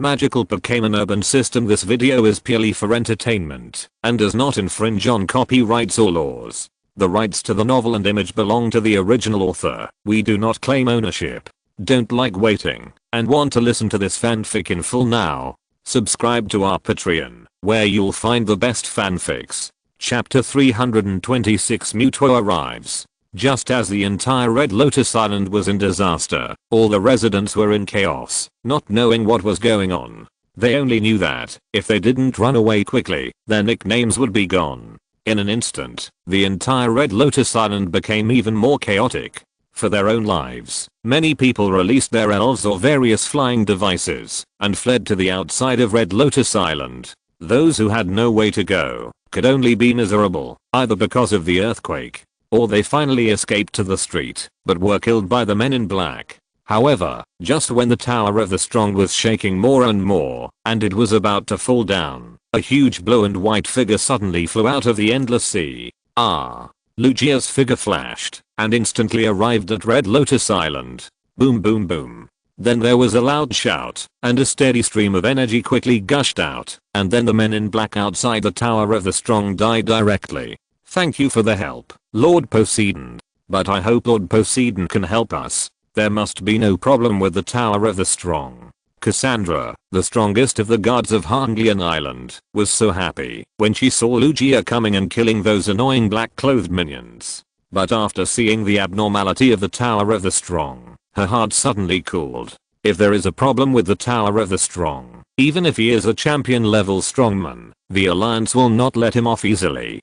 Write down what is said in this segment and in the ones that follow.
Magical Pokémon Urban System. This video is purely for entertainment and does not infringe on copyrights or laws. The rights to the novel and image belong to the original author. We do not claim ownership. Don't like waiting and want to listen to this fanfic in full now? Subscribe to our Patreon, where you'll find the best fanfics. Chapter 326. Mewtwo arrives. Just as the entire Red Lotus Island was in disaster, all the residents were in chaos, not knowing what was going on. They only knew that, if they didn't run away quickly, their nicknames would be gone. In an instant, the entire Red Lotus Island became even more chaotic. For their own lives, many people released their elves or various flying devices, and fled to the outside of Red Lotus Island. Those who had no way to go, could only be miserable, either because of the earthquake, or they finally escaped to the street, but were killed by the men in black. However, just when the Tower of the Strong was shaking more and more, and it was about to fall down, a huge blue and white figure suddenly flew out of the endless sea. Lugia's figure flashed, and instantly arrived at Red Lotus Island. Boom boom boom. Then there was a loud shout, and a steady stream of energy quickly gushed out, and then the men in black outside the Tower of the Strong died directly. Thank you for the help, Lord Poseidon. But I hope Lord Poseidon can help us. There must be no problem with the Tower of the Strong. Cassandra, the strongest of the gods of Hanglian Island, was so happy when she saw Lugia coming and killing those annoying black-clothed minions. But after seeing the abnormality of the Tower of the Strong, her heart suddenly cooled. If there is a problem with the Tower of the Strong, even if he is a champion-level strongman, the Alliance will not let him off easily.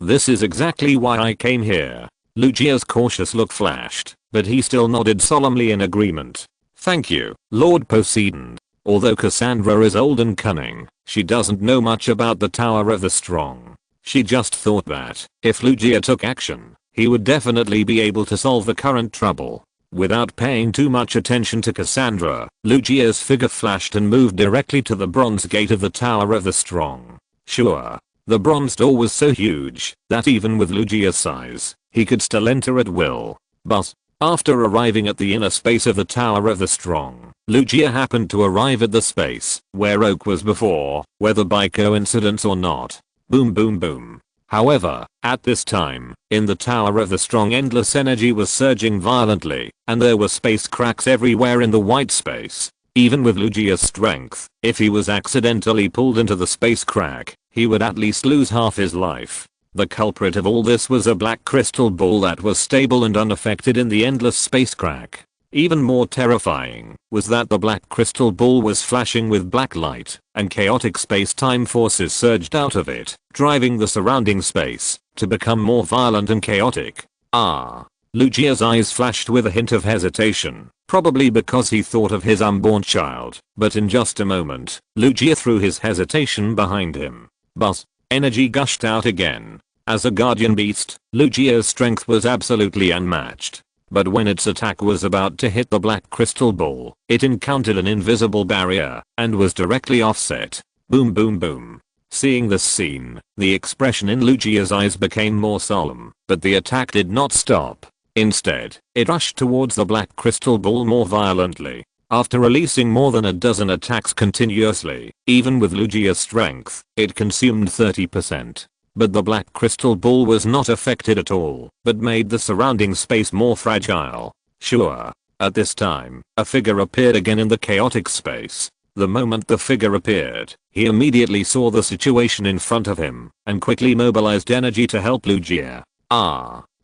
This is exactly why I came here. Lugia's cautious look flashed, but he still nodded solemnly in agreement. Thank you, Lord Poseidon. Although Cassandra is old and cunning, she doesn't know much about the Tower of the Strong. She just thought that, if Lugia took action, he would definitely be able to solve the current trouble. Without paying too much attention to Cassandra, Lugia's figure flashed and moved directly to the bronze gate of the Tower of the Strong. Sure, the bronze door was so huge that even with Lugia's size, he could still enter at will. But after arriving at the inner space of the Tower of the Strong, Lugia happened to arrive at the space where Oak was before, whether by coincidence or not. Boom boom boom. However, at this time, in the Tower of the Strong, endless energy was surging violently, and there were space cracks everywhere in the white space. Even with Lugia's strength, if he was accidentally pulled into the space crack, he would at least lose half his life. The culprit of all this was a black crystal ball that was stable and unaffected in the endless space crack. Even more terrifying was that the black crystal ball was flashing with black light, and chaotic space-time forces surged out of it, driving the surrounding space to become more violent and chaotic. Lugia's eyes flashed with a hint of hesitation, probably because he thought of his unborn child, but in just a moment, Lugia threw his hesitation behind him. But energy gushed out again. As a guardian beast, Lugia's strength was absolutely unmatched. But when its attack was about to hit the black crystal ball, it encountered an invisible barrier and was directly offset. Boom boom boom. Seeing this scene, the expression in Lugia's eyes became more solemn, but the attack did not stop. Instead, it rushed towards the black crystal ball more violently. After releasing more than a dozen attacks continuously, even with Lugia's strength, it consumed 30%. But the black crystal ball was not affected at all, but made the surrounding space more fragile. Sure. At this time, a figure appeared again in the chaotic space. The moment the figure appeared, he immediately saw the situation in front of him, and quickly mobilized energy to help Lugia.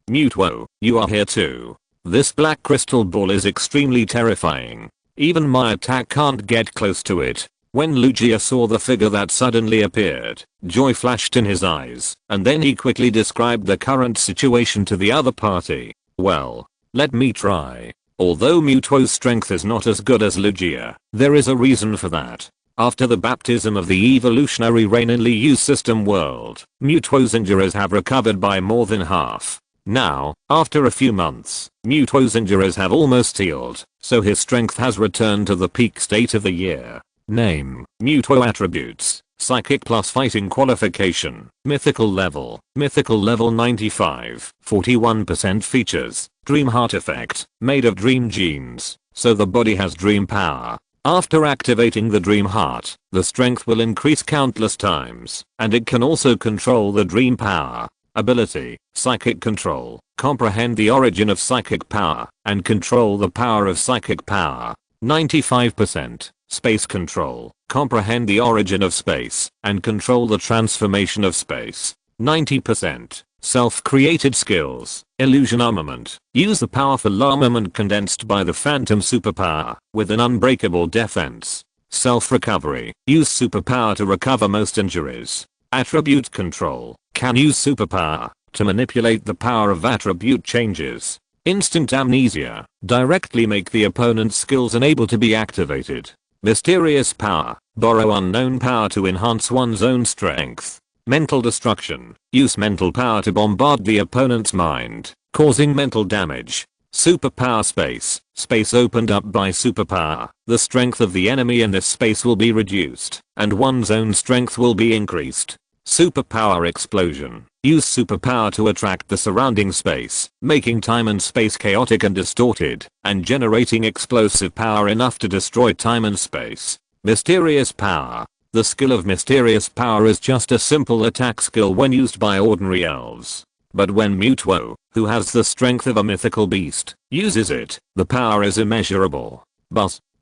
Mewtwo, you are here too. This black crystal ball is extremely terrifying. Even my attack can't get close to it. When Lugia saw the figure that suddenly appeared, joy flashed in his eyes, and then he quickly described the current situation to the other party. Well, let me try. Although Mewtwo's strength is not as good as Lugia, there is a reason for that. After the baptism of the evolutionary rain in Liu's system world, Mewtwo's injuries have recovered by more than half. Now, after a few months, Mewtwo's injuries have almost healed, so his strength has returned to the peak state of the year. Name, Mewtwo attributes, Psychic plus Fighting qualification, Mythical level 95, 41% features, Dream Heart effect, made of dream genes, so the body has dream power. After activating the dream heart, the strength will increase countless times, and it can also control the dream power. Ability, psychic control, comprehend the origin of psychic power, and control the power of psychic power. 95%. Space control, comprehend the origin of space, and control the transformation of space. 90%. Self-created skills, illusion armament, use the powerful armament condensed by the phantom superpower, with an unbreakable defense. Self-recovery, use superpower to recover most injuries. Attribute control, can use superpower to manipulate the power of attribute changes. Instant amnesia, directly make the opponent's skills unable to be activated. Mysterious power, borrow unknown power to enhance one's own strength. Mental destruction, use mental power to bombard the opponent's mind, causing mental damage. Superpower space, space opened up by superpower, the strength of the enemy in this space will be reduced, and one's own strength will be increased. Superpower explosion, use superpower to attract the surrounding space, making time and space chaotic and distorted, and generating explosive power enough to destroy time and space. Mysterious power, the skill of mysterious power is just a simple attack skill when used by ordinary elves. But when Muto, who has the strength of a mythical beast, uses it, the power is immeasurable.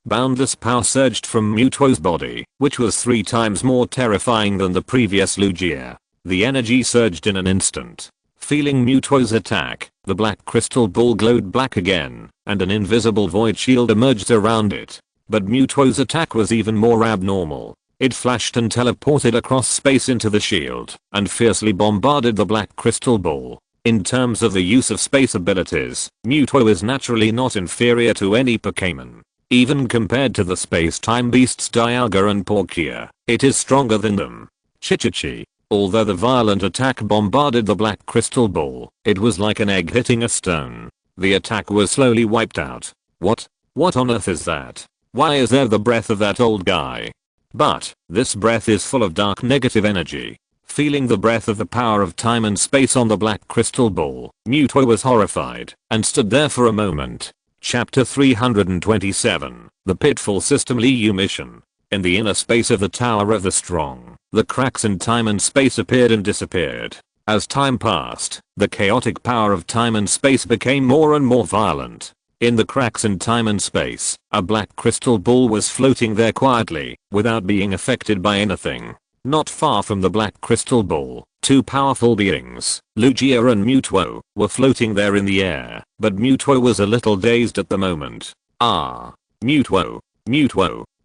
Boundless power surged from Muto's body, which was 3 times more terrifying than the previous Lugia. The energy surged in an instant. Feeling Muto's attack, the black crystal ball glowed black again, and an invisible void shield emerged around it. But Muto's attack was even more abnormal. It flashed and teleported across space into the shield, and fiercely bombarded the black crystal ball. In terms of the use of space abilities, Muto is naturally not inferior to any Pokémon. Even compared to the space-time beasts Dialga and Palkia, it is stronger than them. Chichichi. Although the violent attack bombarded the black crystal ball, it was like an egg hitting a stone. The attack was slowly wiped out. What on earth is that? Why is there the breath of that old guy? But, this breath is full of dark negative energy. Feeling the breath of the power of time and space on the black crystal ball, Muto was horrified, and stood there for a moment. Chapter 327, The Pitfall System Liu Mission. In the inner space of the Tower of the Strong, the cracks in time and space appeared and disappeared. As time passed, the chaotic power of time and space became more and more violent. In the cracks in time and space, a black crystal ball was floating there quietly, without being affected by anything. Not far from the black crystal ball, 2 powerful beings, Lugia and Muto, were floating there in the air, but Muto was a little dazed at the moment. Muto,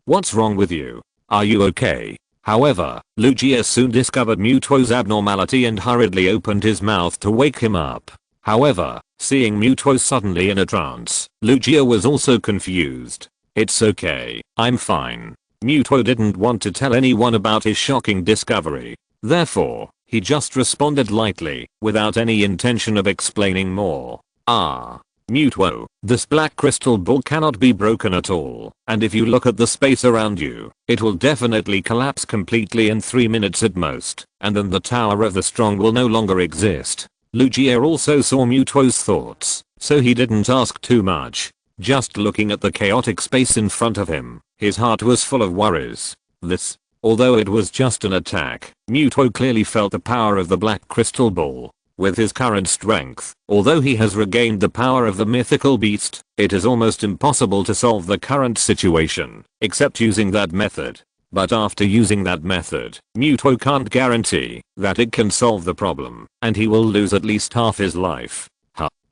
what's wrong with you? Are you okay? However, Lugia soon discovered Muto's abnormality and hurriedly opened his mouth to wake him up. However, seeing Muto suddenly in a trance, Lugia was also confused. It's okay, I'm fine. Muto didn't want to tell anyone about his shocking discovery. Therefore, he just responded lightly, without any intention of explaining more. Muto, this black crystal ball cannot be broken at all, and if you look at the space around you, it will definitely collapse completely in 3 minutes at most, and then the Tower of the Strong will no longer exist. Lugia also saw Muto's thoughts, so he didn't ask too much. Just looking at the chaotic space in front of him, his heart was full of worries. Although it was just an attack, Muto clearly felt the power of the black crystal ball. With his current strength, although he has regained the power of the mythical beast, it is almost impossible to solve the current situation, except using that method. But after using that method, Muto can't guarantee that it can solve the problem, and he will lose at least half his life.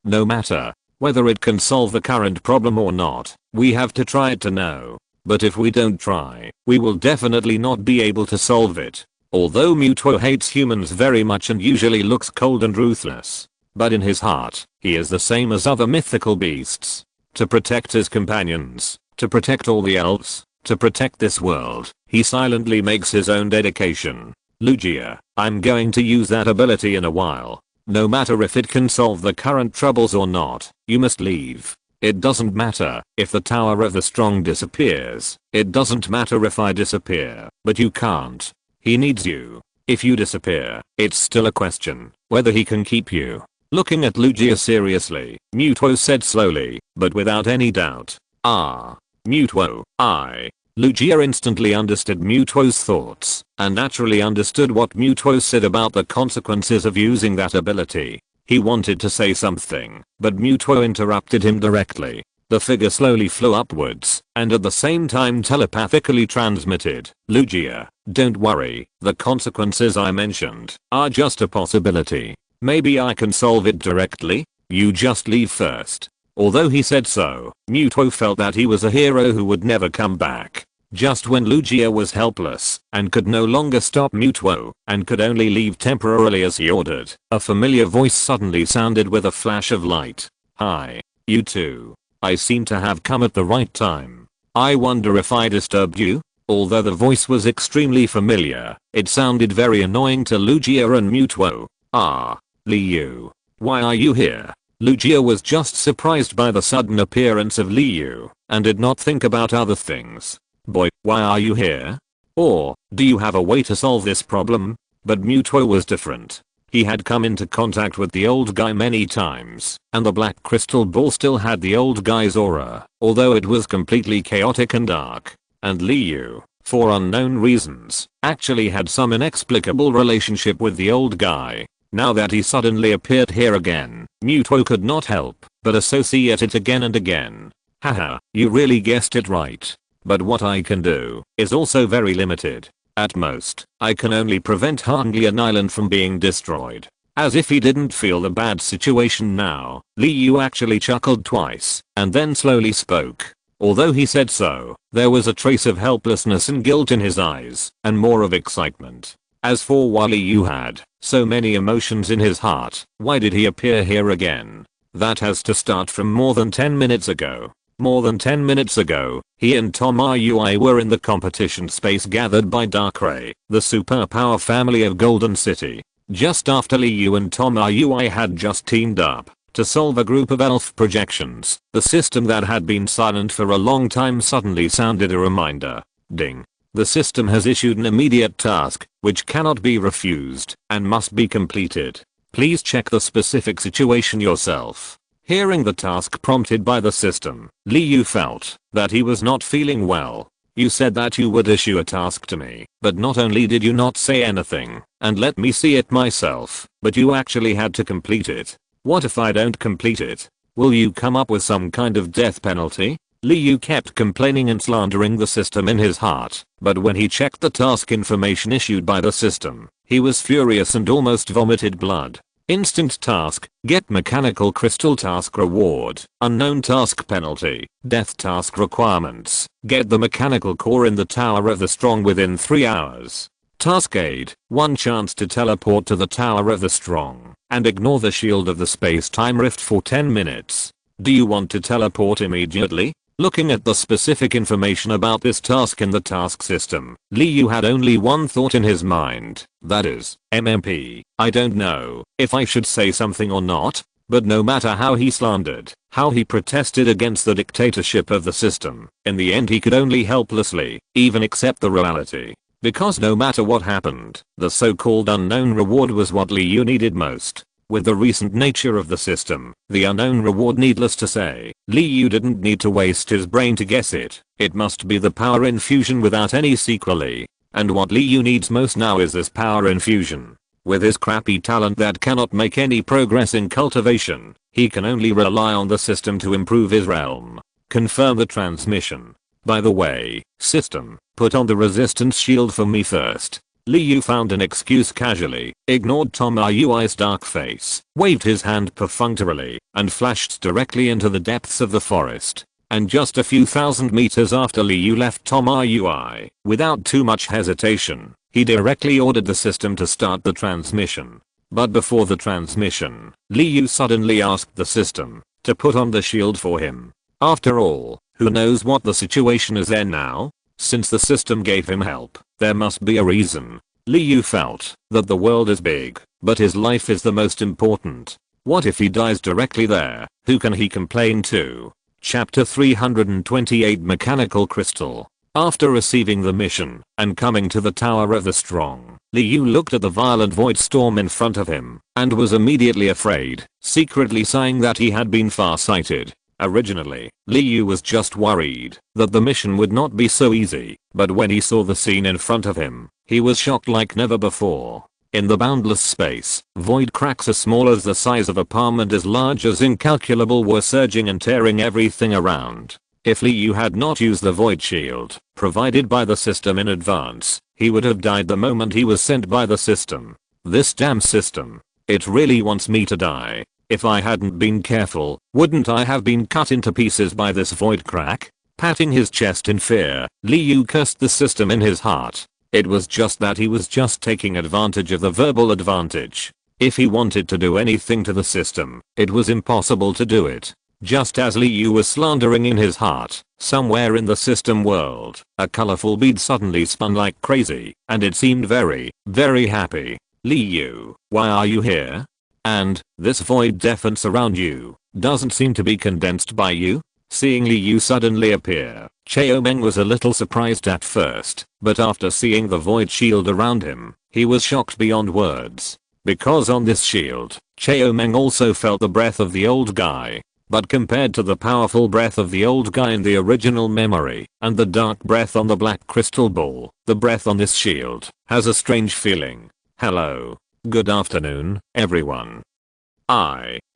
No matter whether it can solve the current problem or not, we have to try it to know. But if we don't try, we will definitely not be able to solve it. Although Muto hates humans very much and usually looks cold and ruthless, but in his heart, he is the same as other mythical beasts. To protect his companions, to protect all the elves, to protect this world, he silently makes his own dedication. Lugia, I'm going to use that ability in a while. No matter if it can solve the current troubles or not, you must leave. It doesn't matter if the Tower of the Strong disappears. It doesn't matter if I disappear, but you can't. He needs you. If you disappear, it's still a question whether he can keep you. Looking at Lugia seriously, Muto said slowly, but without any doubt. Mutuo, I. Lugia instantly understood Mutuo's thoughts, and naturally understood what Mutuo said about the consequences of using that ability. He wanted to say something, but Mutuo interrupted him directly. The figure slowly flew upwards, and at the same time telepathically transmitted, Lugia, don't worry, the consequences I mentioned are just a possibility. Maybe I can solve it directly? You just leave first. Although he said so, Mutuo felt that he was a hero who would never come back. Just when Lugia was helpless and could no longer stop Mutuo and could only leave temporarily as he ordered, a familiar voice suddenly sounded with a flash of light. Hi, you two. I seem to have come at the right time. I wonder if I disturbed you? Although the voice was extremely familiar, it sounded very annoying to Lugia and Mutuo. Ah, Liu. Why are you here? Lugia was just surprised by the sudden appearance of Liu and did not think about other things. Boy, why are you here? Or, do you have a way to solve this problem? But Mutuo was different. He had come into contact with the old guy many times, and the black crystal ball still had the old guy's aura, although it was completely chaotic and dark. And Liu, for unknown reasons, actually had some inexplicable relationship with the old guy. Now that he suddenly appeared here again, Mutuo could not help but associate it again and again. Haha, you really guessed it right. But what I can do is also very limited. At most, I can only prevent Hanglian Island from being destroyed. As if he didn't feel the bad situation now, Liu actually chuckled twice and then slowly spoke. Although he said so, there was a trace of helplessness and guilt in his eyes and more of excitement. As for why Liu had so many emotions in his heart, why did he appear here again? That has to start from more than 10 minutes ago. More than 10 minutes ago, he and Tomayui were in the competition space gathered by Darkrai, the superpower family of Golden City. Just after Liu and Tomayui had just teamed up to solve a group of elf projections, the system that had been silent for a long time suddenly sounded a reminder. Ding. The system has issued an immediate task, which cannot be refused, and must be completed. Please check the specific situation yourself. Hearing the task prompted by the system, Liu felt that he was not feeling well. You said that you would issue a task to me, but not only did you not say anything and let me see it myself, but you actually had to complete it. What if I don't complete it? Will you come up with some kind of death penalty? Liu kept complaining and slandering the system in his heart, but when he checked the task information issued by the system, he was furious and almost vomited blood. Instant task, get mechanical crystal task reward, unknown task penalty, death task requirements, get the mechanical core in the Tower of the Strong within 3 hours. Task aid, 1 chance to teleport to the Tower of the Strong, and ignore the shield of the space-time rift for 10 minutes. Do you want to teleport immediately? Looking at the specific information about this task in the task system, Liu had only one thought in his mind, that is, MMP. I don't know if I should say something or not, but no matter how he slandered, how he protested against the dictatorship of the system, in the end he could only helplessly even accept the reality. Because no matter what happened, the so-called unknown reward was what Liu needed most. With the recent nature of the system, the unknown reward, needless to say, Liu didn't need to waste his brain to guess it. It must be the power infusion without any sequelae. And what Liu needs most now is this power infusion. With his crappy talent that cannot make any progress in cultivation, he can only rely on the system to improve his realm. Confirm the transmission. By the way, system, put on the resistance shield for me first. Liu found an excuse casually, ignored Tomayui's dark face, waved his hand perfunctorily, and flashed directly into the depths of the forest. And just a few thousand meters after Liu left Tomayui, without too much hesitation, he directly ordered the system to start the transmission. But before the transmission, Liu suddenly asked the system to put on the shield for him. After all, who knows what the situation is there now? Since the system gave him help, there must be a reason. Liu felt that the world is big, but his life is the most important. What if he dies directly there? Who can he complain to? Chapter 328 Mechanical Crystal. After receiving the mission and coming to the Tower of the Strong, Liu looked at the violent void storm in front of him and was immediately afraid, secretly sighing that he had been far-sighted. Originally, Liu was just worried that the mission would not be so easy, but when he saw the scene in front of him, he was shocked like never before. In the boundless space, void cracks as small as the size of a palm and as large as incalculable were surging and tearing everything around. If Liu had not used the void shield provided by the system in advance, he would have died the moment he was sent by the system. This damn system. It really wants me to die. If I hadn't been careful, wouldn't I have been cut into pieces by this void crack? Patting his chest in fear, Liu cursed the system in his heart. It was just that he was just taking advantage of the verbal advantage. If he wanted to do anything to the system, it was impossible to do it. Just as Liu was slandering in his heart, somewhere in the system world, a colorful bead suddenly spun like crazy, and it seemed very, very happy. Liu, why are you here? And, this void defense around you, doesn't seem to be condensed by you? Seeing Liu suddenly appear, Xiaomeng was a little surprised at first, but after seeing the void shield around him, he was shocked beyond words. Because on this shield, Xiaomeng also felt the breath of the old guy. But compared to the powerful breath of the old guy in the original memory, and the dark breath on the black crystal ball, the breath on this shield has a strange feeling. Hello. Good afternoon, everyone.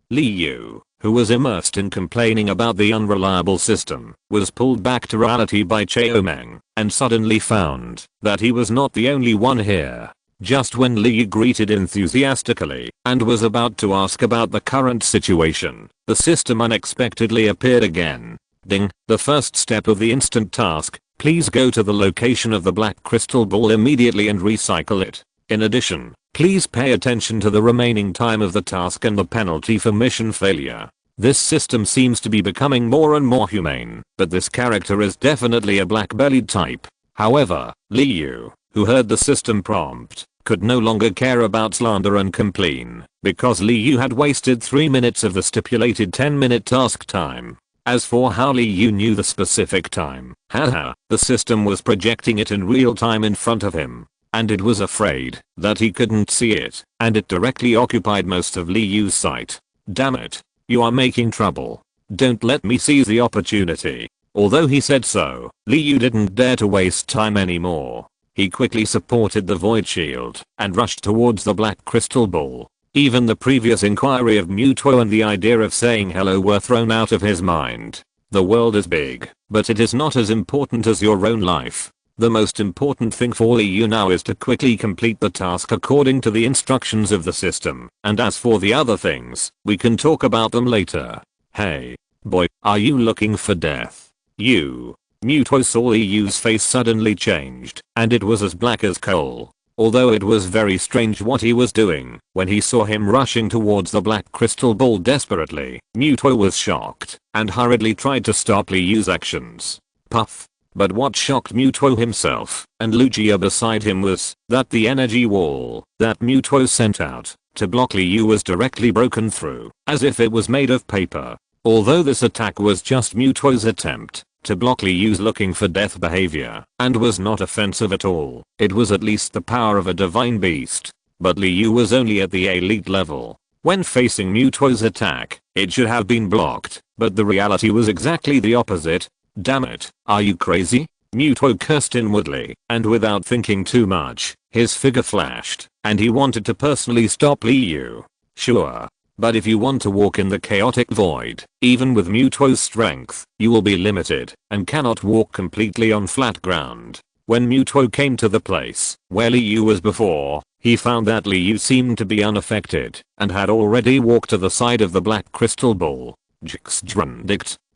Liu, who was immersed in complaining about the unreliable system, was pulled back to reality by Xiaomeng, and suddenly found that he was not the only one here. Just when Liu greeted enthusiastically and was about to ask about the current situation, the system unexpectedly appeared again. Ding, the first step of the instant task, please go to the location of the black crystal ball immediately and recycle it. In addition, please pay attention to the remaining time of the task and the penalty for mission failure. This system seems to be becoming more and more humane, but this character is definitely a black-bellied type. However, Liu, who heard the system prompt, could no longer care about slander and complain, because Liu had wasted 3 minutes of the stipulated 10-minute task time. As for how Liu knew the specific time, haha, the system was projecting it in real time in front of him, and it was afraid that he couldn't see it, and it directly occupied most of Liu's sight. Damn it, you are making trouble. Don't let me seize the opportunity. Although he said so, Liu didn't dare to waste time anymore. He quickly supported the void shield and rushed towards the black crystal ball. Even the previous inquiry of Mewtwo and the idea of saying hello were thrown out of his mind. The world is big, but it is not as important as your own life. The most important thing for Liu now is to quickly complete the task according to the instructions of the system, and as for the other things, we can talk about them later. Hey, boy, are you looking for death? Mewtwo saw Liu's face suddenly changed, and it was as black as coal. Although it was very strange what he was doing, when he saw him rushing towards the black crystal ball desperately, Mewtwo was shocked, and hurriedly tried to stop Liu's actions. Puff. But what shocked Mewtwo himself, and Lugia beside him was, that the energy wall that Mewtwo sent out to block Liu was directly broken through, as if it was made of paper. Although this attack was just Mewtwo's attempt to block Liu's looking for death behavior, and was not offensive at all, it was at least the power of a divine beast. But Liu was only at the elite level. When facing Mewtwo's attack, it should have been blocked, but the reality was exactly the opposite. Damn it, are you crazy? Mewtwo cursed inwardly, and without thinking too much, his figure flashed, and he wanted to personally stop Liu. Sure. But if you want to walk in the chaotic void, even with Mewtwo's strength, you will be limited, and cannot walk completely on flat ground. When Mewtwo came to the place where Liu was before, he found that Liu seemed to be unaffected, and had already walked to the side of the black crystal ball.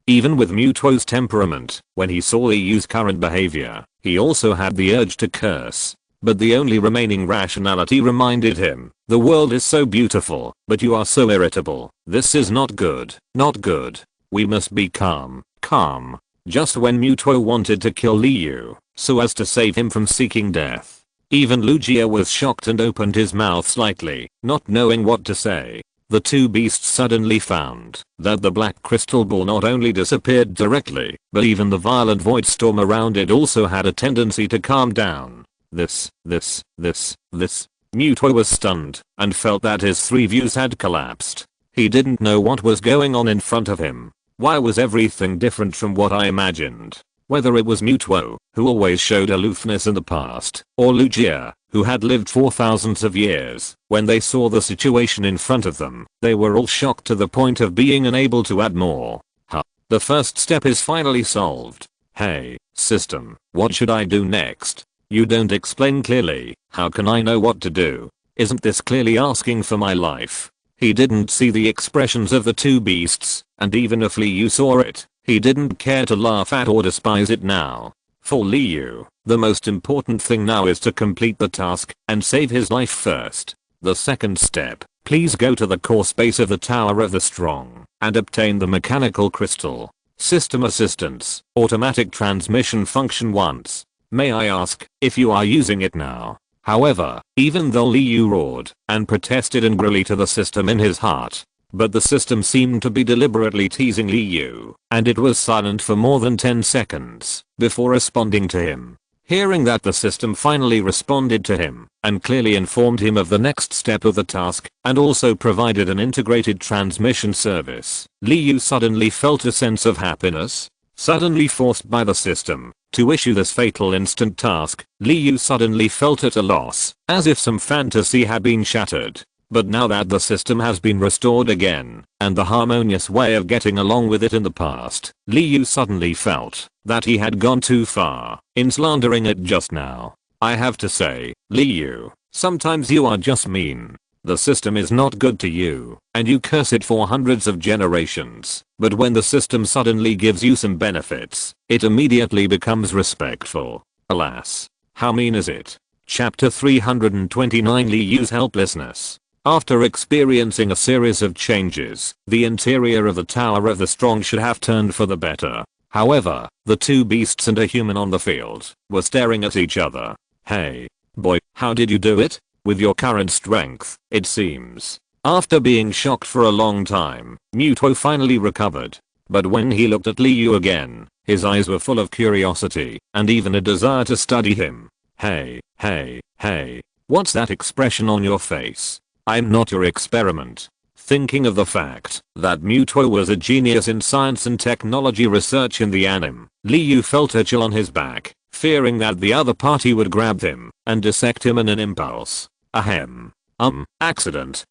Even with Mewtwo's temperament, when he saw Liu's current behavior, he also had the urge to curse. But the only remaining rationality reminded him, the world is so beautiful, but you are so irritable. This is not good, not good. We must be calm, calm. Just when Mewtwo wanted to kill Liu, so as to save him from seeking death, even Lugia was shocked and opened his mouth slightly, not knowing what to say. The two beasts suddenly found that the black crystal ball not only disappeared directly, but even the violent void storm around it also had a tendency to calm down. This. Mewtwo was stunned and felt that his three views had collapsed. He didn't know what was going on in front of him. Why was everything different from what I imagined? Whether it was Mutuo, who always showed aloofness in the past, or Lugia, who had lived for thousands of years, when they saw the situation in front of them, they were all shocked to the point of being unable to add more. The first step is finally solved. Hey, system, what should I do next? You don't explain clearly, how can I know what to do? Isn't this clearly asking for my life? He didn't see the expressions of the two beasts, and even if Liu saw it, he didn't care to laugh at or despise it now. For Liu, the most important thing now is to complete the task and save his life first. The second step, please go to the core space of the Tower of the Strong and obtain the mechanical crystal. System assistance, automatic transmission function once. May I ask if you are using it now? However, even though Liu roared and protested angrily to the system in his heart, but the system seemed to be deliberately teasing Liu, and it was silent for more than 10 seconds before responding to him. Hearing that, the system finally responded to him and clearly informed him of the next step of the task and also provided an integrated transmission service. Liu suddenly felt a sense of happiness, suddenly forced by the system to issue this fatal instant task. Liu suddenly felt at a loss, as if some fantasy had been shattered. But now that the system has been restored again, and the harmonious way of getting along with it in the past, Liu suddenly felt that he had gone too far in slandering it just now. I have to say, Liu, sometimes you are just mean. The system is not good to you, and you curse it for hundreds of generations, but when the system suddenly gives you some benefits, it immediately becomes respectful. Alas, how mean is it? Chapter 329, Liu's helplessness. After experiencing a series of changes, the interior of the Tower of the Strong should have turned for the better. However, the two beasts and a human on the field were staring at each other. Hey, boy, how did you do it? With your current strength, it seems. After being shocked for a long time, Mutuo finally recovered. But when he looked at Liu again, his eyes were full of curiosity and even a desire to study him. Hey, what's that expression on your face? I'm not your experiment. Thinking of the fact that Mutuo was a genius in science and technology research in the anime, Liu felt a chill on his back, fearing that the other party would grab him and dissect him in an impulse. Ahem. Accident.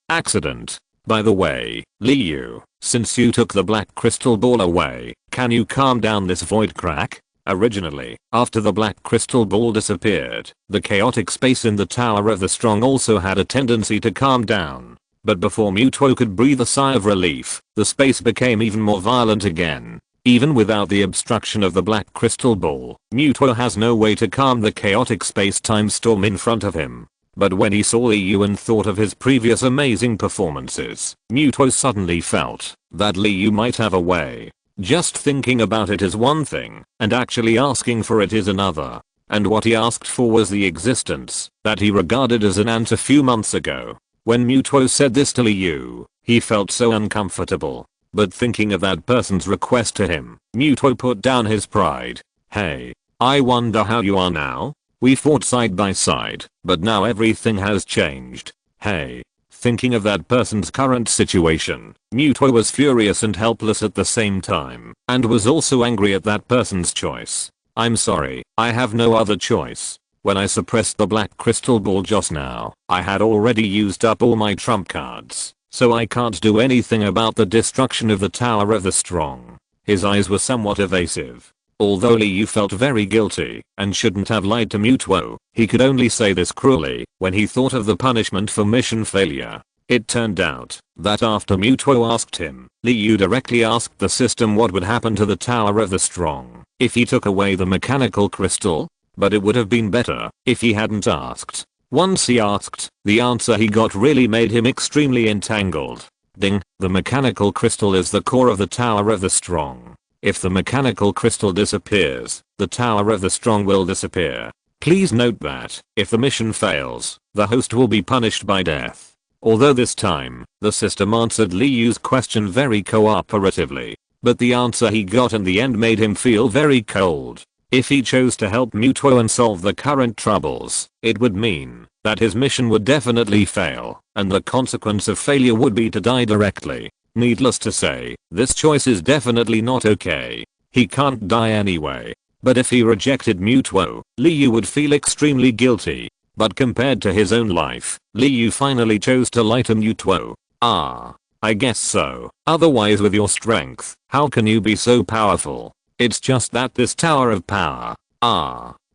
By the way, Liu, since you took the black crystal ball away, can you calm down this void crack? Originally, after the black crystal ball disappeared, the chaotic space in the Tower of the Strong also had a tendency to calm down. But before Mutuo could breathe a sigh of relief, the space became even more violent again. Even without the obstruction of the black crystal ball, Mutuo has no way to calm the chaotic space-time storm in front of him. But when he saw Liu and thought of his previous amazing performances, Mutuo suddenly felt that Liu might have a way. Just thinking about it is one thing, and actually asking for it is another. And what he asked for was the existence that he regarded as an ant a few months ago. When Mutuo said this to Liu, he felt so uncomfortable. But thinking of that person's request to him, Mutuo put down his pride. Hey, I wonder how you are now? We fought side by side, but now everything has changed. Hey. Thinking of that person's current situation, Mutuo was furious and helpless at the same time, and was also angry at that person's choice. I'm sorry, I have no other choice. When I suppressed the black crystal ball just now, I had already used up all my trump cards, so I can't do anything about the destruction of the Tower of the Strong. His eyes were somewhat evasive. Although Liu felt very guilty and shouldn't have lied to Mutuo, he could only say this cruelly when he thought of the punishment for mission failure. It turned out that after Mutuo asked him, Liu directly asked the system what would happen to the Tower of the Strong if he took away the mechanical crystal, but it would have been better if he hadn't asked. Once he asked, the answer he got really made him extremely entangled. Ding, the mechanical crystal is the core of the Tower of the Strong. If the mechanical crystal disappears, the Tower of the Strong will disappear. Please note that, if the mission fails, the host will be punished by death. Although this time, the system answered Liu's question very cooperatively, but the answer he got in the end made him feel very cold. If he chose to help Mutuo and solve the current troubles, it would mean that his mission would definitely fail, and the consequence of failure would be to die directly. Needless to say, this choice is definitely not okay. He can't die anyway. But if he rejected Mutuo, Liu would feel extremely guilty. But compared to his own life, Liu finally chose to lie to Mutuo. I guess so. Otherwise with your strength, how can you be so powerful? It's just that this tower of power.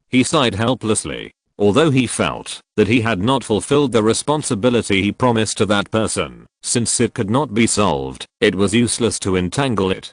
He sighed helplessly. Although he felt that he had not fulfilled the responsibility he promised to that person, since it could not be solved, it was useless to entangle it.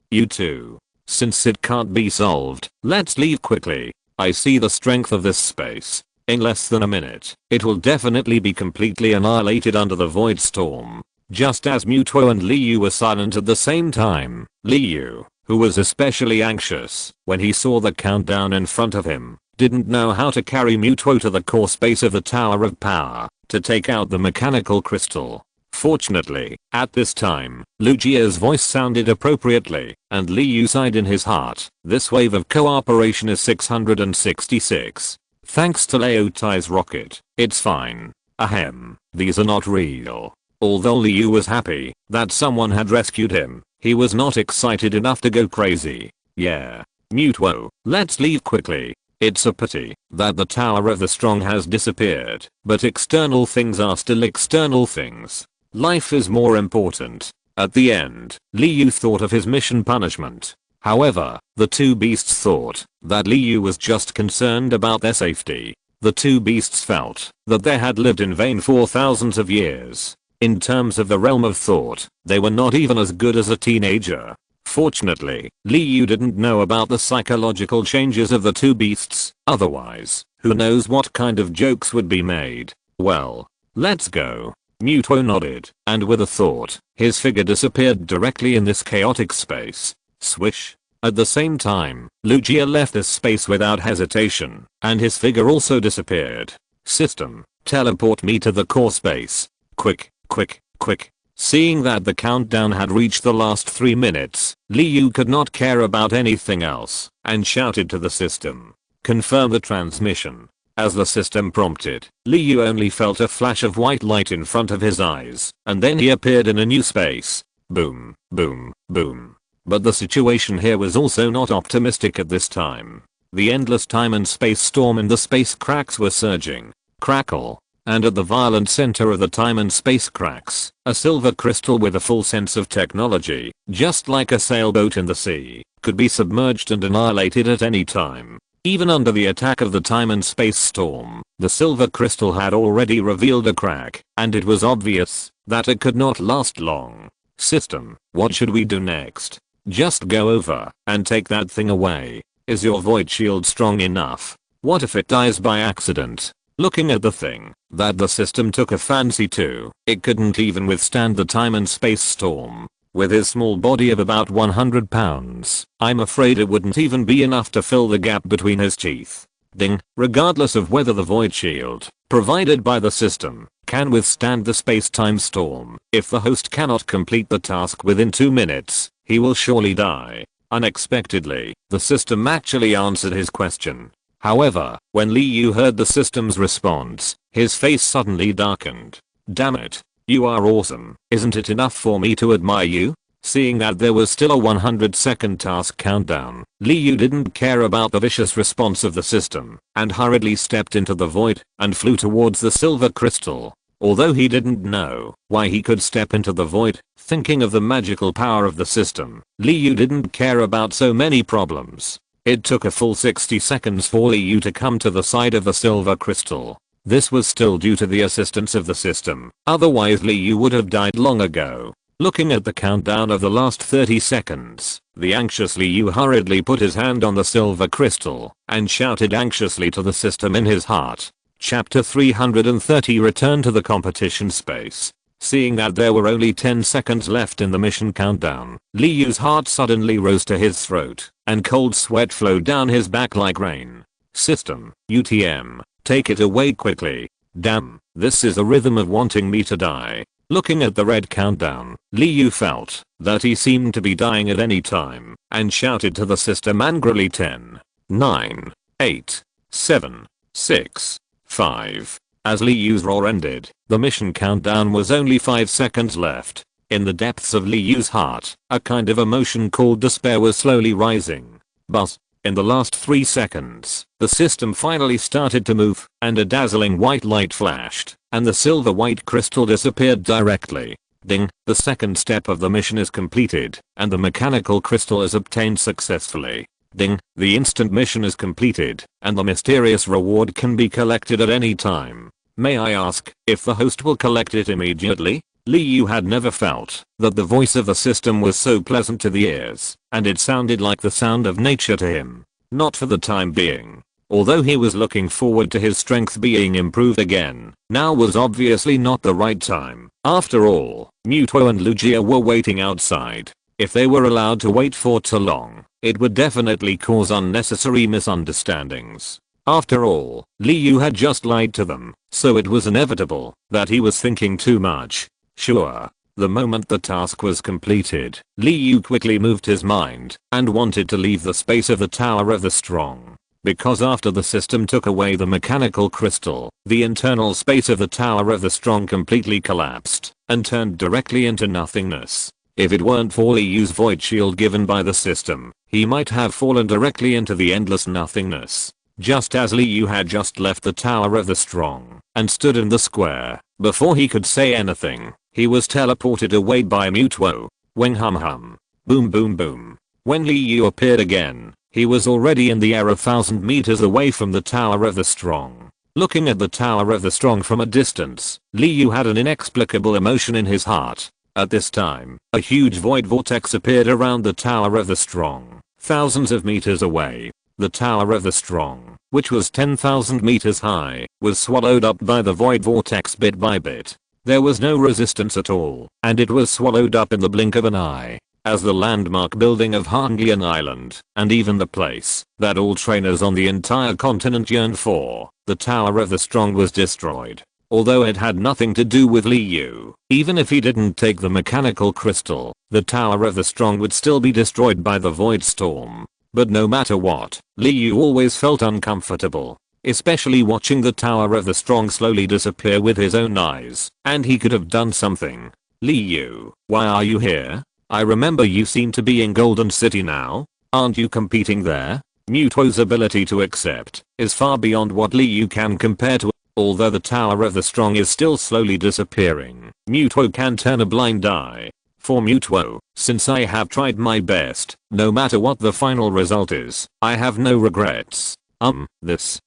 You too. Since it can't be solved, let's leave quickly. I see the strength of this space. In less than a minute, it will definitely be completely annihilated under the void storm. Just as Mutuo and Liu were silent at the same time, Liu, who was especially anxious when he saw the countdown in front of him, didn't know how to carry Mutuo to the core space of the Tower of Power to take out the mechanical crystal. Fortunately, at this time, Lugia's voice sounded appropriately, and Liu sighed in his heart. This wave of cooperation is 666. Thanks to Leotai's rocket, it's fine. Ahem, these are not real. Although Liu was happy that someone had rescued him, he was not excited enough to go crazy. Yeah. Mutuo, let's leave quickly. It's a pity that the Tower of the Strong has disappeared, but external things are still external things. Life is more important. At the end, Liu thought of his mission punishment. However, the two beasts thought that Liu was just concerned about their safety. The two beasts felt that they had lived in vain for thousands of years. In terms of the realm of thought, they were not even as good as a teenager. Fortunately, Liu didn't know about the psychological changes of the two beasts, otherwise, who knows what kind of jokes would be made. Well, let's go. Mutuo nodded, and with a thought, his figure disappeared directly in this chaotic space. Swish. At the same time, Lugia left this space without hesitation, and his figure also disappeared. System, teleport me to the core space. Quick, quick, quick. Seeing that the countdown had reached the last 3 minutes, Liu could not care about anything else, and shouted to the system. Confirm the transmission. As the system prompted, Liu only felt a flash of white light in front of his eyes, and then he appeared in a new space. Boom, boom, boom. But the situation here was also not optimistic at this time. The endless time and space storm in the space cracks were surging. Crackle. And at the violent center of the time and space cracks, a silver crystal with a full sense of technology, just like a sailboat in the sea, could be submerged and annihilated at any time. Even under the attack of the time and space storm, the silver crystal had already revealed a crack, and it was obvious that it could not last long. System, what should we do next? Just go over and take that thing away. Is your void shield strong enough? What if it dies by accident? Looking at the thing that the system took a fancy to, it couldn't even withstand the time and space storm. With his small body of about 100 pounds, I'm afraid it wouldn't even be enough to fill the gap between his teeth. Ding. Regardless of whether the void shield provided by the system can withstand the space-time storm, if the host cannot complete the task within 2 minutes, he will surely die. Unexpectedly, the system actually answered his question. However, when Liu heard the system's response, his face suddenly darkened. Damn it. You are awesome. Isn't it enough for me to admire you? Seeing that there was still a 100-second task countdown, Liu didn't care about the vicious response of the system, and hurriedly stepped into the void and flew towards the silver crystal. Although he didn't know why he could step into the void, thinking of the magical power of the system, Liu didn't care about so many problems. It took a full 60 seconds for Liu to come to the side of the silver crystal. This was still due to the assistance of the system, otherwise Liu would have died long ago. Looking at the countdown of the last 30 seconds, the anxious Liu hurriedly put his hand on the silver crystal and shouted anxiously to the system in his heart. Chapter 330 Return to the competition space. Seeing that there were only 10 seconds left in the mission countdown, Liu's heart suddenly rose to his throat, and cold sweat flowed down his back like rain. System, UTM, take it away quickly. Damn, this is the rhythm of wanting me to die. Looking at the red countdown, Liu felt that he seemed to be dying at any time, and shouted to the system angrily 10, 9, 8, 7, 6, 5. As Liu's roar ended, the mission countdown was only 5 seconds left. In the depths of Li Yu's heart, a kind of emotion called despair was slowly rising. But, in the last 3 seconds, the system finally started to move, and a dazzling white light flashed, and the silver white crystal disappeared directly. Ding, the second step of the mission is completed, and the mechanical crystal is obtained successfully. Ding, the instant mission is completed, and the mysterious reward can be collected at any time. May I ask if the host will collect it immediately? Li Yu had never felt that the voice of the system was so pleasant to the ears, and it sounded like the sound of nature to him. Not for the time being. Although he was looking forward to his strength being improved again, now was obviously not the right time. After all, Mewtwo and Lugia were waiting outside. If they were allowed to wait for too long, it would definitely cause unnecessary misunderstandings. After all, Li Yu had just lied to them, so it was inevitable that he was thinking too much. Sure. The moment the task was completed, Li Yu quickly moved his mind and wanted to leave the space of the Tower of the Strong. Because after the system took away the mechanical crystal, the internal space of the Tower of the Strong completely collapsed and turned directly into nothingness. If it weren't for Li Yu's void shield given by the system, he might have fallen directly into the endless nothingness. Just as Li Yu had just left the Tower of the Strong and stood in the square, before he could say anything, he was teleported away by Mewtwo. Wing hum hum. Boom boom boom. When Li Yu appeared again, he was already in the air 1,000 meters away from the Tower of the Strong. Looking at the Tower of the Strong from a distance, Li Yu had an inexplicable emotion in his heart. At this time, a huge void vortex appeared around the Tower of the Strong, thousands of meters away. The Tower of the Strong, which was 10,000 meters high, was swallowed up by the void vortex bit by bit. There was no resistance at all, and it was swallowed up in the blink of an eye. As the landmark building of Hanglian Island, and even the place that all trainers on the entire continent yearned for, the Tower of the Strong was destroyed. Although it had nothing to do with Li Yu, even if he didn't take the mechanical crystal, the Tower of the Strong would still be destroyed by the void storm. But no matter what, Li Yu always felt uncomfortable. Especially watching the Tower of the Strong slowly disappear with his own eyes, and he could have done something. Li Yu, why are you here? I remember you seem to be in Golden City now. Aren't you competing there? Mewtwo's ability to accept is far beyond what Li Yu can compare to. Although the Tower of the Strong is still slowly disappearing, Mewtwo can turn a blind eye. For Mewtwo, since I have tried my best, no matter what the final result is, I have no regrets.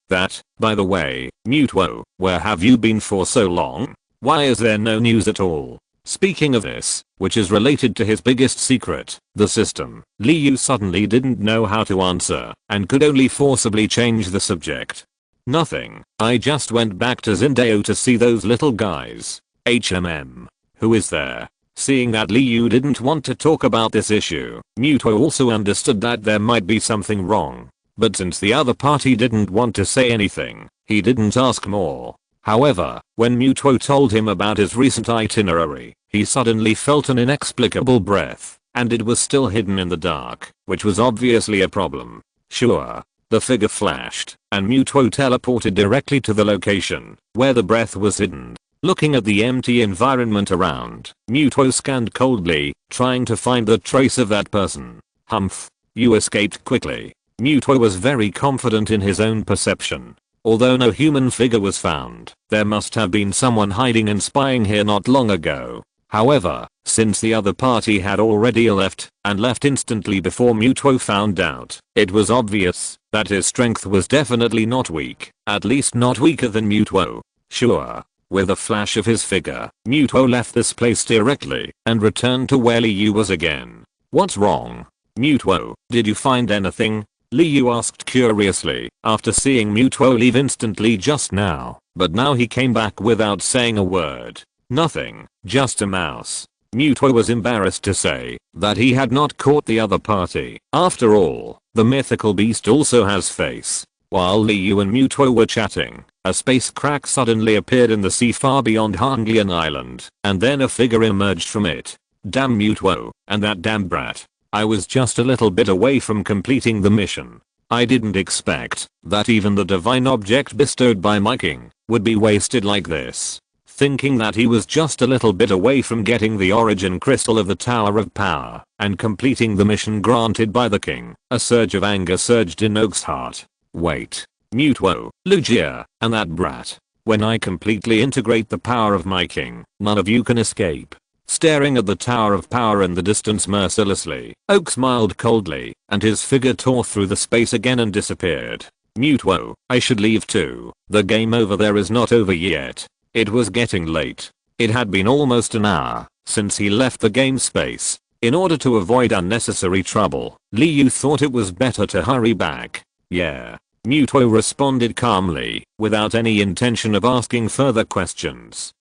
That, by the way, Mewtwo, where have you been for so long? Why is there no news at all? Speaking of this, which is related to his biggest secret, the system, Li Yu suddenly didn't know how to answer, and could only forcibly change the subject. Nothing, I just went back to Zindao to see those little guys. Who is there? Seeing that Li Yu didn't want to talk about this issue, Mewtwo also understood that there might be something wrong. But since the other party didn't want to say anything, he didn't ask more. However, when Mewtwo told him about his recent itinerary, he suddenly felt an inexplicable breath, and it was still hidden in the dark, which was obviously a problem. Sure. The figure flashed, and Mewtwo teleported directly to the location where the breath was hidden. Looking at the empty environment around, Mewtwo scanned coldly, trying to find the trace of that person. Humph. You escaped quickly. Mewtwo was very confident in his own perception. Although no human figure was found, there must have been someone hiding and spying here not long ago. However, since the other party had already left, and left instantly before Mewtwo found out, it was obvious that his strength was definitely not weak, at least not weaker than Mewtwo. Sure. With a flash of his figure, Mewtwo left this place directly, and returned to where Li Yu was again. What's wrong? Mewtwo, did you find anything? Li Yu asked curiously, after seeing Mewtwo leave instantly just now, but now he came back without saying a word. Nothing, just a mouse. Mewtwo was embarrassed to say that he had not caught the other party. After all, the mythical beast also has face. While Li Yu and Mewtwo were chatting, a space crack suddenly appeared in the sea far beyond Hanglian Island, and then a figure emerged from it. Damn Mewtwo, and that damn brat. I was just a little bit away from completing the mission. I didn't expect that even the divine object bestowed by my king would be wasted like this. thinking that he was just a little bit away from getting the origin crystal of the Tower of Power and completing the mission granted by the king. A surge of anger surged in Oak's heart. Wait. Muto, Lugia, and that brat. When I completely integrate the power of my king, none of you can escape. Staring at the Tower of Power in the distance mercilessly, Oak smiled coldly, and his figure tore through the space again and disappeared. Muto, I should leave too. The game over there is not over yet. It was getting late. It had been almost an hour since he left the game space. In order to avoid unnecessary trouble, Liu thought it was better to hurry back. Yeah. Muto responded calmly, without any intention of asking further questions.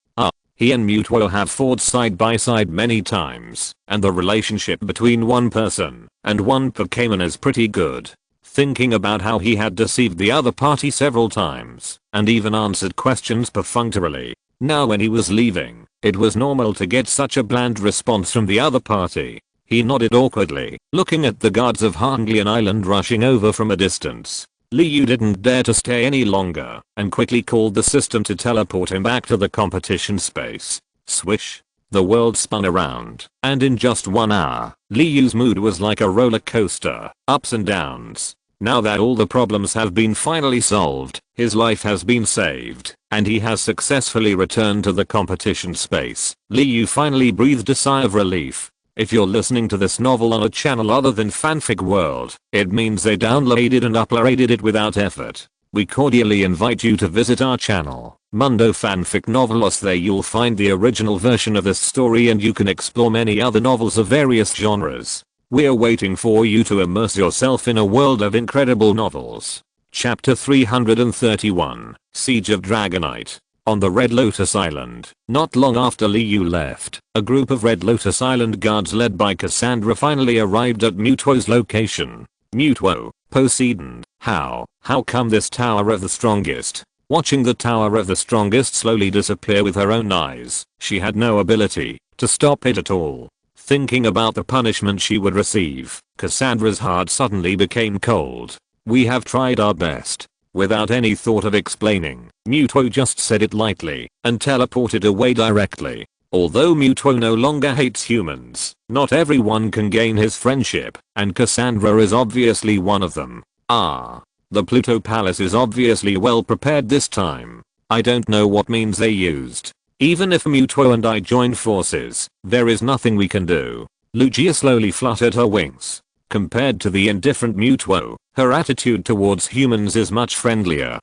He and Muto have fought side by side many times, and the relationship between one person and one Pokémon is pretty good. Thinking about how he had deceived the other party several times, and even answered questions perfunctorily. Now when he was leaving, it was normal to get such a bland response from the other party. He nodded awkwardly, looking at the guards of Hanglian Island rushing over from a distance. Liu didn't dare to stay any longer, and quickly called the system to teleport him back to the competition space. Swish. The world spun around, and in just 1 hour, Liu's mood was like a roller coaster, ups and downs. Now that all the problems have been finally solved, his life has been saved, and he has successfully returned to the competition space, Liu finally breathed a sigh of relief. If you're listening to this novel on a channel other than Fanfic World, it means they downloaded and uploaded it without effort. We cordially invite you to visit our channel, Mundo Fanfic Novelos. There you'll find the original version of this story and you can explore many other novels of various genres. We're waiting for you to immerse yourself in a world of incredible novels. Chapter 331, Siege of Dragonite. On the Red Lotus Island, not long after Liu left, a group of Red Lotus Island guards led by Cassandra finally arrived at Muto's location. Muto, Poseidon, how come this Tower of the Strongest? Watching the Tower of the Strongest slowly disappear with her own eyes, she had no ability to stop it at all. Thinking about the punishment she would receive, Cassandra's heart suddenly became cold. We have tried our best. Without any thought of explaining, Muto just said it lightly and teleported away directly. Although Muto no longer hates humans, not everyone can gain his friendship, and Cassandra is obviously one of them. The Pluto Palace is obviously well prepared this time. I don't know what means they used. Even if Muto and I join forces, there is nothing we can do. Lugia slowly fluttered her wings. Compared to the indifferent Muto, her attitude towards humans is much friendlier.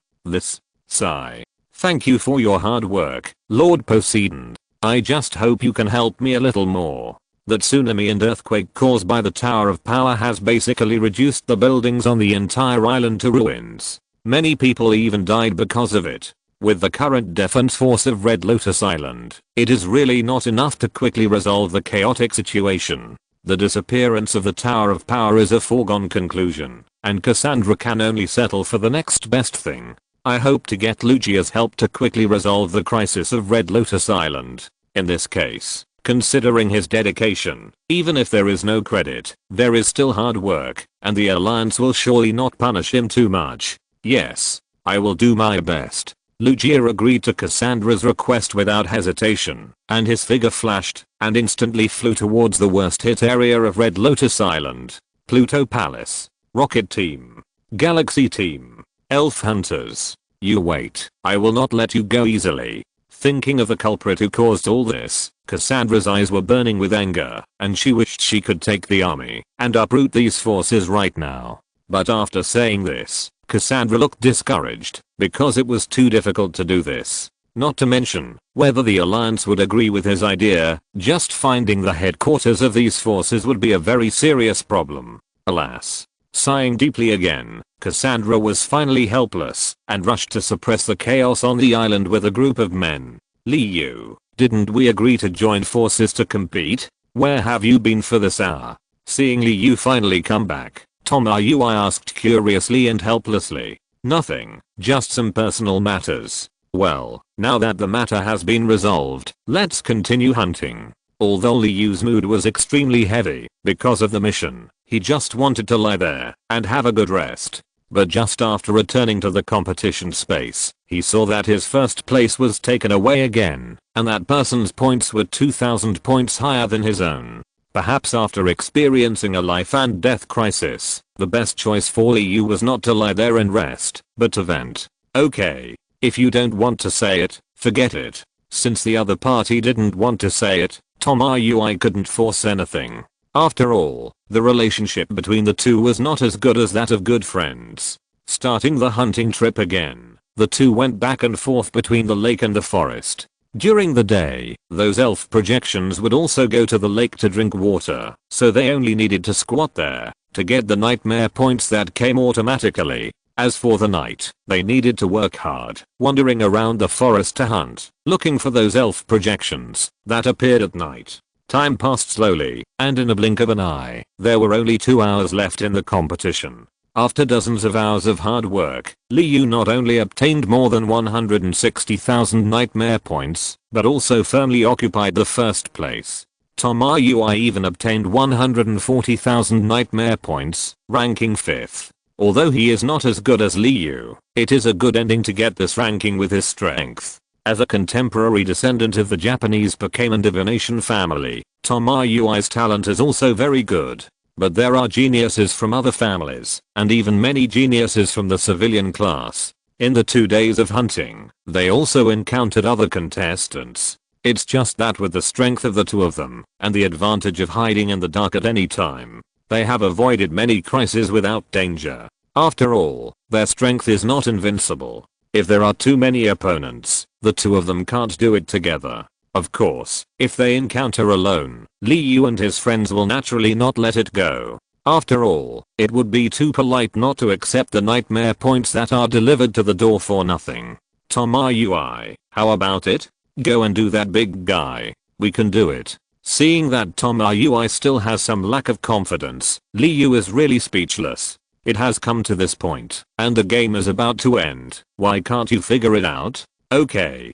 Sigh. Thank you for your hard work, Lord Poseidon. I just hope you can help me a little more. The tsunami and earthquake caused by the Tower of Power has basically reduced the buildings on the entire island to ruins. Many people even died because of it. With the current defense force of Red Lotus Island, it is really not enough to quickly resolve the chaotic situation. The disappearance of the Tower of Power is a foregone conclusion, and Cassandra can only settle for the next best thing. I hope to get Lugia's help to quickly resolve the crisis of Red Lotus Island. In this case, considering his dedication, even if there is no credit, there is still hard work, and the Alliance will surely not punish him too much. Yes, I will do my best. Lugia agreed to Cassandra's request without hesitation, and his figure flashed and instantly flew towards the worst hit area of Red Lotus Island. Pluto Palace, Rocket Team, Galaxy Team, Elf Hunters. You wait, I will not let you go easily. Thinking of the culprit who caused all this, Cassandra's eyes were burning with anger, and she wished she could take the army and uproot these forces right now. But after saying this, Cassandra looked discouraged, because it was too difficult to do this. Not to mention, whether the Alliance would agree with his idea, just finding the headquarters of these forces would be a very serious problem. Alas. Sighing deeply again, Cassandra was finally helpless, and rushed to suppress the chaos on the island with a group of men. Liu, didn't we agree to join forces to compete? Where have you been for this hour? Seeing Liu finally come back, Tom are you? I asked curiously and helplessly. Nothing, just some personal matters. Well, now that the matter has been resolved, let's continue hunting. Although Liu's mood was extremely heavy because of the mission, he just wanted to lie there and have a good rest. but just after returning to the competition space, he saw that his first place was taken away again, and that person's points were 2,000 points higher than his own. Perhaps after experiencing a life and death crisis, the best choice for Liu was not to lie there and rest, but to vent. Okay. If you don't want to say it, forget it. Since the other party didn't want to say it, Tom Rui couldn't force anything. After all, the relationship between the two was not as good as that of good friends. Starting the hunting trip again, the two went back and forth between the lake and the forest. During the day, those elf projections would also go to the lake to drink water, so they only needed to squat there to get the nightmare points that came automatically. As for the night, they needed to work hard, wandering around the forest to hunt, looking for those elf projections that appeared at night. Time passed slowly, and in a blink of an eye, there were only 2 hours left in the competition. After dozens of hours of hard work, Liu not only obtained more than 160,000 nightmare points, but also firmly occupied the first place. Tom Rui even obtained 140,000 nightmare points, ranking 5th. Although he is not as good as Liu, it is a good ending to get this ranking with his strength. As a contemporary descendant of the Japanese Pokémon divination family, Tom Rui's talent is also very good. But there are geniuses from other families, and even many geniuses from the civilian class. In the 2 days of hunting, they also encountered other contestants. It's just that with the strength of the two of them, and the advantage of hiding in the dark at any time, they have avoided many crises without danger. After all, their strength is not invincible. If there are too many opponents, the two of them can't do it together. Of course, if they encounter alone, Liu and his friends will naturally not let it go. After all, it would be too polite not to accept the nightmare points that are delivered to the door for nothing. Tom Rui, how about it? Go and do that, big guy. We can do it. Seeing that Tom Rui still has some lack of confidence, Liu is really speechless. It has come to this point, and the game is about to end. Why can't you figure it out? Okay.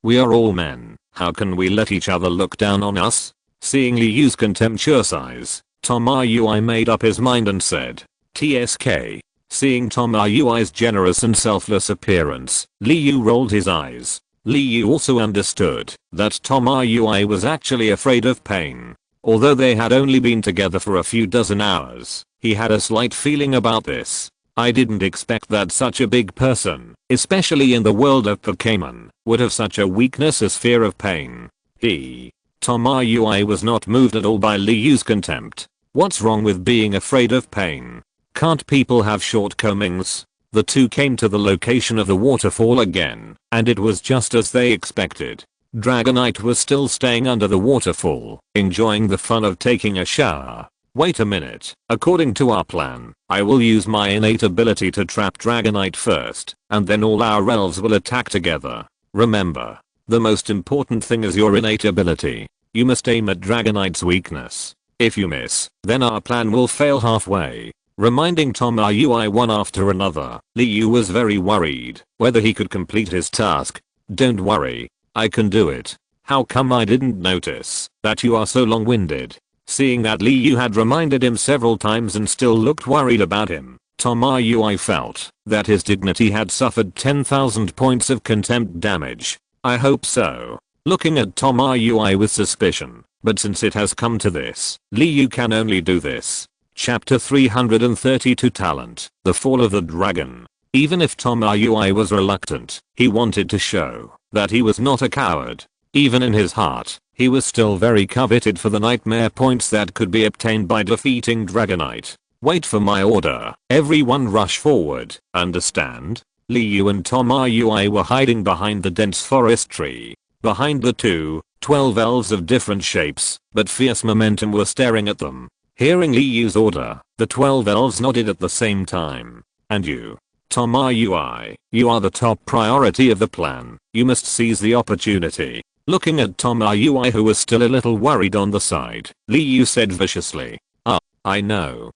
We are all men. How can we let each other look down on us? Seeing Liu's contemptuous eyes, Tom Rui made up his mind and said, TSK. Seeing Tom Rui's generous and selfless appearance, Liu rolled his eyes. Liu also understood that Tom Rui was actually afraid of pain. Although they had only been together for a few dozen hours, he had a slight feeling about this. I didn't expect that such a big person, especially in the world of Pokémon, would have such a weakness as fear of pain. Tom Rui was not moved at all by Liu's contempt. What's wrong with being afraid of pain? Can't people have shortcomings? The two came to the location of the waterfall again, and it was just as they expected. Dragonite was still staying under the waterfall, enjoying the fun of taking a shower. Wait a minute, according to our plan, I will use my innate ability to trap Dragonite first, and then all our elves will attack together. Remember, the most important thing is your innate ability. You must aim at Dragonite's weakness. If you miss, then our plan will fail halfway. Reminding Tom Rui one after another, Liu was very worried whether he could complete his task. Don't worry, I can do it. How come I didn't notice that you are so long-winded? Seeing that Liu had reminded him several times and still looked worried about him, Tom Rui felt that his dignity had suffered 10,000 points of contempt damage. I hope so. Looking at Tom Rui with suspicion, but since it has come to this, Liu can only do this. Chapter 332 Talent, The Fall of the Dragon. Even if Tom Rui was reluctant, he wanted to show that he was not a coward. Even in his heart, he was still very coveted for the nightmare points that could be obtained by defeating Dragonite. Wait for my order. Everyone rush forward. Understand? Liu and Tom Rui were hiding behind the dense forest tree. Behind the two, 12 elves of different shapes, but fierce momentum were staring at them. Hearing Liu's order, the 12 elves nodded at the same time. And you, Tom Rui, you are the top priority of the plan. You must seize the opportunity. Looking at Tom Rui, who was still a little worried on the side, Liu said viciously. I know.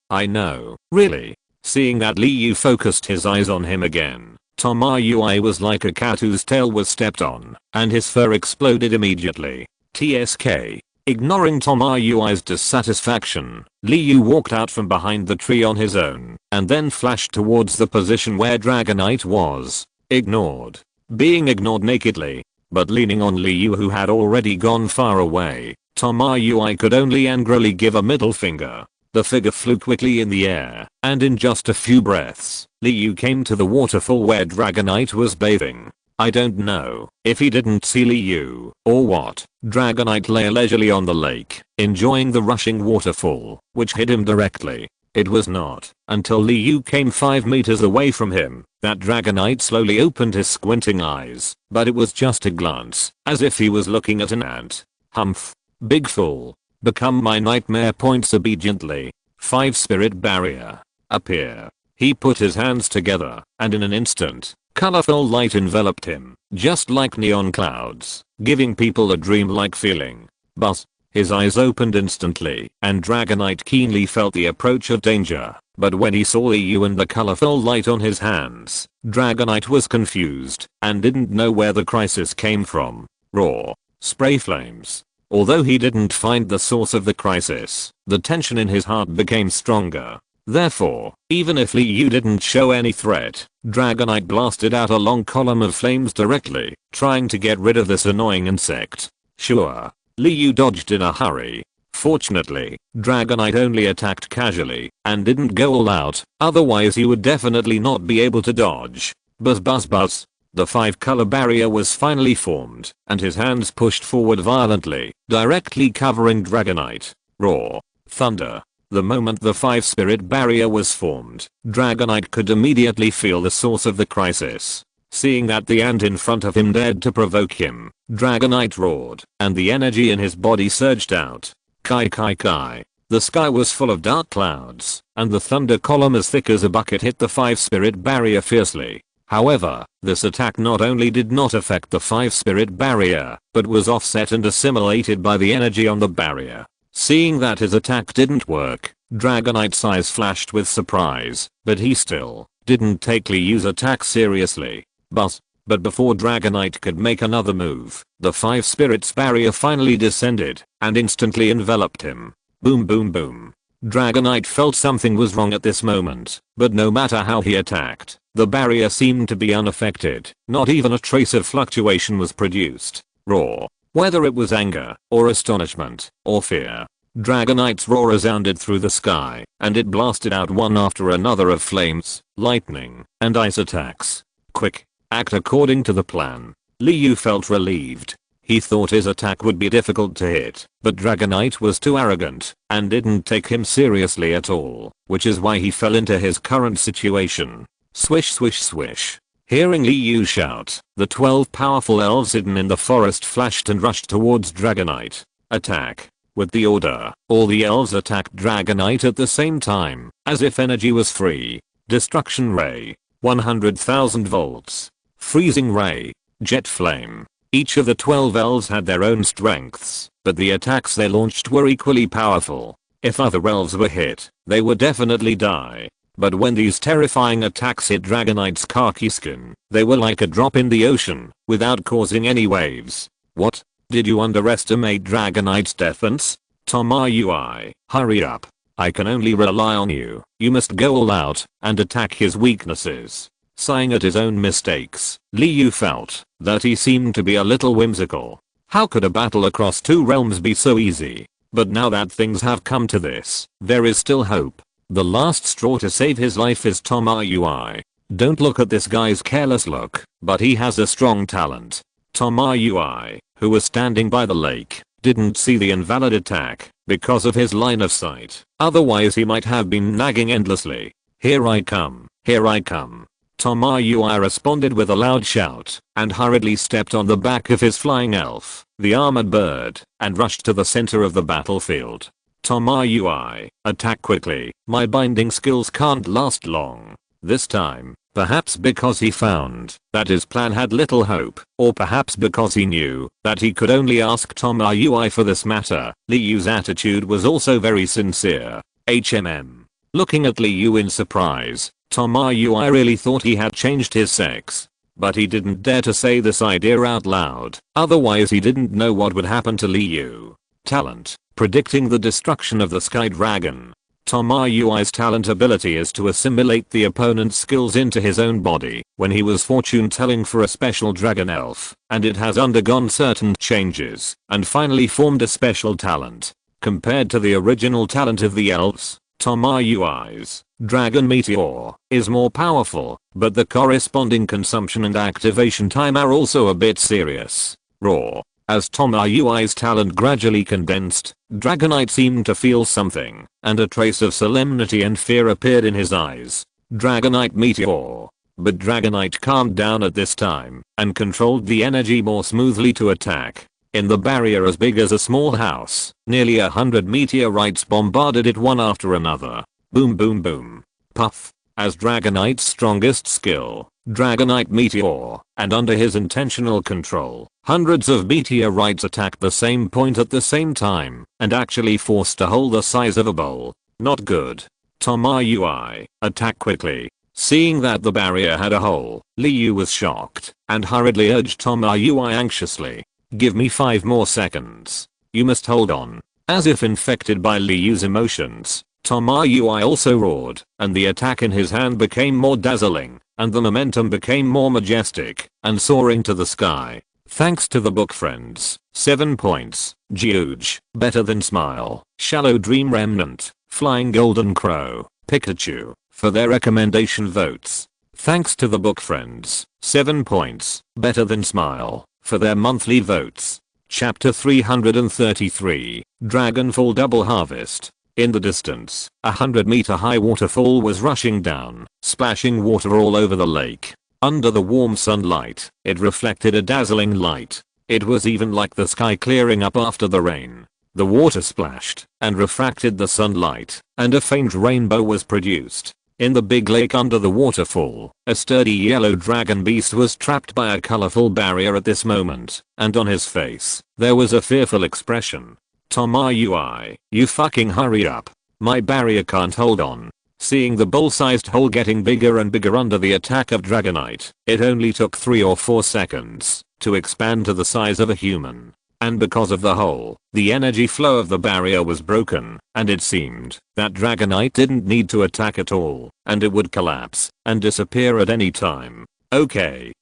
Really? Seeing that Liu focused his eyes on him again, Tom Rui was like a cat whose tail was stepped on, and his fur exploded immediately. TSK. Ignoring Tom Rui's dissatisfaction, Liu walked out from behind the tree on his own, and then flashed towards the position where Dragonite was. Ignored. Being ignored nakedly. But leaning on Liu, who had already gone far away, Tom Rui could only angrily give a middle finger. The figure flew quickly in the air, and in just a few breaths, Liu came to the waterfall where Dragonite was bathing. I don't know if he didn't see Liu or what. Dragonite lay leisurely on the lake, enjoying the rushing waterfall, which hit him directly. It was not until Liu came 5 meters away from him that Dragonite slowly opened his squinting eyes, but it was just a glance, as if he was looking at an ant. Humph. Big fool. Become my nightmare. Points obediently. 5 spirit barrier. Appear. He put his hands together, and in an instant, colorful light enveloped him, just like neon clouds, giving people a dreamlike feeling. But his eyes opened instantly, and Dragonite keenly felt the approach of danger. But when he saw Liu and the colorful light on his hands, Dragonite was confused and didn't know where the crisis came from. Raw. Spray flames. Although he didn't find the source of the crisis, the tension in his heart became stronger. Therefore, even if Liu didn't show any threat, Dragonite blasted out a long column of flames directly, trying to get rid of this annoying insect. Sure. Liu dodged in a hurry. Fortunately, Dragonite only attacked casually and didn't go all out, otherwise he would definitely not be able to dodge. Buzz buzz buzz. The 5-color barrier was finally formed, and his hands pushed forward violently, directly covering Dragonite. Roar. Thunder. The moment the 5-spirit barrier was formed, Dragonite could immediately feel the source of the crisis. Seeing that the ant in front of him dared to provoke him, Dragonite roared, and the energy in his body surged out. Kai kai kai. The sky was full of dark clouds, and the thunder column as thick as a bucket hit the 5-spirit barrier fiercely. However, this attack not only did not affect the 5-spirit barrier, but was offset and assimilated by the energy on the barrier. Seeing that his attack didn't work, Dragonite's eyes flashed with surprise, but he still didn't take Liu's attack seriously. But before Dragonite could make another move, the 5-spirit's barrier finally descended and instantly enveloped him. Boom boom boom. Dragonite felt something was wrong at this moment, but no matter how he attacked, the barrier seemed to be unaffected. Not even a trace of fluctuation was produced. Roar. Whether it was anger, or astonishment, or fear, Dragonite's roar resounded through the sky, and it blasted out one after another of flames, lightning, and ice attacks. Quick. Act according to the plan. Liu felt relieved. He thought his attack would be difficult to hit, but Dragonite was too arrogant, and didn't take him seriously at all, which is why he fell into his current situation. Swish swish swish. Hearing Liu shout, the 12 powerful elves hidden in the forest flashed and rushed towards Dragonite. Attack. With the order, all the elves attacked Dragonite at the same time, as if energy was free. Destruction Ray. 100,000 volts. Freezing Ray. Jet Flame. Each of the 12 elves had their own strengths, but the attacks they launched were equally powerful. If other elves were hit, they would definitely die. But when these terrifying attacks hit Dragonite's khaki skin, they were like a drop in the ocean, without causing any waves. What? Did you underestimate Dragonite's defense? Tom Rui, hurry up. I can only rely on you. You must go all out and attack his weaknesses. Sighing at his own mistakes, Liu felt that he seemed to be a little whimsical. How could a battle across 2 realms be so easy? But now that things have come to this, there is still hope. The last straw to save his life is Tom Rui. Don't look at this guy's careless look, but he has a strong talent. Tom Rui, who was standing by the lake, didn't see the invalid attack because of his line of sight. Otherwise he might have been nagging endlessly. Here I come, here I come. Tom Rui responded with a loud shout and hurriedly stepped on the back of his flying elf, the armored bird, and rushed to the center of the battlefield. Tom Rui, attack quickly. My binding skills can't last long. This time, perhaps because he found that his plan had little hope, or perhaps because he knew that he could only ask Tom Rui for this matter, Liu's attitude was also very sincere. HMM. Looking at Liu in surprise, Tom Rui really thought he had changed his sex. But he didn't dare to say this idea out loud, otherwise he didn't know what would happen to Liu. Talent. Predicting the destruction of the Sky Dragon. Tomoyui's talent ability is to assimilate the opponent's skills into his own body when he was fortune telling for a special dragon elf, and it has undergone certain changes and finally formed a special talent. Compared to the original talent of the elves, Tomoyui's Dragon Meteor is more powerful, but the corresponding consumption and activation time are also a bit serious. Raw. As Tomoyui's talent gradually condensed, Dragonite seemed to feel something, and a trace of solemnity and fear appeared in his eyes. Dragonite Meteor. But Dragonite calmed down at this time, and controlled the energy more smoothly to attack. In the barrier as big as a small house, nearly 100 meteorites bombarded it one after another. Boom boom boom. Puff. As Dragonite's strongest skill, Dragonite Meteor, and under his intentional control, hundreds of meteorites attacked the same point at the same time, and actually forced a hole the size of a bowl. Not good. Tomoyui, attack quickly. Seeing that the barrier had a hole, Liu was shocked, and hurriedly urged Tomoyui anxiously. Give me 5 more seconds. You must hold on. As if infected by Liu's emotions, Tomoyui also roared, and the attack in his hand became more dazzling, and the momentum became more majestic, and soaring to the sky. Thanks to the book friends. 7 points. Huge. Better than Smile, Shallow Dream Remnant, Flying Golden Crow, Pikachu, for their recommendation votes. Thanks to the book friends. 7 points. Better than Smile, for their monthly votes. Chapter 333. Dragonfall Double Harvest. In the distance, a 100-meter high waterfall was rushing down, splashing water all over the lake. Under the warm sunlight, it reflected a dazzling light. It was even like the sky clearing up after the rain. The water splashed and refracted the sunlight, and a faint rainbow was produced. In the big lake under the waterfall, a sturdy yellow dragon beast was trapped by a colorful barrier at this moment, and on his face, there was a fearful expression. Tomoyui, you fucking hurry up. My barrier can't hold on. Seeing the bowl-sized hole getting bigger and bigger under the attack of Dragonite, it only took 3 or 4 seconds to expand to the size of a human. And because of the hole, the energy flow of the barrier was broken, and it seemed that Dragonite didn't need to attack at all, and it would collapse and disappear at any time. Okay.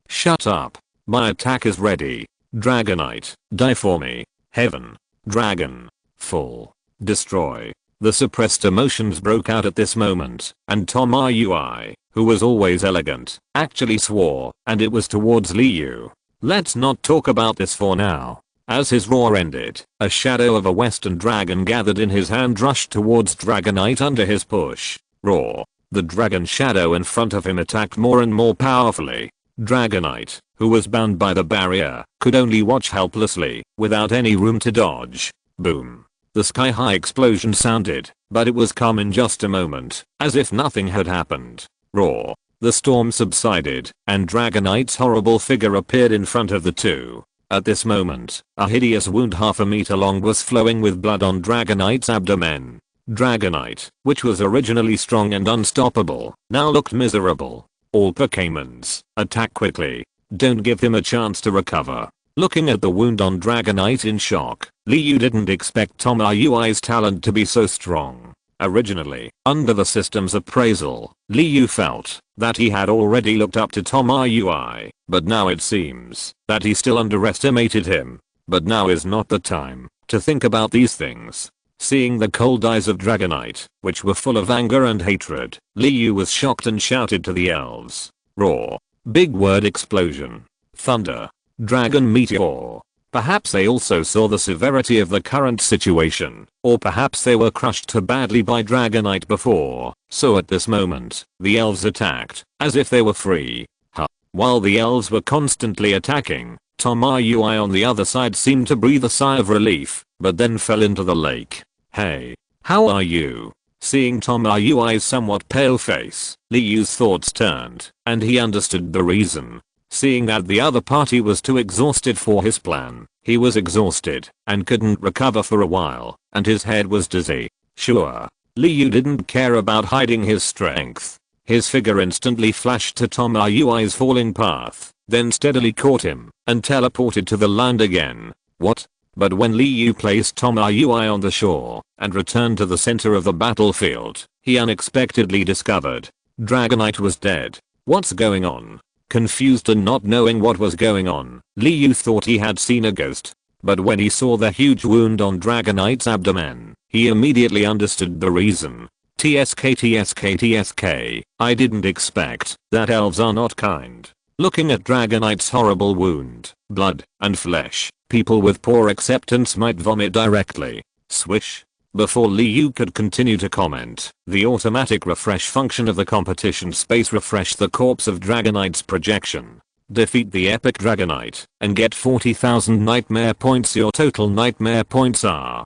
Shut up. My attack is ready. Dragonite, die for me. Heaven. Dragon. Fall. Destroy. The suppressed emotions broke out at this moment, and Tomoyui, who was always elegant, actually swore, and it was towards Liu. Let's not talk about this for now. As his roar ended, a shadow of a western dragon gathered in his hand rushed towards Dragonite under his push. Roar. The dragon shadow in front of him attacked more and more powerfully. Dragonite, who was bound by the barrier, could only watch helplessly, without any room to dodge. Boom. The sky-high explosion sounded, but it was calm in just a moment, as if nothing had happened. Roar. The storm subsided, and Dragonite's horrible figure appeared in front of the two. At this moment, a hideous wound half a meter long was flowing with blood on Dragonite's abdomen. Dragonite, which was originally strong and unstoppable, now looked miserable. All Pokémons, attack quickly. Don't give him a chance to recover. Looking at the wound on Dragonite in shock, Liu didn't expect Tomoyui's talent to be so strong. Originally, under the system's appraisal, Liu felt that he had already looked up to Tomoyui, but now it seems that he still underestimated him. But now is not the time to think about these things. Seeing the cold eyes of Dragonite, which were full of anger and hatred, Liu was shocked and shouted to the elves. Roar. Big word explosion. Thunder. Dragon Meteor. Perhaps they also saw the severity of the current situation, or perhaps they were crushed too badly by Dragonite before, so at this moment, the elves attacked, as if they were free. While the elves were constantly attacking, Tomoyui on the other side seemed to breathe a sigh of relief, but then fell into the lake. Hey. How are you? Seeing Tomoyui's somewhat pale face, Liu's thoughts turned, and he understood the reason. Seeing that the other party was too exhausted for his plan, he was exhausted and couldn't recover for a while, and his head was dizzy. Sure, Liu didn't care about hiding his strength. His figure instantly flashed to Tomoyui's falling path, then steadily caught him and teleported to the land again. What? But when Liu placed Tomoyui on the shore and returned to the center of the battlefield, he unexpectedly discovered Dragonite was dead. What's going on? Confused and not knowing what was going on, Liu thought he had seen a ghost. But when he saw the huge wound on Dragonite's abdomen, he immediately understood the reason. TSK, I didn't expect that elves are not kind. Looking at Dragonite's horrible wound, blood, and flesh, people with poor acceptance might vomit directly. Swish. Before Liu could continue to comment, the automatic refresh function of the competition space refreshed the corpse of Dragonite's projection. Defeat the epic Dragonite and get 40,000 nightmare points. Your total nightmare points are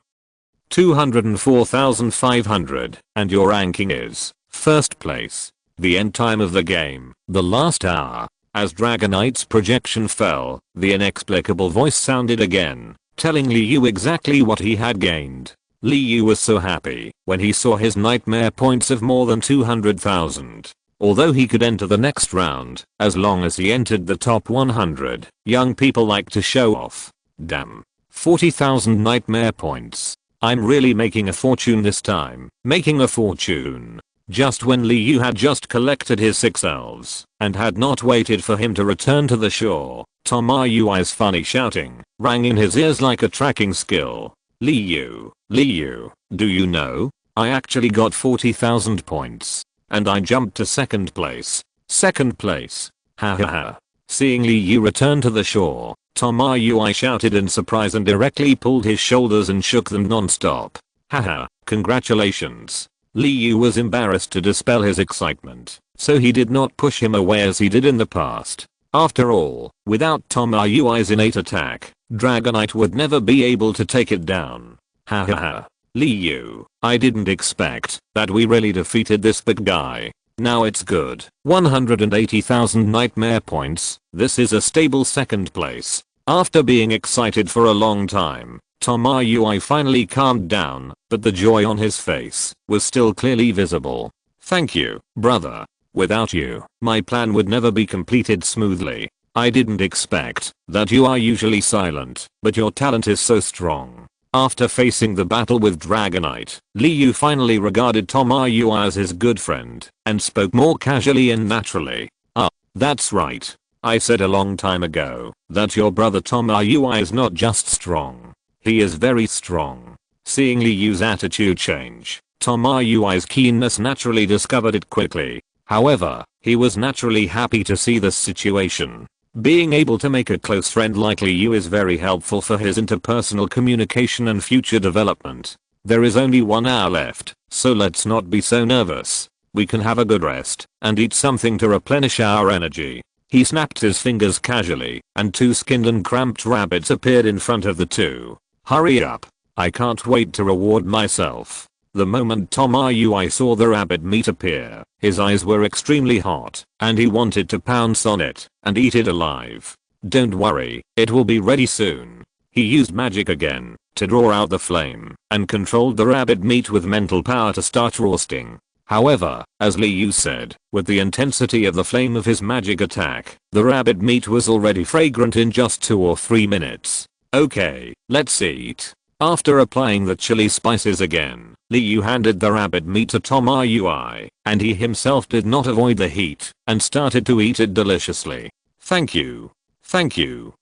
204,500 and your ranking is first place. The end time of the game, the last hour. As Dragonite's projection fell, the inexplicable voice sounded again, telling Liu exactly what he had gained. Liu was so happy when he saw his nightmare points of more than 200,000. Although he could enter the next round, as long as he entered the top 100, young people like to show off. Damn. 40,000 nightmare points. I'm really making a fortune this time. Making a fortune. Just when Liu had just collected his 6 elves and had not waited for him to return to the shore, Tomoyui's funny shouting rang in his ears like a tracking skill. Liu, do you know? I actually got 40,000 points. And I jumped to second place. Second place. Ha ha ha. Seeing Liu return to the shore, Tomoyui shouted in surprise and directly pulled his shoulders and shook them non-stop. Haha, congratulations. Liu was embarrassed to dispel his excitement, so he did not push him away as he did in the past. After all, without Tomoyui's innate attack, Dragonite would never be able to take it down. Ha ha ha. Liu, I didn't expect that we really defeated this big guy. Now it's good. 180,000 nightmare points. This is a stable second place. After being excited for a long time, Tomoyui finally calmed down, but the joy on his face was still clearly visible. Thank you, brother. Without you, my plan would never be completed smoothly. I didn't expect that you are usually silent, but your talent is so strong. After facing the battle with Dragonite, Liu finally regarded Tomoyui as his good friend and spoke more casually and naturally. Ah, that's right. I said a long time ago that your brother Tomoyui is not just strong. He is very strong. Seeing Liu's attitude change, Tomoyui's keenness naturally discovered it quickly. However, he was naturally happy to see this situation. Being able to make a close friend like Liu is very helpful for his interpersonal communication and future development. There is only 1 hour left, so let's not be so nervous. We can have a good rest and eat something to replenish our energy. He snapped his fingers casually, and 2 skinned and cramped rabbits appeared in front of the two. Hurry up. I can't wait to reward myself. The moment Tomoyui saw the rabbit meat appear, his eyes were extremely hot, and he wanted to pounce on it and eat it alive. Don't worry, it will be ready soon. He used magic again to draw out the flame and controlled the rabbit meat with mental power to start roasting. However, as Liu said, with the intensity of the flame of his magic attack, the rabbit meat was already fragrant in just 2 or 3 minutes. Okay, let's eat. After applying the chili spices again, Liu handed the rabbit meat to Tomoyui, and he himself did not avoid the heat and started to eat it deliciously. Thank you. Thank you.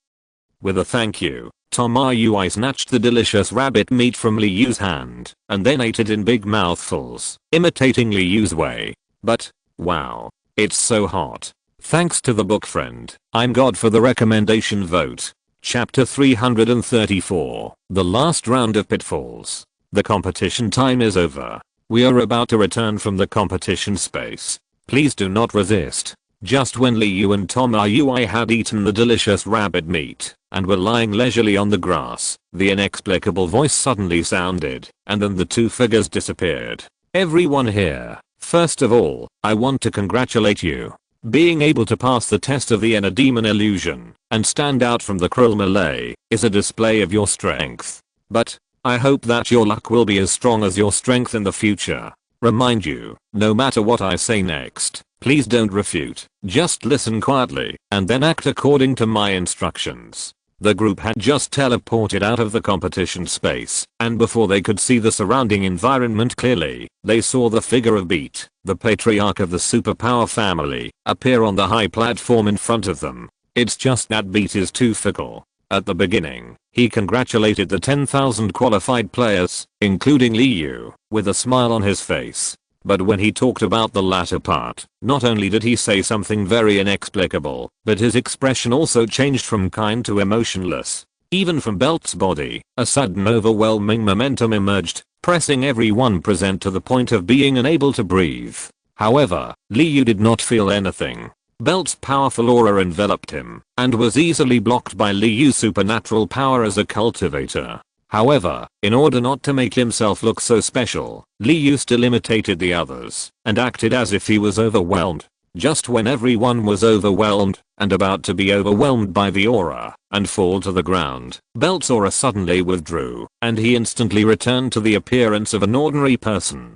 With a thank you, Tomoyui snatched the delicious rabbit meat from Liu's hand and then ate it in big mouthfuls, imitating Liu's way. But, wow, it's so hot. Thanks to the book friend, I'm God for the recommendation vote. Chapter 334, The Last Round of Pitfalls. The competition time is over. We are about to return from the competition space. Please do not resist. Just when Liu and Tomoyui had eaten the delicious rabbit meat and were lying leisurely on the grass, the inexplicable voice suddenly sounded, and then the 2 figures disappeared. Everyone here, first of all, I want to congratulate you. Being able to pass the test of the inner demon illusion and stand out from the cruel melee is a display of your strength. But I hope that your luck will be as strong as your strength in the future. Remind you, no matter what I say next, please don't refute, just listen quietly and then act according to my instructions. The group had just teleported out of the competition space, and before they could see the surrounding environment clearly, they saw the figure of Beat, the patriarch of the superpower family, appear on the high platform in front of them. It's just that Beat is too fickle. At the beginning, he congratulated the 10,000 qualified players, including Liu, with a smile on his face. But when he talked about the latter part, not only did he say something very inexplicable, but his expression also changed from kind to emotionless. Even from Belt's body, a sudden overwhelming momentum emerged, pressing everyone present to the point of being unable to breathe. However, Liu did not feel anything. Belt's powerful aura enveloped him, and was easily blocked by Liu's supernatural power as a cultivator. However, in order not to make himself look so special, Liu still imitated the others, and acted as if he was overwhelmed. Just when everyone was overwhelmed, and about to be overwhelmed by the aura, and fall to the ground, Belt's aura suddenly withdrew, and he instantly returned to the appearance of an ordinary person.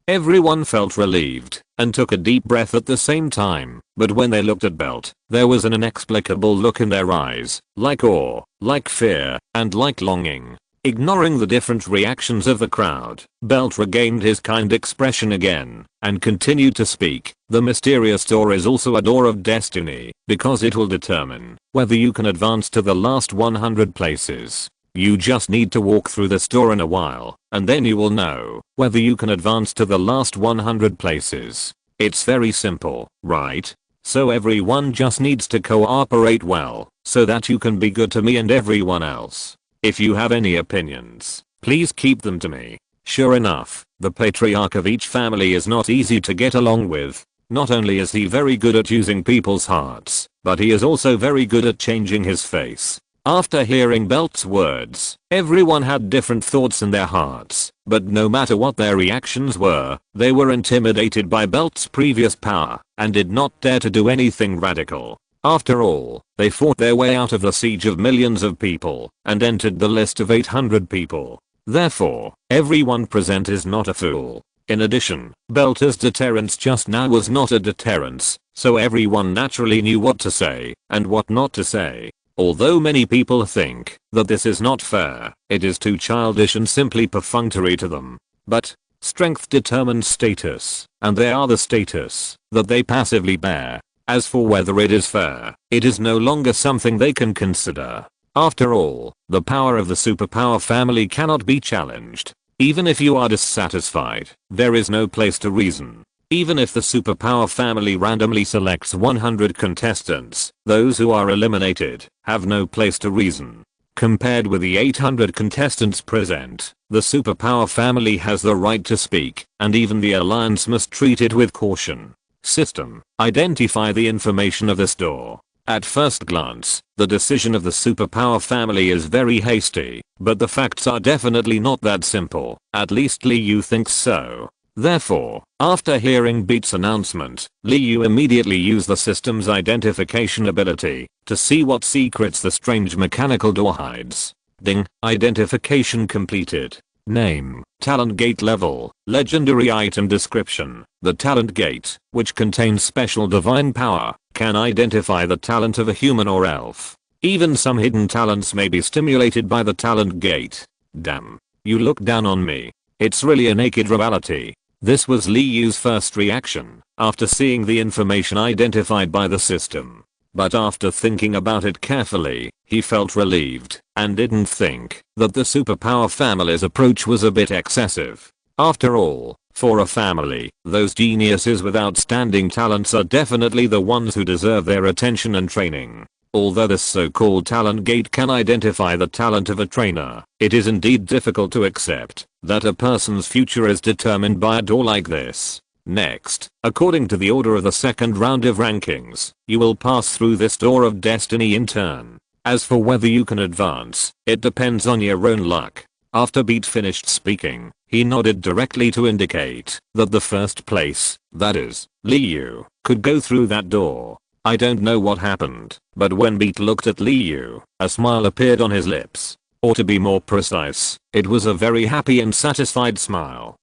Everyone felt relieved, and took a deep breath at the same time, but when they looked at Belt, there was an inexplicable look in their eyes, like awe, like fear, and like longing. Ignoring the different reactions of the crowd, Belt regained his kind expression again, and continued to speak. The mysterious door is also a door of destiny, because it will determine whether you can advance to the last 100 places. You just need to walk through this door in a while, and then you will know whether you can advance to the last 100 places. It's very simple, right? So everyone just needs to cooperate well, so that you can be good to me and everyone else. If you have any opinions, please keep them to me. Sure enough, the patriarch of each family is not easy to get along with. Not only is he very good at using people's hearts, but he is also very good at changing his face. After hearing Belt's words, everyone had different thoughts in their hearts, but no matter what their reactions were, they were intimidated by Belt's previous power, and did not dare to do anything radical. After all, they fought their way out of the siege of millions of people, and entered the list of 800 people. Therefore, everyone present is not a fool. In addition, Belt's deterrence just now was not a deterrence, so everyone naturally knew what to say, and what not to say. Although many people think that this is not fair, it is too childish and simply perfunctory to them. But, strength determines status, and they are the status that they passively bear. As for whether it is fair, it is no longer something they can consider. After all, the power of the superpower family cannot be challenged. Even if you are dissatisfied, there is no place to reason. Even if the superpower family randomly selects 100 contestants, those who are eliminated have no place to reason. Compared with the 800 contestants present, the superpower family has the right to speak, and even the alliance must treat it with caution. System, identify the information of this door. At first glance, the decision of the superpower family is very hasty, but the facts are definitely not that simple. At least Liu thinks so. Therefore, after hearing Beat's announcement, Liu immediately used the system's identification ability to see what secrets the strange mechanical door hides. Ding, identification completed. Name, talent gate level, legendary item description. The talent gate, which contains special divine power, can identify the talent of a human or elf. Even some hidden talents may be stimulated by the talent gate. Damn. You look down on me. It's really a naked reality. This was Liu's first reaction after seeing the information identified by the system. But after thinking about it carefully, he felt relieved and didn't think that the superpower family's approach was a bit excessive. After all, for a family, those geniuses with outstanding talents are definitely the ones who deserve their attention and training. Although this so-called talent gate can identify the talent of a trainer, it is indeed difficult to accept that a person's future is determined by a door like this. Next, according to the order of the second round of rankings, you will pass through this door of destiny in turn. As for whether you can advance, it depends on your own luck. After Beat finished speaking, he nodded directly to indicate that the first place, that is, Liu, could go through that door. I don't know what happened, but when Beat looked at Liu, a smile appeared on his lips. Or to be more precise, it was a very happy and satisfied smile.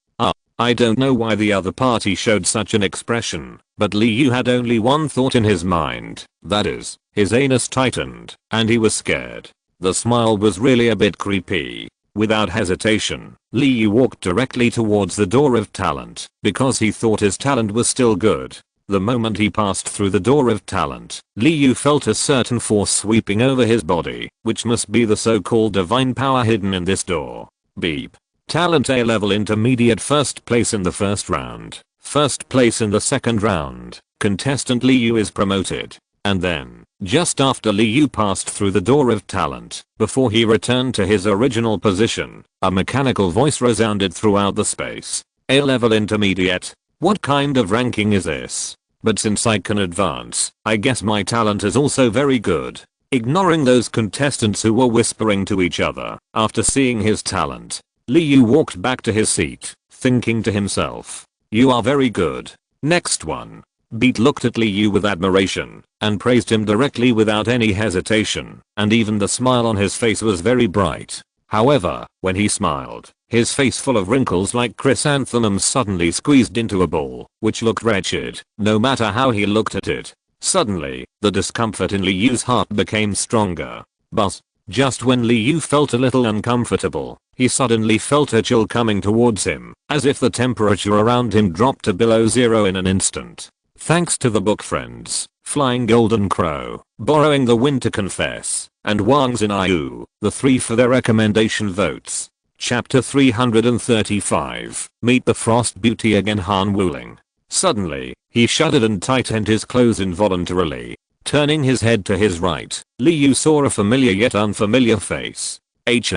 I don't know why the other party showed such an expression, but Liu had only one thought in his mind, that is, His anus tightened, and he was scared. The smile was really a bit creepy. Without hesitation, Liu walked directly towards the door of talent because he thought his talent was still good. The moment he passed through the door of talent, Liu felt a certain force sweeping over his body, which must be the so-called divine power hidden in this door. Beep. Talent A level intermediate, first place in the first round. First place in the second round. Contestant Liu is promoted. And then, just after Liu passed through the door of talent, before he returned to his original position, a mechanical voice resounded throughout the space. A level intermediate? What kind of ranking is this? But since I can advance, I guess my talent is also very good. Ignoring those contestants who were whispering to each other, after seeing his talent, Liu walked back to his seat, thinking to himself, "You are very good. Next one." Beat looked at Liu with admiration and praised him directly without any hesitation, and even the smile on his face was very bright. However, when he smiled, his face full of wrinkles like chrysanthemums suddenly squeezed into a ball, which looked wretched, no matter how he looked at it. Suddenly, the discomfort in Liu's heart became stronger. But, just when Liu felt a little uncomfortable, he suddenly felt a chill coming towards him, as if the temperature around him dropped to below zero in an instant. Thanks to the book friends, Flying Golden Crow, Borrowing the Wind to Confess, and Wang's in IU, the three for their recommendation votes. Chapter 335, Meet the Frost Beauty again. Han Wuling. Suddenly, he shuddered and tightened his clothes involuntarily. Turning his head to his right, Liu saw a familiar yet unfamiliar face. It's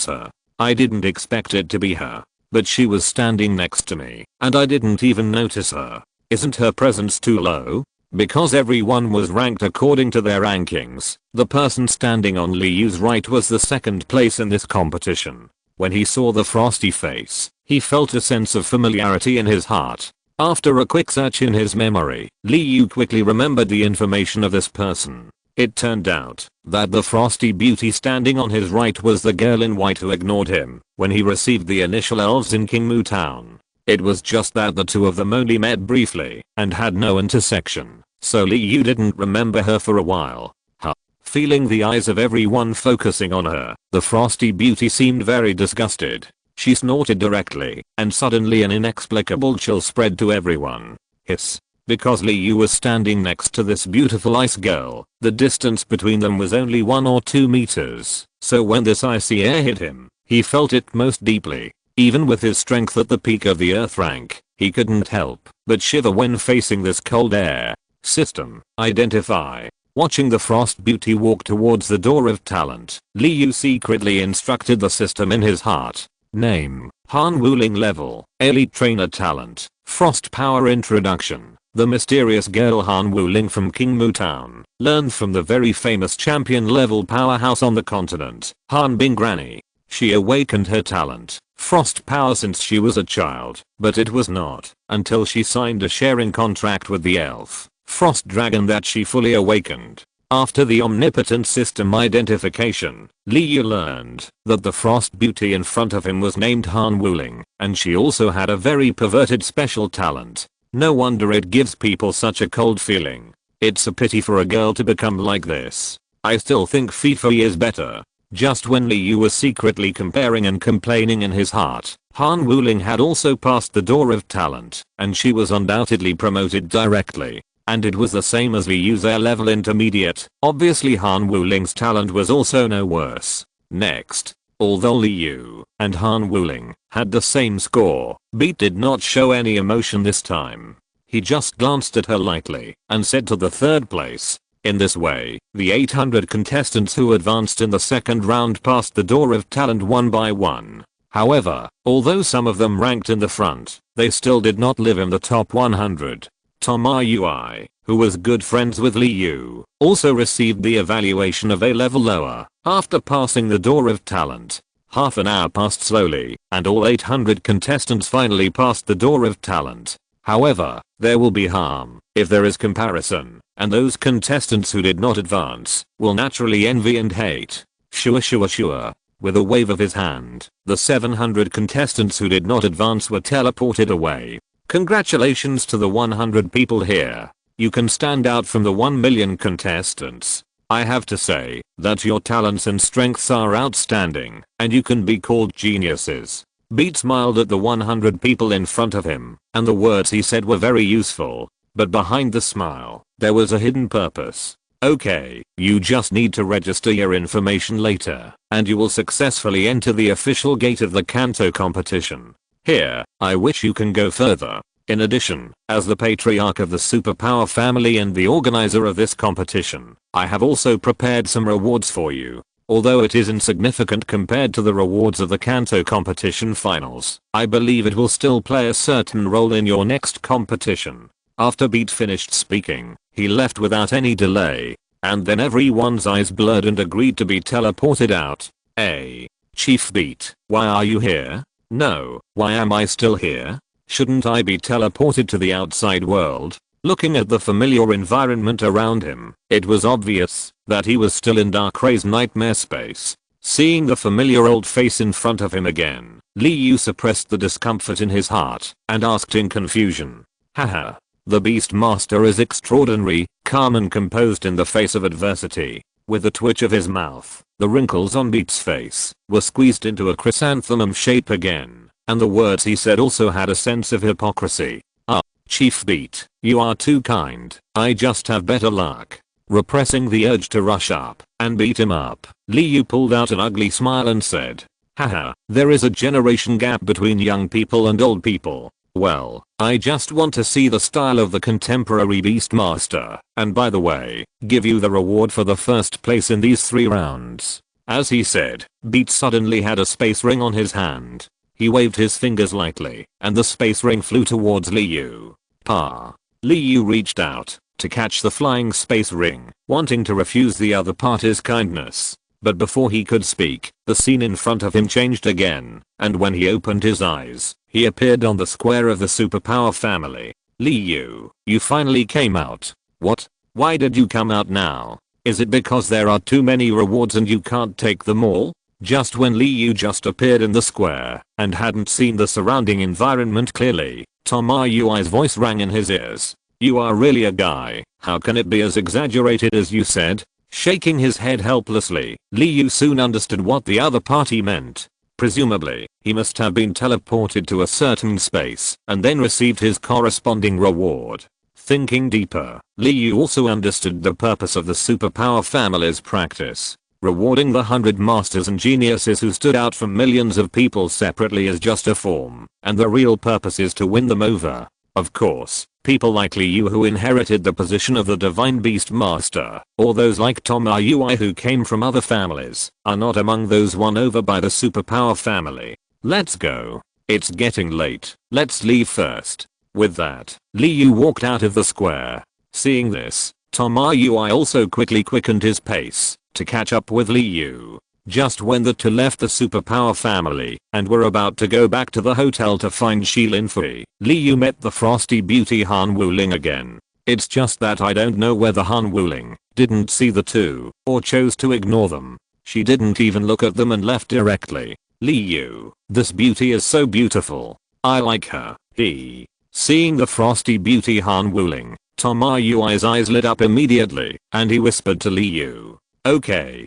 her. I didn't expect it to be her. But she was standing next to me, and I didn't even notice her. Isn't her presence too low? Because everyone was ranked according to their rankings, the person standing on Liu's right was the second place in this competition. When he saw the frosty face, he felt a sense of familiarity in his heart. After a quick search in his memory, Liu quickly remembered the information of this person. It turned out that the frosty beauty standing on his right was the girl in white who ignored him when he received the initial elves in Kingmu Town. It was just that the two of them only met briefly and had no intersection, so Liu didn't remember her for a while. Feeling the eyes of everyone focusing on her, the frosty beauty seemed very disgusted. She snorted directly, and suddenly an inexplicable chill spread to everyone. Hiss. Because Liu was standing next to this beautiful ice girl, the distance between them was only 1 or 2 meters, so when this icy air hit him, he felt it most deeply. Even with his strength at the peak of the earth rank, he couldn't help but shiver when facing this cold air. System, identify. Watching the frost beauty walk towards the door of talent, Liu secretly instructed the system in his heart. Name, Han Wuling. Level, Elite Trainer. Talent, Frost Power. Introduction. The mysterious girl Han Wuling from Kingmu Town learned from the very famous champion level powerhouse on the continent, Han Bing Granny. She awakened her talent, Frost Power, since she was a child, but it was not until she signed a sharing contract with the elf, Frost Dragon, that she fully awakened. After the omnipotent system identification, Liu learned that the frost beauty in front of him was named Han Wuling, and she also had a very perverted special talent. No wonder it gives people such a cold feeling. It's a pity for a girl to become like this. I still think Fifi is better. Just when Liu was secretly comparing and complaining in his heart, Han Wuling had also passed the door of talent, and she was undoubtedly promoted directly. And it was the same as Liu's air level intermediate. Obviously Han Wuling's talent was also no worse. Next, although Liu and Han Wuling had the same score, Beat did not show any emotion this time. He just glanced at her lightly and said to the third place. In this way, the 800 contestants who advanced in the second round passed the door of talent one by one. However, although some of them ranked in the front, they still did not live in the top 100. Tom Rui, who was good friends with Liu, also received the evaluation of a level lower after passing the door of talent. Half an hour passed slowly, and all 800 contestants finally passed the door of talent. However, there will be harm if there is comparison, and those contestants who did not advance will naturally envy and hate. Sure. With a wave of his hand, the 700 contestants who did not advance were teleported away. Congratulations to the 100 people here. You can stand out from the 1 million contestants. I have to say that your talents and strengths are outstanding, and you can be called geniuses. Beat smiled at the 100 people in front of him, and the words he said were very useful. But behind the smile, there was a hidden purpose. Okay, you just need to register your information later, and you will successfully enter the official gate of the Kanto competition. Here, I wish you can go further. In addition, as the patriarch of the superpower family and the organizer of this competition, I have also prepared some rewards for you. Although it is insignificant compared to the rewards of the Kanto competition finals, I believe it will still play a certain role in your next competition. After Beat finished speaking, he left without any delay, and then everyone's eyes blurred and agreed to be teleported out. Chief Beat, why are you here? No, why am I still here? Shouldn't I be teleported to the outside world? Looking at the familiar environment around him, it was obvious that he was still in Darkray's nightmare space. Seeing the familiar old face in front of him again, Liu suppressed the discomfort in his heart and asked in confusion. Haha. The Beast Master is extraordinary, calm and composed in the face of adversity. With a twitch of his mouth, the wrinkles on Beat's face were squeezed into a chrysanthemum shape again, and the words he said also had a sense of hypocrisy. Chief Beat, you are too kind, I just have better luck. Repressing the urge to rush up and beat him up, Liu pulled out an ugly smile and said, haha, there is a generation gap between young people and old people. Well, I just want to see the style of the contemporary Beastmaster, and by the way, give you the reward for the first place in these 3 rounds. As he said, Beat suddenly had a space ring on his hand. He waved his fingers lightly, and the space ring flew towards Liu. Liu reached out to catch the flying space ring, wanting to refuse the other party's kindness. But before he could speak, the scene in front of him changed again, and when he opened his eyes, he appeared on the square of the superpower family. Liu, you finally came out. What? Why did you come out now? Is it because there are too many rewards and you can't take them all? Just when Liu just appeared in the square and hadn't seen the surrounding environment clearly, Tomoyui's voice rang in his ears. You are really a guy, how can it be as exaggerated as you said? Shaking his head helplessly, Liu soon understood what the other party meant. Presumably, he must have been teleported to a certain space and then received his corresponding reward. Thinking deeper, Liu also understood the purpose of the superpower family's practice. Rewarding the 100 masters and geniuses who stood out from millions of people separately is just a form, and the real purpose is to win them over. Of course, people like Liu who inherited the position of the Divine Beast Master, or those like Tomoyui who came from other families, are not among those won over by the superpower family. Let's go. It's getting late, let's leave first. With that, Liu walked out of the square. Seeing this, Tomoyui also quickly quickened his pace to catch up with Liu. Just when the two left the superpower family and were about to go back to the hotel to find Shilinfei, Liu met the frosty beauty Han Wuling again. It's just that I don't know whether Han Wuling didn't see the two or chose to ignore them. She didn't even look at them and left directly. Liu, this beauty is so beautiful. I like her. Seeing the frosty beauty Han Wuling, Tomoyui's eyes lit up immediately and he whispered to Liu. Okay,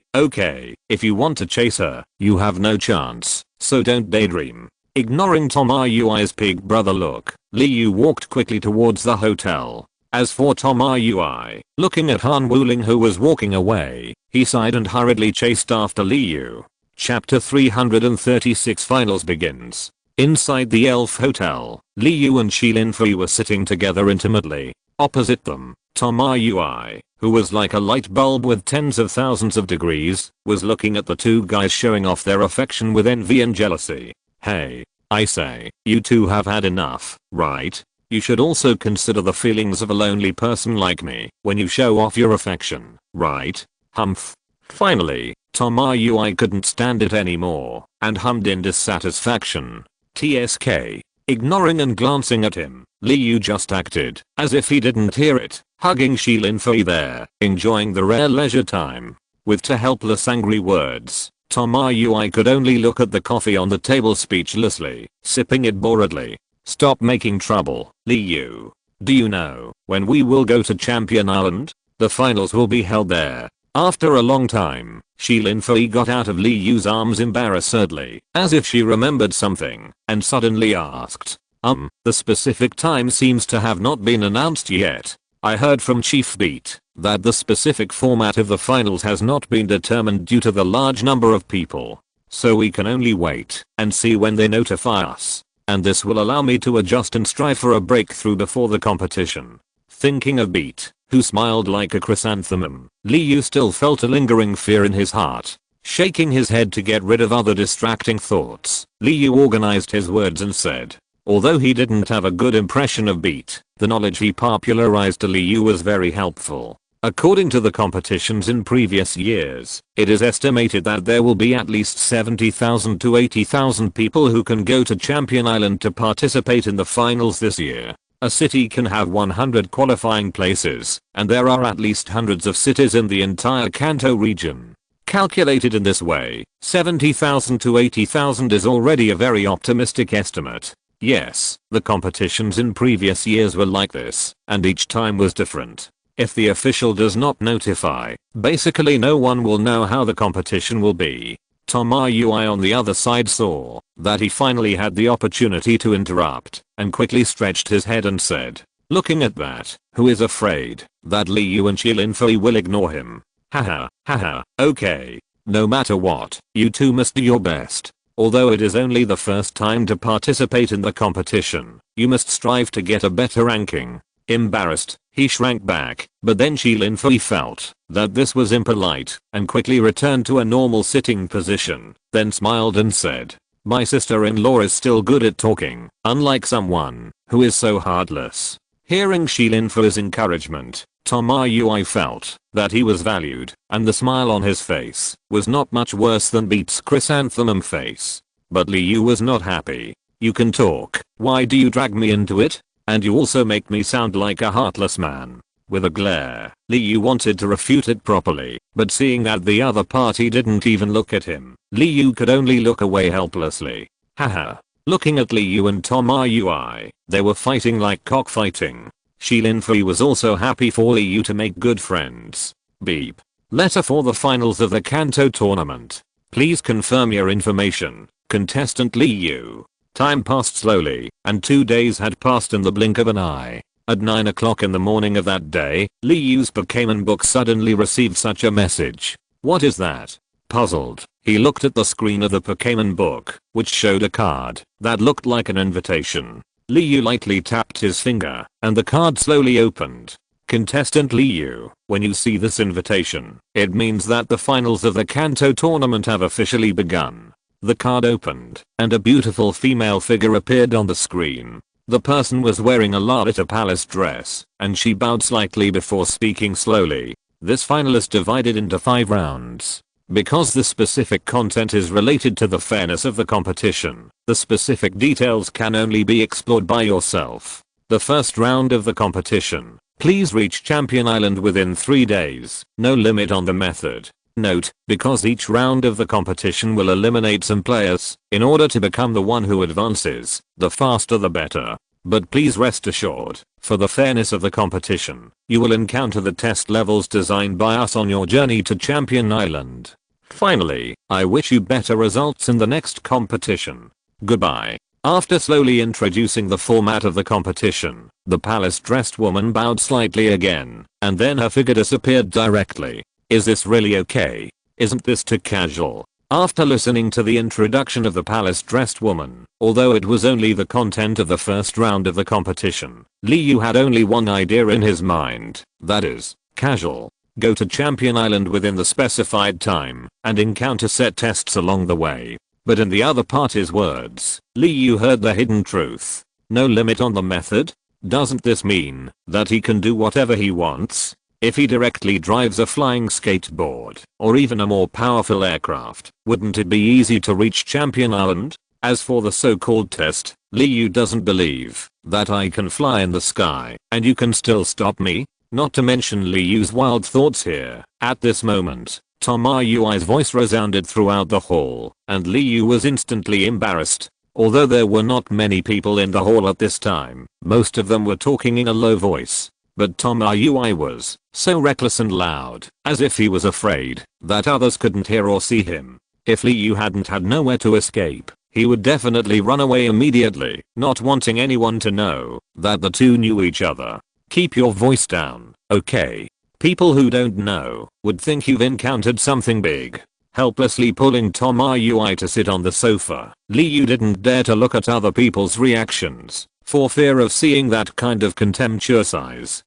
if you want to chase her, you have no chance, so don't daydream. Ignoring Tomoyui's big brother look, Liu walked quickly towards the hotel. As for Tomoyui, looking at Han Wuling who was walking away, he sighed and hurriedly chased after Liu. Chapter 336 Finals begins. Inside the Elf Hotel, Liu and Shilinfei were sitting together intimately. Opposite them, Tomoyui, who was like a light bulb with tens of thousands of degrees, was looking at the two guys showing off their affection with envy and jealousy. Hey, I say, you two have had enough, right? You should also consider the feelings of a lonely person like me when you show off your affection, right? Humph. Finally, Tomoyui couldn't stand it anymore and hummed in dissatisfaction. TSK. Ignoring and glancing at him, Liu just acted as if he didn't hear it, hugging Shilinfei there, enjoying the rare leisure time. With two helpless angry words, Tomoyui could only look at the coffee on the table speechlessly, sipping it boredly. Stop making trouble, Liu. Do you know when we will go to Champion Island? The finals will be held there. After a long time, Shi Linfei got out of Li Yu's arms embarrassedly, as if she remembered something, and suddenly asked, the specific time seems to have not been announced yet. I heard from Chief Beat that the specific format of the finals has not been determined due to the large number of people. So we can only wait and see when they notify us. And this will allow me to adjust and strive for a breakthrough before the competition. Thinking of Beat, who smiled like a chrysanthemum, Li Yu still felt a lingering fear in his heart. Shaking his head to get rid of other distracting thoughts, Li Yu organized his words and said, although he didn't have a good impression of Beat, the knowledge he popularized to Li Yu was very helpful. According to the competitions in previous years, it is estimated that there will be at least 70,000 to 80,000 people who can go to Champion Island to participate in the finals this year. A city can have 100 qualifying places, and there are at least hundreds of cities in the entire Kanto region. Calculated in this way, 70,000 to 80,000 is already a very optimistic estimate. Yes, the competitions in previous years were like this, and each time was different. If the official does not notify, basically no one will know how the competition will be. Tomoyui on the other side saw that he finally had the opportunity to interrupt, and quickly stretched his head and said, looking at that, who is afraid that Li Yu and Shi Linfei will ignore him? Haha, okay. No matter what, you two must do your best. Although it is only the first time to participate in the competition, you must strive to get a better ranking. Embarrassed, he shrank back, but then Shi Linfei felt that this was impolite and quickly returned to a normal sitting position, then smiled and said, my sister-in-law is still good at talking, unlike someone who is so heartless. Hearing Shi Linfei's encouragement, Tomoyui felt that he was valued, and the smile on his face was not much worse than Beat's chrysanthemum face. But Li Yu was not happy. You can talk, why do you drag me into it? And you also make me sound like a heartless man. With a glare, Li Yu wanted to refute it properly, but seeing that the other party didn't even look at him, Li Yu could only look away helplessly. Haha. Looking at Li Yu and Tomoyui, they were fighting like cockfighting. Shi Linfei was also happy for Li Yu to make good friends. Beep. Letter for the finals of the Kanto tournament. Please confirm your information. Contestant Li Yu. Time passed slowly, and 2 days had passed in the blink of an eye. At 9 o'clock in the morning of that day, Li Yu's Pokémon book suddenly received such a message. What is that? Puzzled, he looked at the screen of the Pokémon book, which showed a card that looked like an invitation. Li Yu lightly tapped his finger, and the card slowly opened. Contestant Li Yu, when you see this invitation, it means that the finals of the Kanto tournament have officially begun. The card opened, and a beautiful female figure appeared on the screen. The person was wearing a Lalita Palace dress, and she bowed slightly before speaking slowly. This final is divided into 5 rounds. Because the specific content is related to the fairness of the competition, the specific details can only be explored by yourself. The first round of the competition. Please reach Champion Island within 3 days. No limit on the method. Note, because each round of the competition will eliminate some players, in order to become the one who advances, the faster the better. But please rest assured, for the fairness of the competition, you will encounter the test levels designed by us on your journey to Champion Island. Finally, I wish you better results in the next competition. Goodbye. After slowly introducing the format of the competition, the palace-dressed woman bowed slightly again, and then her figure disappeared directly. Is this really okay? Isn't this too casual? After listening to the introduction of the palace-dressed woman, although it was only the content of the first round of the competition, Li Yu had only one idea in his mind, that is, casual. Go to Champion Island within the specified time, and encounter set tests along the way. But in the other party's words, Li Yu heard the hidden truth. No limit on the method? Doesn't this mean that he can do whatever he wants? If he directly drives a flying skateboard, or even a more powerful aircraft, wouldn't it be easy to reach Champion Island? As for the so-called test, Li Yu doesn't believe that I can fly in the sky, and you can still stop me? Not to mention Li Yu's wild thoughts here. At this moment, Tomoyui's voice resounded throughout the hall, and Li Yu was instantly embarrassed. Although there were not many people in the hall at this time, most of them were talking in a low voice. But Tom Yui was so reckless and loud, as if he was afraid that others couldn't hear or see him. If Liu hadn't had nowhere to escape, he would definitely run away immediately, not wanting anyone to know that the two knew each other. Keep your voice down, okay? People who don't know would think you've encountered something big. Helplessly pulling Tom Yui to sit on the sofa, Liu didn't dare to look at other people's reactions, for fear of seeing that kind of contemptuous eyes.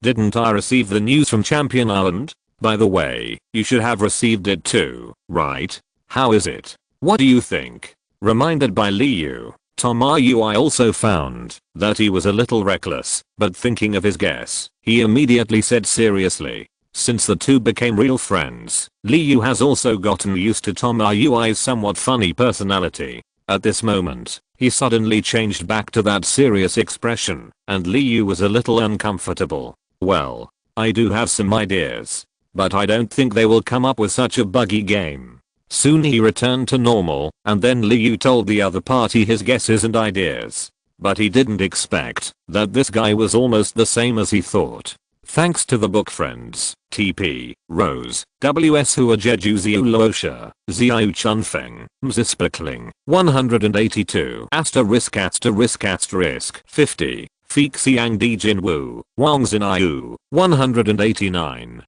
Didn't I receive the news from Champion Island? By the way, you should have received it too, right? How is it? What do you think? Reminded by Liu, Tom Yui also found that he was a little reckless, but thinking of his guess, he immediately said seriously. Since the two became real friends, Liu has also gotten used to Tom Yui's somewhat funny personality. At this moment, he suddenly changed back to that serious expression, and Liu was a little uncomfortable. Well, I do have some ideas, but I don't think they will come up with such a buggy game. Soon he returned to normal, and then Liu told the other party his guesses and ideas. But he didn't expect that this guy was almost the same as he thought. Thanks to the book friends, TP, Rose, WS Hua Jeju Ziu Luosha, Xiao Chunfeng, Mzispakling, 182 *** 50. Feek Xiang Di Jin Wu, Wang Xinaiu, 189 ***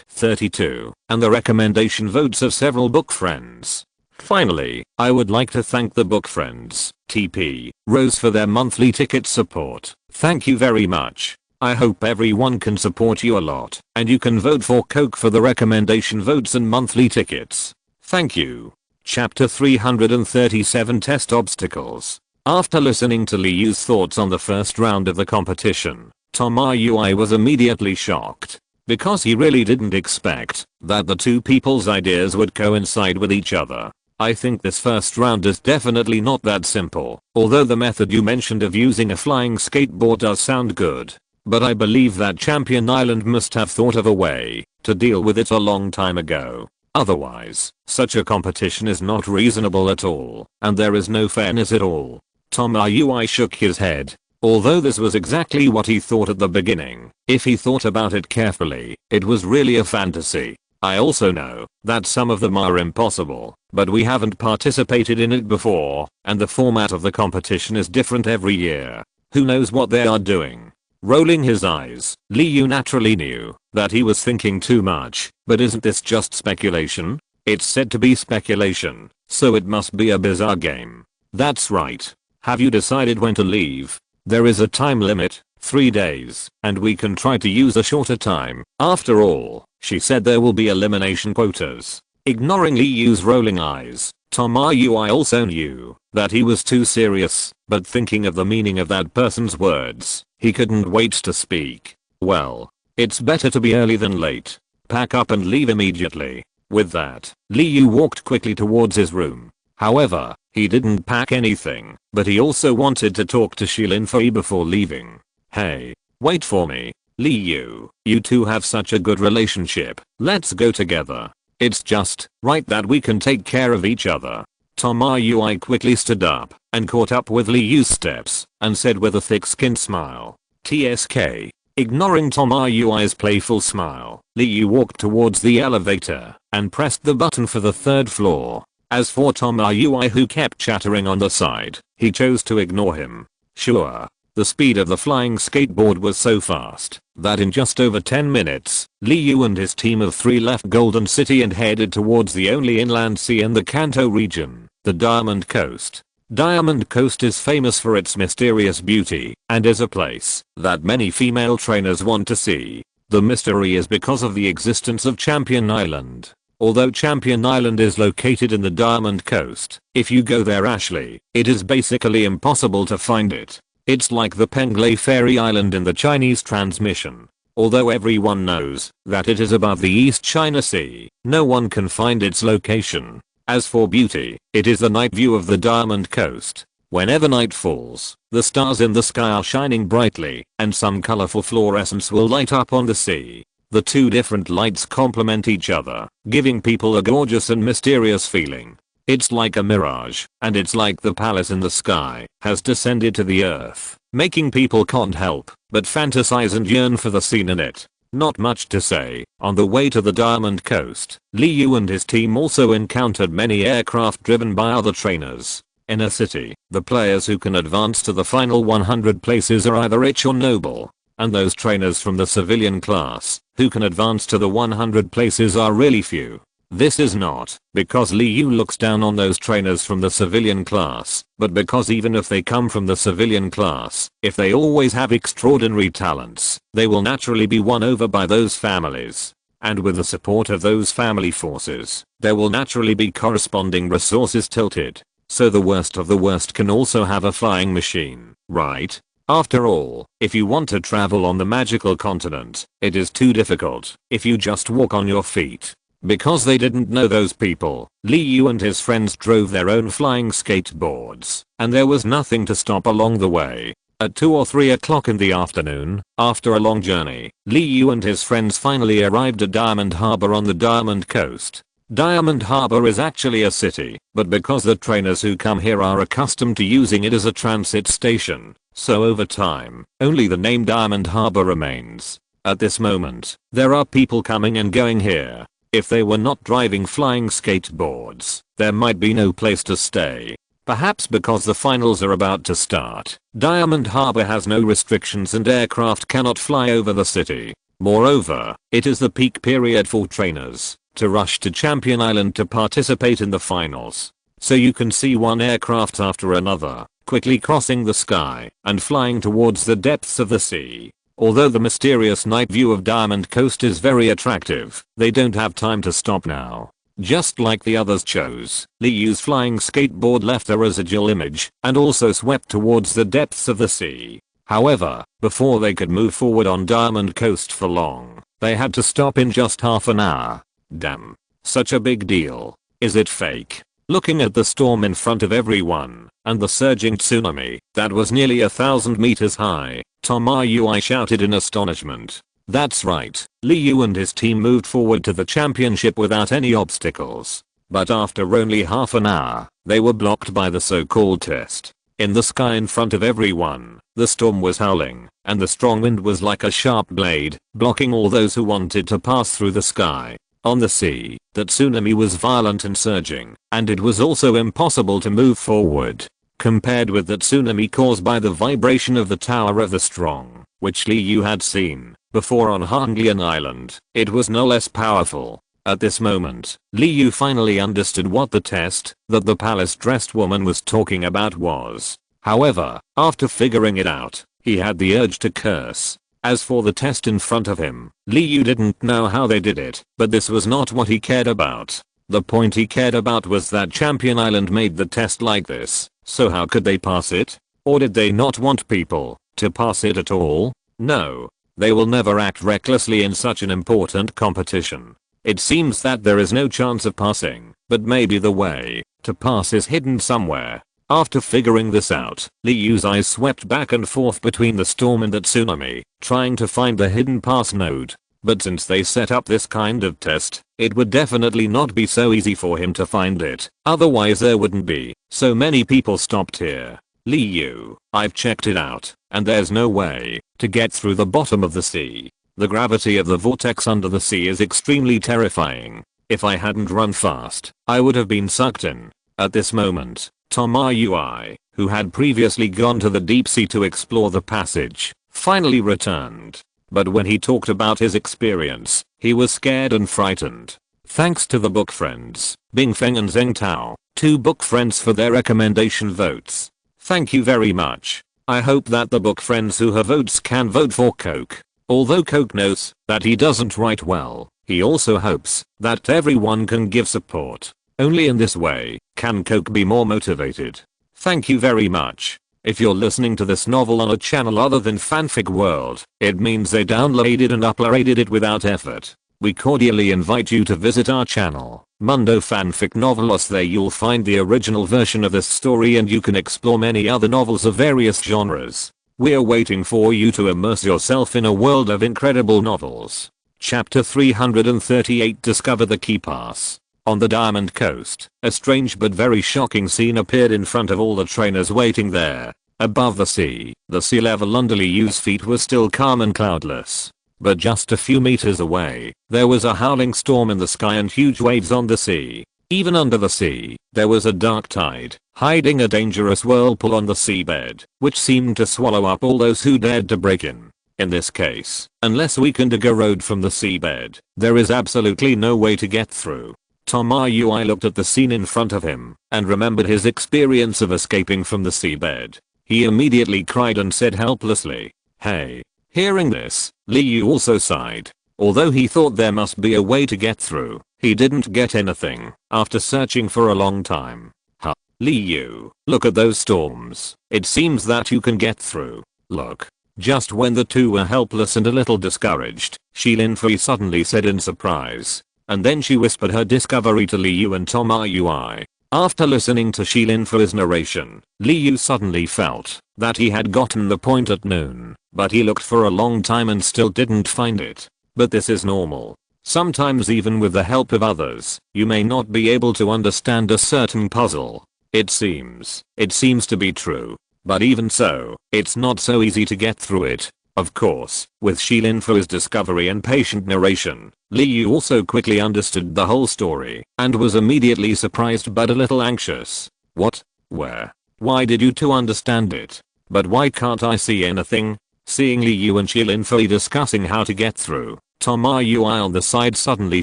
32, and the recommendation votes of several book friends. Finally, I would like to thank the book friends, TP, Rose for their monthly ticket support. Thank you very much. I hope everyone can support you a lot, and you can vote for Coke for the recommendation votes and monthly tickets. Thank you. Chapter 337 Test Obstacles. After listening to Liu's thoughts on the first round of the competition, Tom Yui was immediately shocked. Because he really didn't expect that the two people's ideas would coincide with each other. I think this first round is definitely not that simple, although the method you mentioned of using a flying skateboard does sound good. But I believe that Champion Island must have thought of a way to deal with it a long time ago. Otherwise, such a competition is not reasonable at all, and there is no fairness at all. Tom Yui shook his head. Although this was exactly what he thought at the beginning, if he thought about it carefully, it was really a fantasy. I also know that some of them are impossible, but we haven't participated in it before, and the format of the competition is different every year. Who knows what they are doing? Rolling his eyes, Liu naturally knew that he was thinking too much, but isn't this just speculation? It's said to be speculation, so it must be a bizarre game. That's right. Have you decided when to leave? There is a time limit, 3 days, and we can try to use a shorter time. After all, she said there will be elimination quotas. Ignoring Liu's rolling eyes, Tom Yui also knew that he was too serious, but thinking of the meaning of that person's words, he couldn't wait to speak. Well, it's better to be early than late. Pack up and leave immediately. With that, Liu walked quickly towards his room. However, he didn't pack anything, but he also wanted to talk to Shilin Fei before leaving. Hey, wait for me. Liu, you two have such a good relationship. Let's go together. It's just right that we can take care of each other. Tom Yui quickly stood up and caught up with Liu's steps and said with a thick-skinned smile, TSK. Ignoring Tom Yui's playful smile, Liu walked towards the elevator and pressed the button for the 3rd floor. As for Tom Yui, who kept chattering on the side, he chose to ignore him. Sure. The speed of the flying skateboard was so fast that in just over 10 minutes, Liu and his team of 3 left Golden City and headed towards the only inland sea in the Kanto region, the Diamond Coast. Diamond Coast is famous for its mysterious beauty and is a place that many female trainers want to see. The mystery is because of the existence of Champion Island. Although Champion Island is located in the Diamond Coast, if you go there Ashley, it is basically impossible to find it. It's like the Penglai Fairy Island in the Chinese transmission. Although everyone knows that it is above the East China Sea, no one can find its location. As for beauty, it is the night view of the Diamond Coast. Whenever night falls, the stars in the sky are shining brightly, and some colorful fluorescence will light up on the sea. The two different lights complement each other, giving people a gorgeous and mysterious feeling. It's like a mirage, and it's like the palace in the sky has descended to the earth, making people can't help but fantasize and yearn for the scene in it. Not much to say. On the way to the Diamond Coast, Liu and his team also encountered many aircraft driven by other trainers. In a city, the players who can advance to the final 100 places are either rich or noble, and those trainers from the civilian class who can advance to the 100 places are really few. This is not because Liu looks down on those trainers from the civilian class, but because even if they come from the civilian class, if they always have extraordinary talents, they will naturally be won over by those families. And with the support of those family forces, there will naturally be corresponding resources tilted. So the worst of the worst can also have a flying machine, right? After all, if you want to travel on the magical continent, it is too difficult if you just walk on your feet. Because they didn't know those people, Liu and his friends drove their own flying skateboards, and there was nothing to stop along the way. At 2 or 3 o'clock in the afternoon, after a long journey, Liu and his friends finally arrived at Diamond Harbor on the Diamond Coast. Diamond Harbor is actually a city, but because the trainers who come here are accustomed to using it as a transit station, so over time, only the name Diamond Harbor remains. At this moment, there are people coming and going here. If they were not driving flying skateboards, there might be no place to stay. Perhaps because the finals are about to start, Diamond Harbor has no restrictions and aircraft cannot fly over the city. Moreover, it is the peak period for trainers to rush to Champion Island to participate in the finals. So you can see one aircraft after another, quickly crossing the sky and flying towards the depths of the sea. Although the mysterious night view of Diamond Coast is very attractive, they don't have time to stop now. Just like the others chose, Liu's flying skateboard left a residual image and also swept towards the depths of the sea. However, before they could move forward on Diamond Coast for long, they had to stop in just half an hour. Damn. Such a big deal. Is it fake? Looking at the storm in front of everyone, and the surging tsunami that was nearly 1,000 meters high, Tomoyui shouted in astonishment. That's right, Liu and his team moved forward to the championship without any obstacles. But after only half an hour, they were blocked by the so-called test. In the sky in front of everyone, the storm was howling, and the strong wind was like a sharp blade, blocking all those who wanted to pass through the sky. On the sea, the tsunami was violent and surging, and it was also impossible to move forward. Compared with the tsunami caused by the vibration of the Tower of the Strong, which Liu had seen before on Hanglian Island, it was no less powerful. At this moment, Liu finally understood what the test that the palace-dressed woman was talking about was. However, after figuring it out, he had the urge to curse. As for the test in front of him, Liu didn't know how they did it, but this was not what he cared about. The point he cared about was that Champion Island made the test like this, so how could they pass it? Or did they not want people to pass it at all? No. They will never act recklessly in such an important competition. It seems that there is no chance of passing, but maybe the way to pass is hidden somewhere. After figuring this out, Liu's eyes swept back and forth between the storm and the tsunami, trying to find the hidden pass node. But since they set up this kind of test, it would definitely not be so easy for him to find it, otherwise there wouldn't be so many people stopped here. Liu, I've checked it out, and there's no way to get through the bottom of the sea. The gravity of the vortex under the sea is extremely terrifying. If I hadn't run fast, I would have been sucked in. At this moment, Tomoyui, who had previously gone to the deep sea to explore the passage, finally returned. But when he talked about his experience, he was scared and frightened. Thanks to the book friends, Bingfeng and Zheng Tao, 2 book friends for their recommendation votes. Thank you very much. I hope that the book friends who have votes can vote for Coke. Although Coke knows that he doesn't write well, he also hopes that everyone can give support. Only in this way can Coke be more motivated. Thank you very much. If you're listening to this novel on a channel other than Fanfic World, it means they downloaded and uploaded it without effort. We cordially invite you to visit our channel, Mundo Fanfic Novelos. There you'll find the original version of this story and you can explore many other novels of various genres. We're waiting for you to immerse yourself in a world of incredible novels. Chapter 338 Discover the Key Pass. On the Diamond Coast, a strange but very shocking scene appeared in front of all the trainers waiting there. Above the sea level under Liu's feet was still calm and cloudless. But just a few meters away, there was a howling storm in the sky and huge waves on the sea. Even under the sea, there was a dark tide, hiding a dangerous whirlpool on the seabed, which seemed to swallow up all those who dared to break in. In this case, unless we can dig a road from the seabed, there is absolutely no way to get through. Tomoyui looked at the scene in front of him, and remembered his experience of escaping from the seabed. He immediately cried and said helplessly, "Hey." Hearing this, Liu also sighed. Although he thought there must be a way to get through, he didn't get anything after searching for a long time. Huh. Liu, look at those storms. It seems that you can get through. Look. Just when the two were helpless and a little discouraged, Shilinfui suddenly said in surprise. And then she whispered her discovery to Liu and Tomoyui. After listening to Shilinfui's narration, Liu suddenly felt that he had gotten the point at noon, but he looked for a long time and still didn't find it. But this is normal. Sometimes even with the help of others, you may not be able to understand a certain puzzle. It seems to be true. But even so, it's not so easy to get through it. Of course, with Shilinfui's discovery and patient narration, Liu also quickly understood the whole story and was immediately surprised but a little anxious. What? Where? Why did you two understand it? But why can't I see anything? Seeing Liu and Shilinfui discussing how to get through, Tomoyui on the side suddenly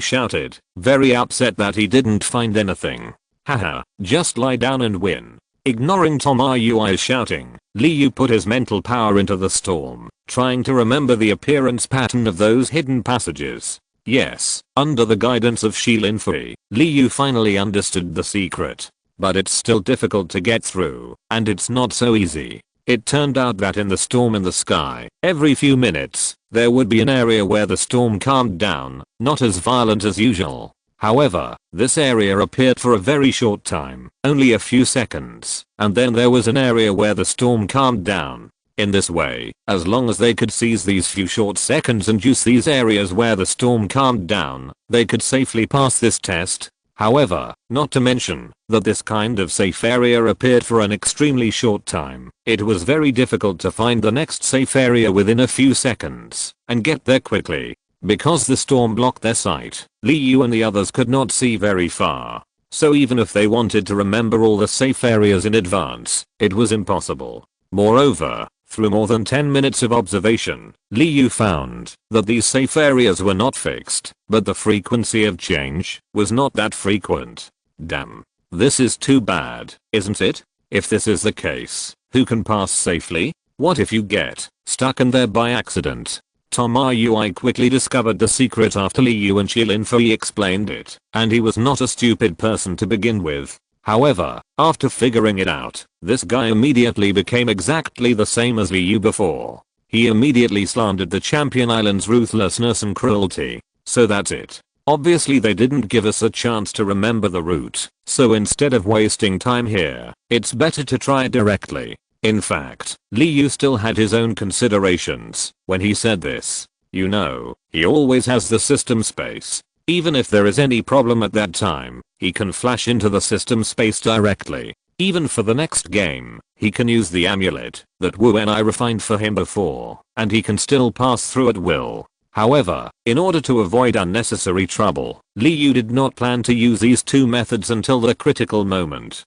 shouted, very upset that he didn't find anything. Haha, just lie down and win. Ignoring Tomoyui's shouting, Liu put his mental power into the storm, trying to remember the appearance pattern of those hidden passages. Yes, under the guidance of Shilinfui, Liu finally understood the secret. But it's still difficult to get through, and it's not so easy. It turned out that in the storm in the sky, every few minutes, there would be an area where the storm calmed down, not as violent as usual. However, this area appeared for a very short time, only a few seconds, and then there was an area where the storm calmed down. In this way, as long as they could seize these few short seconds and use these areas where the storm calmed down, they could safely pass this test. However, not to mention that this kind of safe area appeared for an extremely short time. It was very difficult to find the next safe area within a few seconds and get there quickly. Because the storm blocked their sight, Liu and the others could not see very far. So even if they wanted to remember all the safe areas in advance, it was impossible. Moreover, through more than 10 minutes of observation, Liu found that these safe areas were not fixed, but the frequency of change was not that frequent. Damn. This is too bad, isn't it? If this is the case, who can pass safely? What if you get stuck in there by accident? Tomoyui quickly discovered the secret after Liu and Shilinfui explained it, and he was not a stupid person to begin with. However, after figuring it out, this guy immediately became exactly the same as Liu before. He immediately slandered the Champion Island's ruthlessness and cruelty. So that's it. Obviously they didn't give us a chance to remember the route, so instead of wasting time here, it's better to try it directly. In fact, Liu still had his own considerations when he said this. You know, he always has the system space. Even if there is any problem at that time, he can flash into the system space directly. Even for the next game, he can use the amulet that Wu and I refined for him before, and he can still pass through at will. However, in order to avoid unnecessary trouble, Liu did not plan to use these two methods until the critical moment.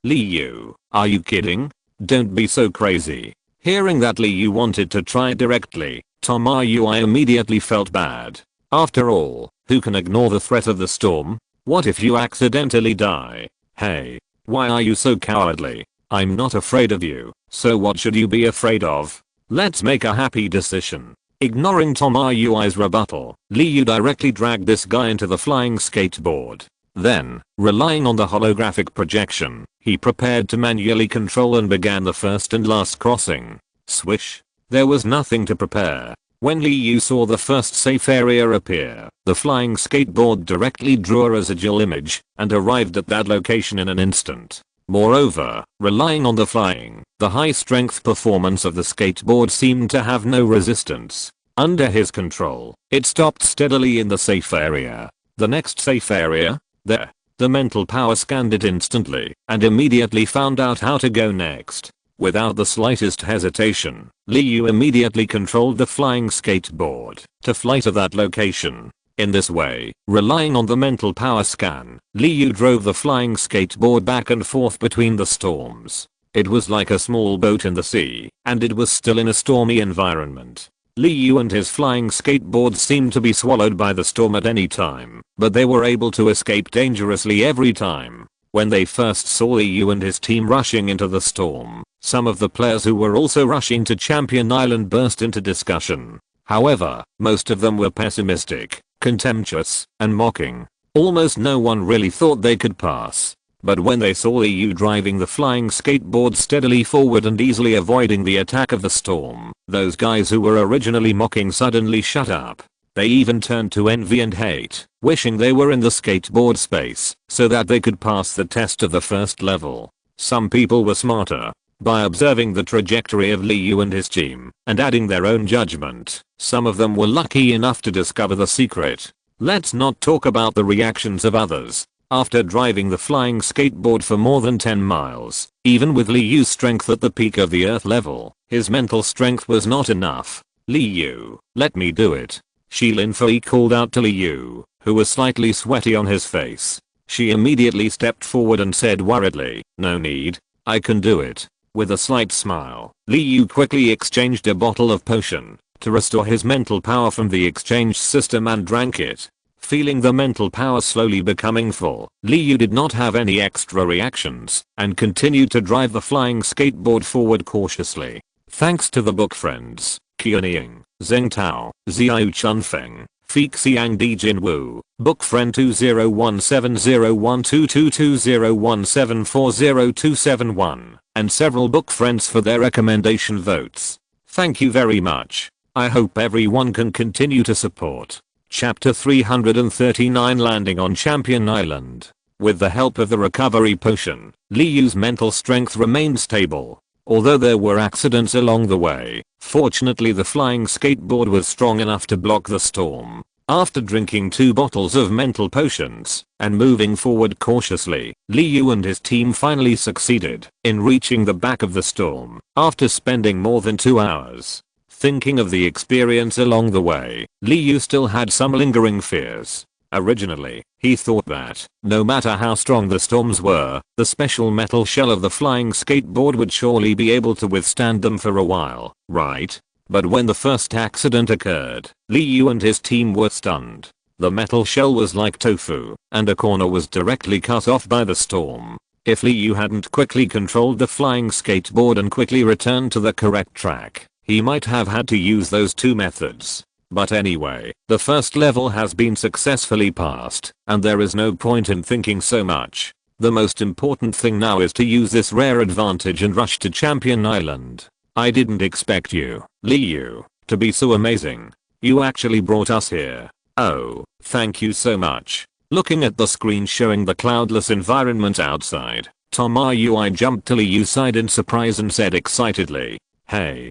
Liu, are you kidding? Don't be so crazy. Hearing that Liu wanted to try directly, Tomoyui immediately felt bad. After all, who can ignore the threat of the storm? What if you accidentally die? Hey, why are you so cowardly? I'm not afraid of you, so what should you be afraid of? Let's make a happy decision. Ignoring Tomoyui's rebuttal, Liu directly dragged this guy into the flying skateboard. Then, relying on the holographic projection, he prepared to manually control and began the first and last crossing. Swish. There was nothing to prepare. When Liu saw the first safe area appear, the flying skateboard directly drew a residual image and arrived at that location in an instant. Moreover, relying on the high strength performance of the skateboard seemed to have no resistance. Under his control, it stopped steadily in the safe area. The next safe area, There. The mental power scanned it instantly and immediately found out how to go next. Without the slightest hesitation, Liu immediately controlled the flying skateboard to fly to that location. In this way, relying on the mental power scan, Liu drove the flying skateboard back and forth between the storms. It was like a small boat in the sea, and it was still in a stormy environment. Liu and his flying skateboard seemed to be swallowed by the storm at any time, but they were able to escape dangerously every time. When they first saw Liu and his team rushing into the storm, some of the players who were also rushing to Champion Island burst into discussion. However, most of them were pessimistic, contemptuous, and mocking. Almost no one really thought they could pass. But when they saw Liu driving the flying skateboard steadily forward and easily avoiding the attack of the storm, those guys who were originally mocking suddenly shut up. They even turned to envy and hate, wishing they were in the skateboard space so that they could pass the test of the first level. Some people were smarter. By observing the trajectory of Liu and his team and adding their own judgment, some of them were lucky enough to discover the secret. Let's not talk about the reactions of others. After driving the flying skateboard for more than 10 miles, even with Liu's strength at the peak of the earth level, his mental strength was not enough. Liu, let me do it. Shilin Fei called out to Liu, who was slightly sweaty on his face. She immediately stepped forward and said worriedly, no need. I can do it. With a slight smile, Liu quickly exchanged a bottle of potion to restore his mental power from the exchange system and drank it. Feeling the mental power slowly becoming full, Liu did not have any extra reactions and continued to drive the flying skateboard forward cautiously. Thanks to the book friends, Qianying, Zheng Tao, Xiao Chunfeng, Feek Xiang Dijin Wu, book friend 201701222017402271, and several book friends for their recommendation votes. Thank you very much. I hope everyone can continue to support. Chapter 339 Landing on Champion Island. With the help of the recovery potion, Liu's mental strength remained stable. Although there were accidents along the way, fortunately the flying skateboard was strong enough to block the storm. After drinking 2 bottles of mental potions and moving forward cautiously, Liu and his team finally succeeded in reaching the back of the storm after spending more than 2 hours. Thinking of the experience along the way, Liu still had some lingering fears. Originally, he thought that, no matter how strong the storms were, the special metal shell of the flying skateboard would surely be able to withstand them for a while, right? But when the first accident occurred, Liu and his team were stunned. The metal shell was like tofu, and a corner was directly cut off by the storm. If Liu hadn't quickly controlled the flying skateboard and quickly returned to the correct track, he might have had to use those 2 methods. But anyway, the first level has been successfully passed, and there is no point in thinking so much. The most important thing now is to use this rare advantage and rush to Champion Island. I didn't expect you, Liu, to be so amazing. You actually brought us here. Oh, thank you so much. Looking at the screen showing the cloudless environment outside, Tomoyui jumped to Liu's side in surprise and said excitedly, hey,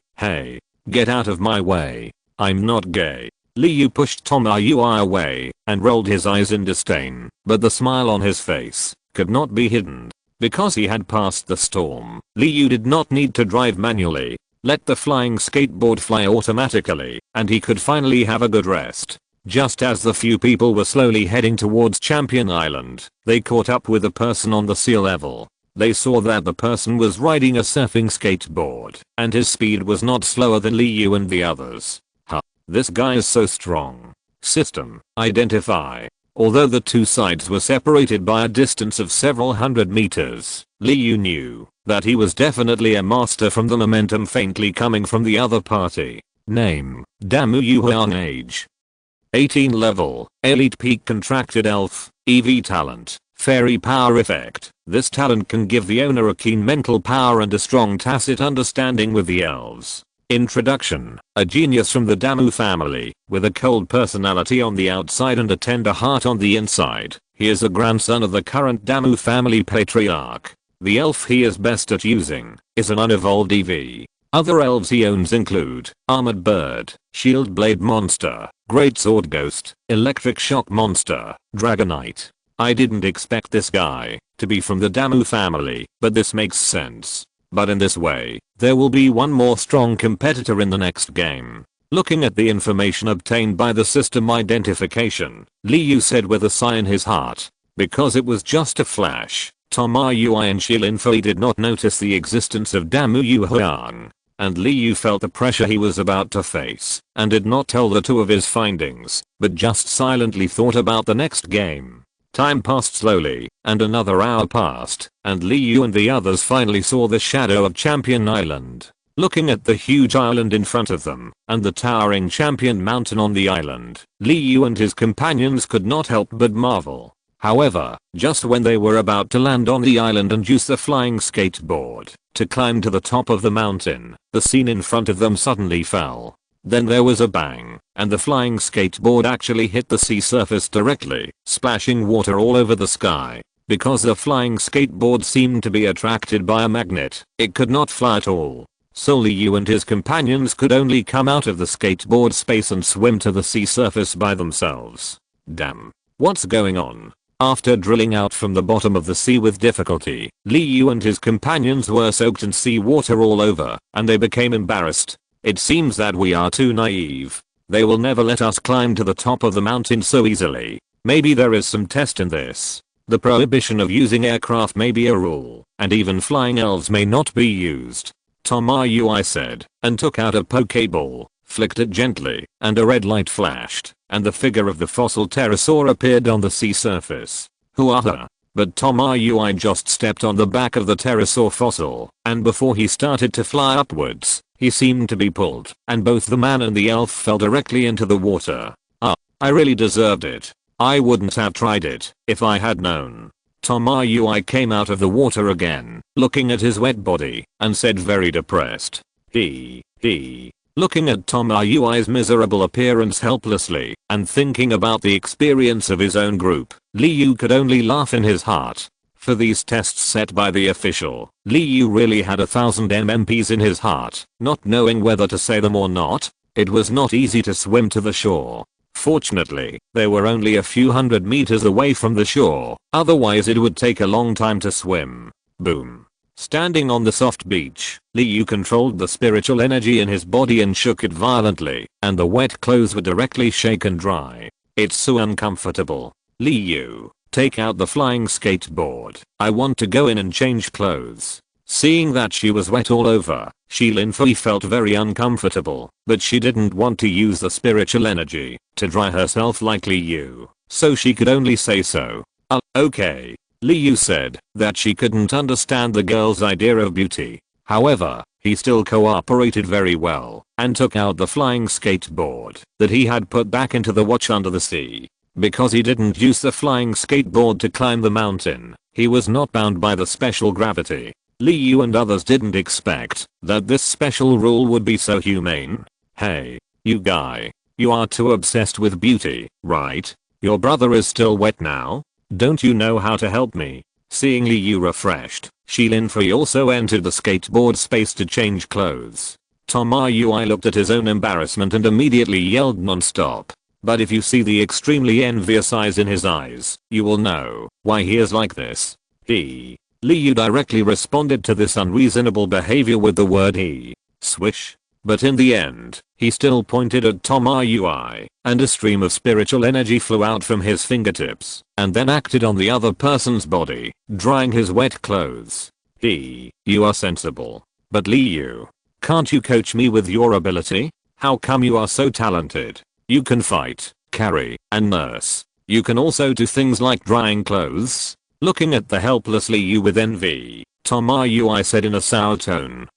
get out of my way. I'm not gay. Liu pushed Tomoyui away and rolled his eyes in disdain, but the smile on his face could not be hidden. Because he had passed the storm, Liu did not need to drive manually. Let the flying skateboard fly automatically, and he could finally have a good rest. Just as the few people were slowly heading towards Champion Island, they caught up with a person on the sea level. They saw that the person was riding a surfing skateboard, and his speed was not slower than Liu and the others. This guy is so strong. System, identify. Although the 2 sides were separated by a distance of several hundred meters, Liu knew that he was definitely a master from the momentum faintly coming from the other party. Name, Damu Yuhuang. Age, 18 level, elite peak contracted elf, EV talent, fairy power effect. This talent can give the owner a keen mental power and a strong tacit understanding with the elves. Introduction, a genius from the Damu family, with a cold personality on the outside and a tender heart on the inside. He is a grandson of the current Damu family patriarch. The elf he is best at using is an unevolved EV. Other elves he owns include Armored Bird, Shield Blade Monster, Great Sword Ghost, Electric Shock Monster, Dragonite. I didn't expect this guy to be from the Damu family, but this makes sense. But in this way, there will be one more strong competitor in the next game. Looking at the information obtained by the system identification, Liu said with a sigh in his heart. Because it was just a flash, Tomayui and Shilinfei did not notice the existence of Damu Yuhuang. And Liu felt the pressure he was about to face, and did not tell the two of his findings, but just silently thought about the next game. Time passed slowly, and another hour passed, and Liu and the others finally saw the shadow of Champion Island. Looking at the huge island in front of them, and the towering Champion Mountain on the island, Liu and his companions could not help but marvel. However, just when they were about to land on the island and use the flying skateboard to climb to the top of the mountain, the scene in front of them suddenly fell. Then there was a bang, and the flying skateboard actually hit the sea surface directly, splashing water all over the sky. Because the flying skateboard seemed to be attracted by a magnet, it could not fly at all. So Liu and his companions could only come out of the skateboard space and swim to the sea surface by themselves. Damn. What's going on? After drilling out from the bottom of the sea with difficulty, Liu and his companions were soaked in sea water all over, and they became embarrassed. It seems that we are too naive. They will never let us climb to the top of the mountain so easily. Maybe there is some test in this. The prohibition of using aircraft may be a rule, and even flying elves may not be used. Tomayui said, and took out a Pokeball, flicked it gently, and a red light flashed, and the figure of the fossil pterosaur appeared on the sea surface. Hooah! But Tomayui just stepped on the back of the pterosaur fossil, and before he started to fly upwards, he seemed to be pulled, and both the man and the elf fell directly into the water. I really deserved it. I wouldn't have tried it if I had known. Tomayui came out of the water again, looking at his wet body, and said very depressed. Looking at Tomayui's miserable appearance helplessly, and thinking about the experience of his own group, Liu could only laugh in his heart. For these tests set by the official, Liu really had 1,000 MMPs in his heart, not knowing whether to say them or not. It was not easy to swim to the shore. Fortunately, they were only a few hundred meters away from the shore, otherwise it would take a long time to swim. Boom. Standing on the soft beach, Liu controlled the spiritual energy in his body and shook it violently, and the wet clothes were directly shaken dry. It's so uncomfortable. Liu, take out the flying skateboard. I want to go in and change clothes. Seeing that she was wet all over, Shilinfei felt very uncomfortable, but she didn't want to use the spiritual energy to dry herself like Liu, so she could only say so. Okay. Liu said that she couldn't understand the girl's idea of beauty. However, he still cooperated very well, and took out the flying skateboard that he had put back into the watch under the sea. Because he didn't use the flying skateboard to climb the mountain, he was not bound by the special gravity. Liu and others didn't expect that this special rule would be so humane. Hey, you guy. You are too obsessed with beauty, right? Your brother is still wet now? Don't you know how to help me? Seeing Liu refreshed, Shilinfei also entered the skateboard space to change clothes. Tomayui looked at his own embarrassment and immediately yelled non-stop. But if you see the extremely envious eyes in his eyes, you will know why he is like this. Liu directly responded to this unreasonable behavior with the word he. Swish. But in the end, he still pointed at Tomayui, and a stream of spiritual energy flew out from his fingertips, and then acted on the other person's body, drying his wet clothes. You are sensible. But Liu, can't you coach me with your ability? How come you are so talented? You can fight, carry, and nurse. You can also do things like drying clothes. Looking at the helpless Liu with envy, Tomayui said in a sour tone.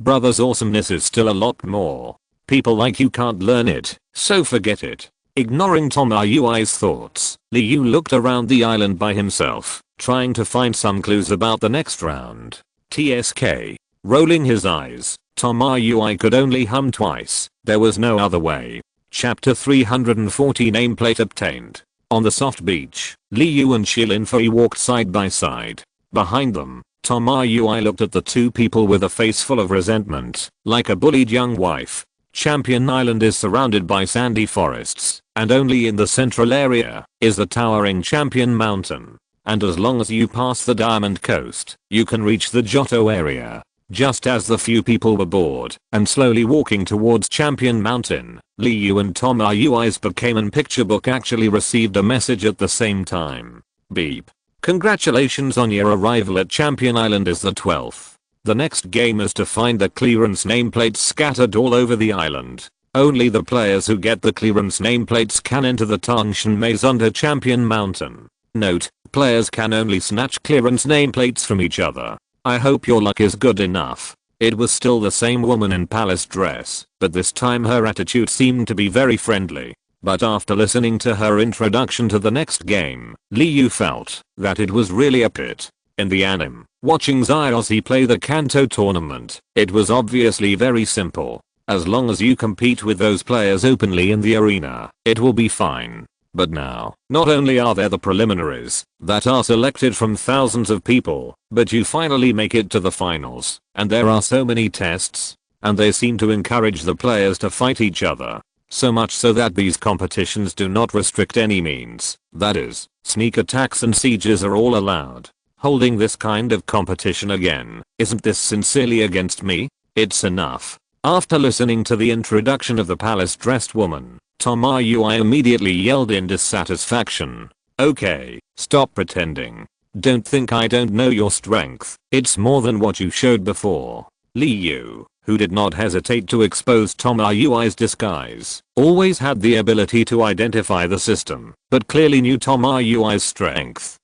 Brother's awesomeness is still a lot more. People like you can't learn it, so forget it. Ignoring Tomayui's thoughts, Liu looked around the island by himself, trying to find some clues about the next round. TSK. Rolling his eyes, Tomayui could only hum twice. There was no other way. Chapter 340 nameplate obtained. On the soft beach, Liu and Shilinfei walked side by side. Behind them, Tomayui looked at the two people with a face full of resentment, like a bullied young wife. Champion Island is surrounded by sandy forests, and only in the central area is the towering Champion Mountain. And as long as you pass the Diamond Coast, you can reach the Johto area. Just as the few people were bored and slowly walking towards Champion Mountain, Liu and Tomoyui's Pokémon picture book actually received a message at the same time. Beep. Congratulations on your arrival at Champion Island is the 12th. The next game is to find the clearance nameplates scattered all over the island. Only the players who get the clearance nameplates can enter the Tangshan maze under Champion Mountain. Note, players can only snatch clearance nameplates from each other. I hope your luck is good enough. It was still the same woman in palace dress, but this time her attitude seemed to be very friendly. But after listening to her introduction to the next game, Liu felt that it was really a pit. In the anime, watching Zyossi play the Kanto tournament, it was obviously very simple. As long as you compete with those players openly in the arena, it will be fine. But now, not only are there the preliminaries that are selected from thousands of people, but you finally make it to the finals, and there are so many tests, and they seem to encourage the players to fight each other. So much so that these competitions do not restrict any means, that is, sneak attacks and sieges are all allowed. Holding this kind of competition again, isn't this sincerely against me? It's enough. After listening to the introduction of the palace-dressed woman, Tomoyui immediately yelled in dissatisfaction. Okay, stop pretending. Don't think I don't know your strength. It's more than what you showed before. Liu, who did not hesitate to expose Tomoyui's disguise, always had the ability to identify the system, but clearly knew Tomoyui's strength.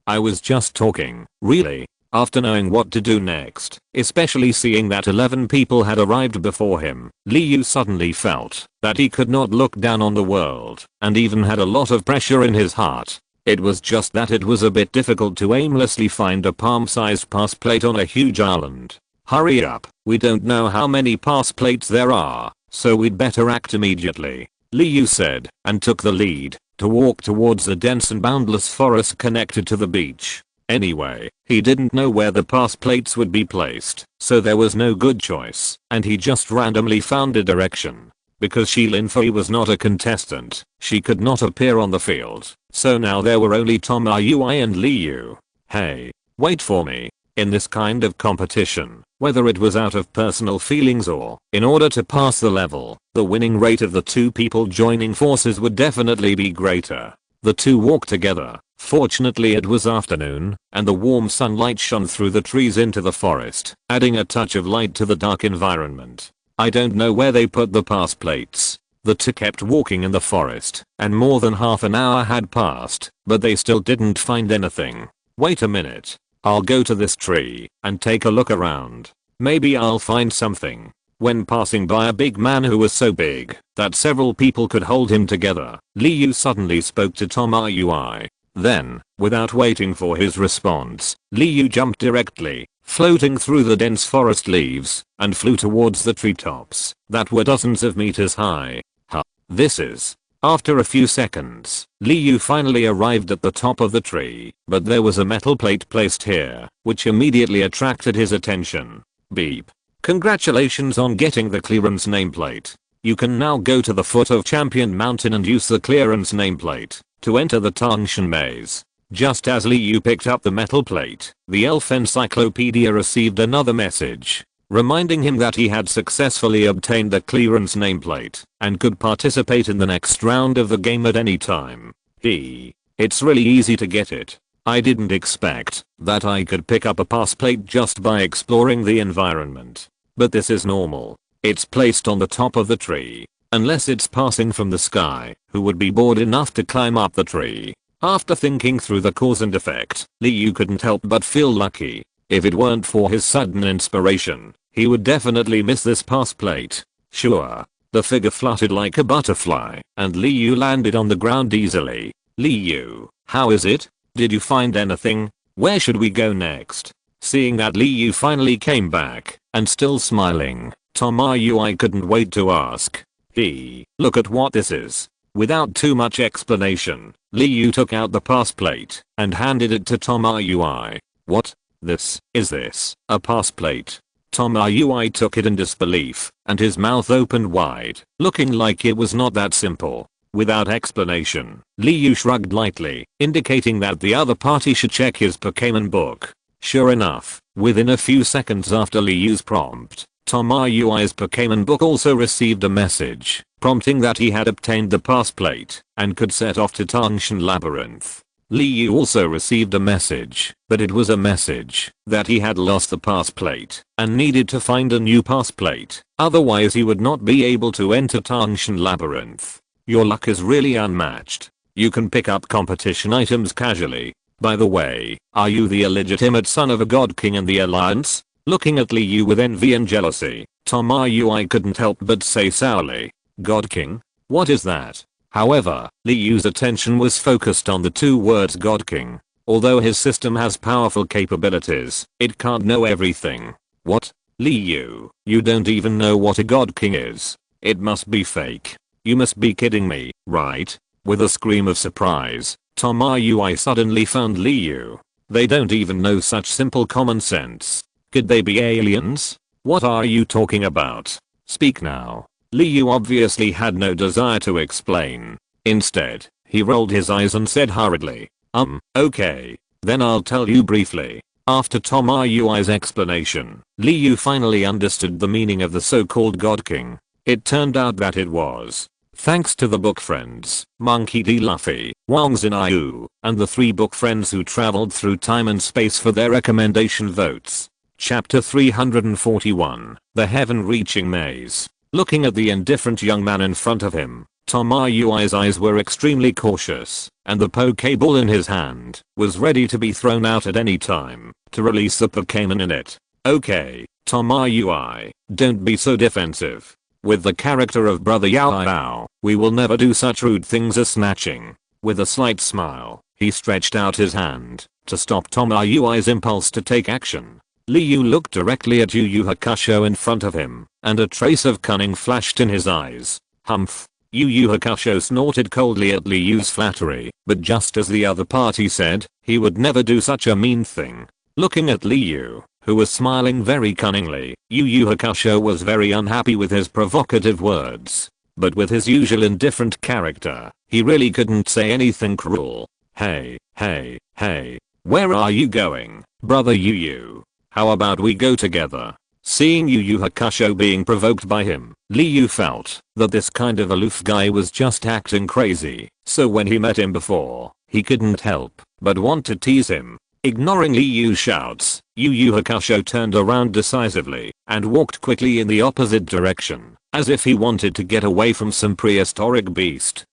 I was just talking, really. After knowing what to do next, especially seeing that 11 people had arrived before him, Liu suddenly felt that he could not look down on the world, and even had a lot of pressure in his heart. It was just that it was a bit difficult to aimlessly find a palm-sized pass plate on a huge island. Hurry up, we don't know how many pass plates there are, so we'd better act immediately, Liu said, and took the lead to walk towards the dense and boundless forest connected to the beach. Anyway, he didn't know where the pass plates would be placed, so there was no good choice, and he just randomly found a direction. Because Linfei was not a contestant, she could not appear on the field, so now there were only Tomoyui and Liu. Hey, wait for me. In this kind of competition, whether it was out of personal feelings or in order to pass the level, the winning rate of the two people joining forces would definitely be greater. The two walked together. Fortunately it was afternoon, and the warm sunlight shone through the trees into the forest, adding a touch of light to the dark environment. I don't know where they put the pass plates. The two kept walking in the forest, and more than half an hour had passed, but they still didn't find anything. Wait a minute. I'll go to this tree and take a look around. Maybe I'll find something. When passing by a big man who was so big that several people could hold him together, Liu suddenly spoke to Tomoyui. Then, without waiting for his response, Liu jumped directly, floating through the dense forest leaves, and flew towards the treetops that were dozens of meters high. This is. After a few seconds, Liu finally arrived at the top of the tree, but there was a metal plate placed here, which immediately attracted his attention. Beep. Congratulations on getting the clearance nameplate. You can now go to the foot of Champion Mountain and use the clearance nameplate to enter the Tangshan maze. Just as Liu picked up the metal plate, the Elf Encyclopedia received another message, reminding him that he had successfully obtained the clearance nameplate and could participate in the next round of the game at any time. It's really easy to get it. I didn't expect that I could pick up a pass plate just by exploring the environment. But this is normal. It's placed on the top of the tree. Unless it's passing from the sky, who would be bored enough to climb up the tree? After thinking through the cause and effect, Liu couldn't help but feel lucky. If it weren't for his sudden inspiration, he would definitely miss this pass plate. Sure. The figure fluttered like a butterfly, and Liu landed on the ground easily. Liu, how is it? Did you find anything? Where should we go next? Seeing that Liu finally came back, and still smiling, Tomoyui couldn't wait to ask. Look at what this is. Without too much explanation, Liu took out the pass plate and handed it to Tomoyui. What? Is this a pass plate? Tom Yui took it in disbelief, and his mouth opened wide, looking like it was not that simple. Without explanation, Liu shrugged lightly, indicating that the other party should check his Pokémon book. Sure enough, within a few seconds after Liu's prompt, Tom Yui's Pokémon book also received a message, prompting that he had obtained the pass plate and could set off to Tangshan Labyrinth. Liu also received a message, but it was a message that he had lost the pass plate and needed to find a new pass plate, otherwise he would not be able to enter Tangshan Labyrinth. Your luck is really unmatched. You can pick up competition items casually. By the way, are you the illegitimate son of a god king in the alliance? Looking at Liu with envy and jealousy, Tom Yui couldn't help but say sourly, God king? What is that? However, Liu's attention was focused on the two words God king. Although his system has powerful capabilities, it can't know everything. What? Liu, you don't even know what a god king is. It must be fake. You must be kidding me, right? With a scream of surprise, Tom Yui suddenly found Liu. They don't even know such simple common sense. Could they be aliens? What are you talking about? Speak now. Liu obviously had no desire to explain. Instead, he rolled his eyes and said hurriedly, okay. Then I'll tell you briefly. After Tom Yui's explanation, Liu finally understood the meaning of the so-called God King. It turned out that it was, thanks to the book friends, Monkey D. Luffy, Wang Xinyu, and the 3 book friends who traveled through time and space for their recommendation votes. Chapter 341, The Heaven-Reaching Maze. Looking at the indifferent young man in front of him, Tom Yui's eyes were extremely cautious, and the Pokeball in his hand was ready to be thrown out at any time to release the Pokémon in it. Okay, Tom Yui, don't be so defensive. With the character of Brother Yao Yao, we will never do such rude things as snatching. With a slight smile, he stretched out his hand to stop Tom Yui's impulse to take action. Liu looked directly at Yu Yu Hakusho in front of him, and a trace of cunning flashed in his eyes. Humph. Yu Yu Hakusho snorted coldly at Liu's flattery, but just as the other party said, he would never do such a mean thing. Looking at Liu, who was smiling very cunningly, Yu Yu Hakusho was very unhappy with his provocative words. But with his usual indifferent character, he really couldn't say anything cruel. Hey, where are you going, brother Yu Yu? How about we go together? Seeing Yu Yu Hakusho being provoked by him, Liu felt that this kind of aloof guy was just acting crazy, so when he met him before, he couldn't help but want to tease him. Ignoring Liu's shouts, Yu Yu Hakusho turned around decisively and walked quickly in the opposite direction, as if he wanted to get away from some prehistoric beast.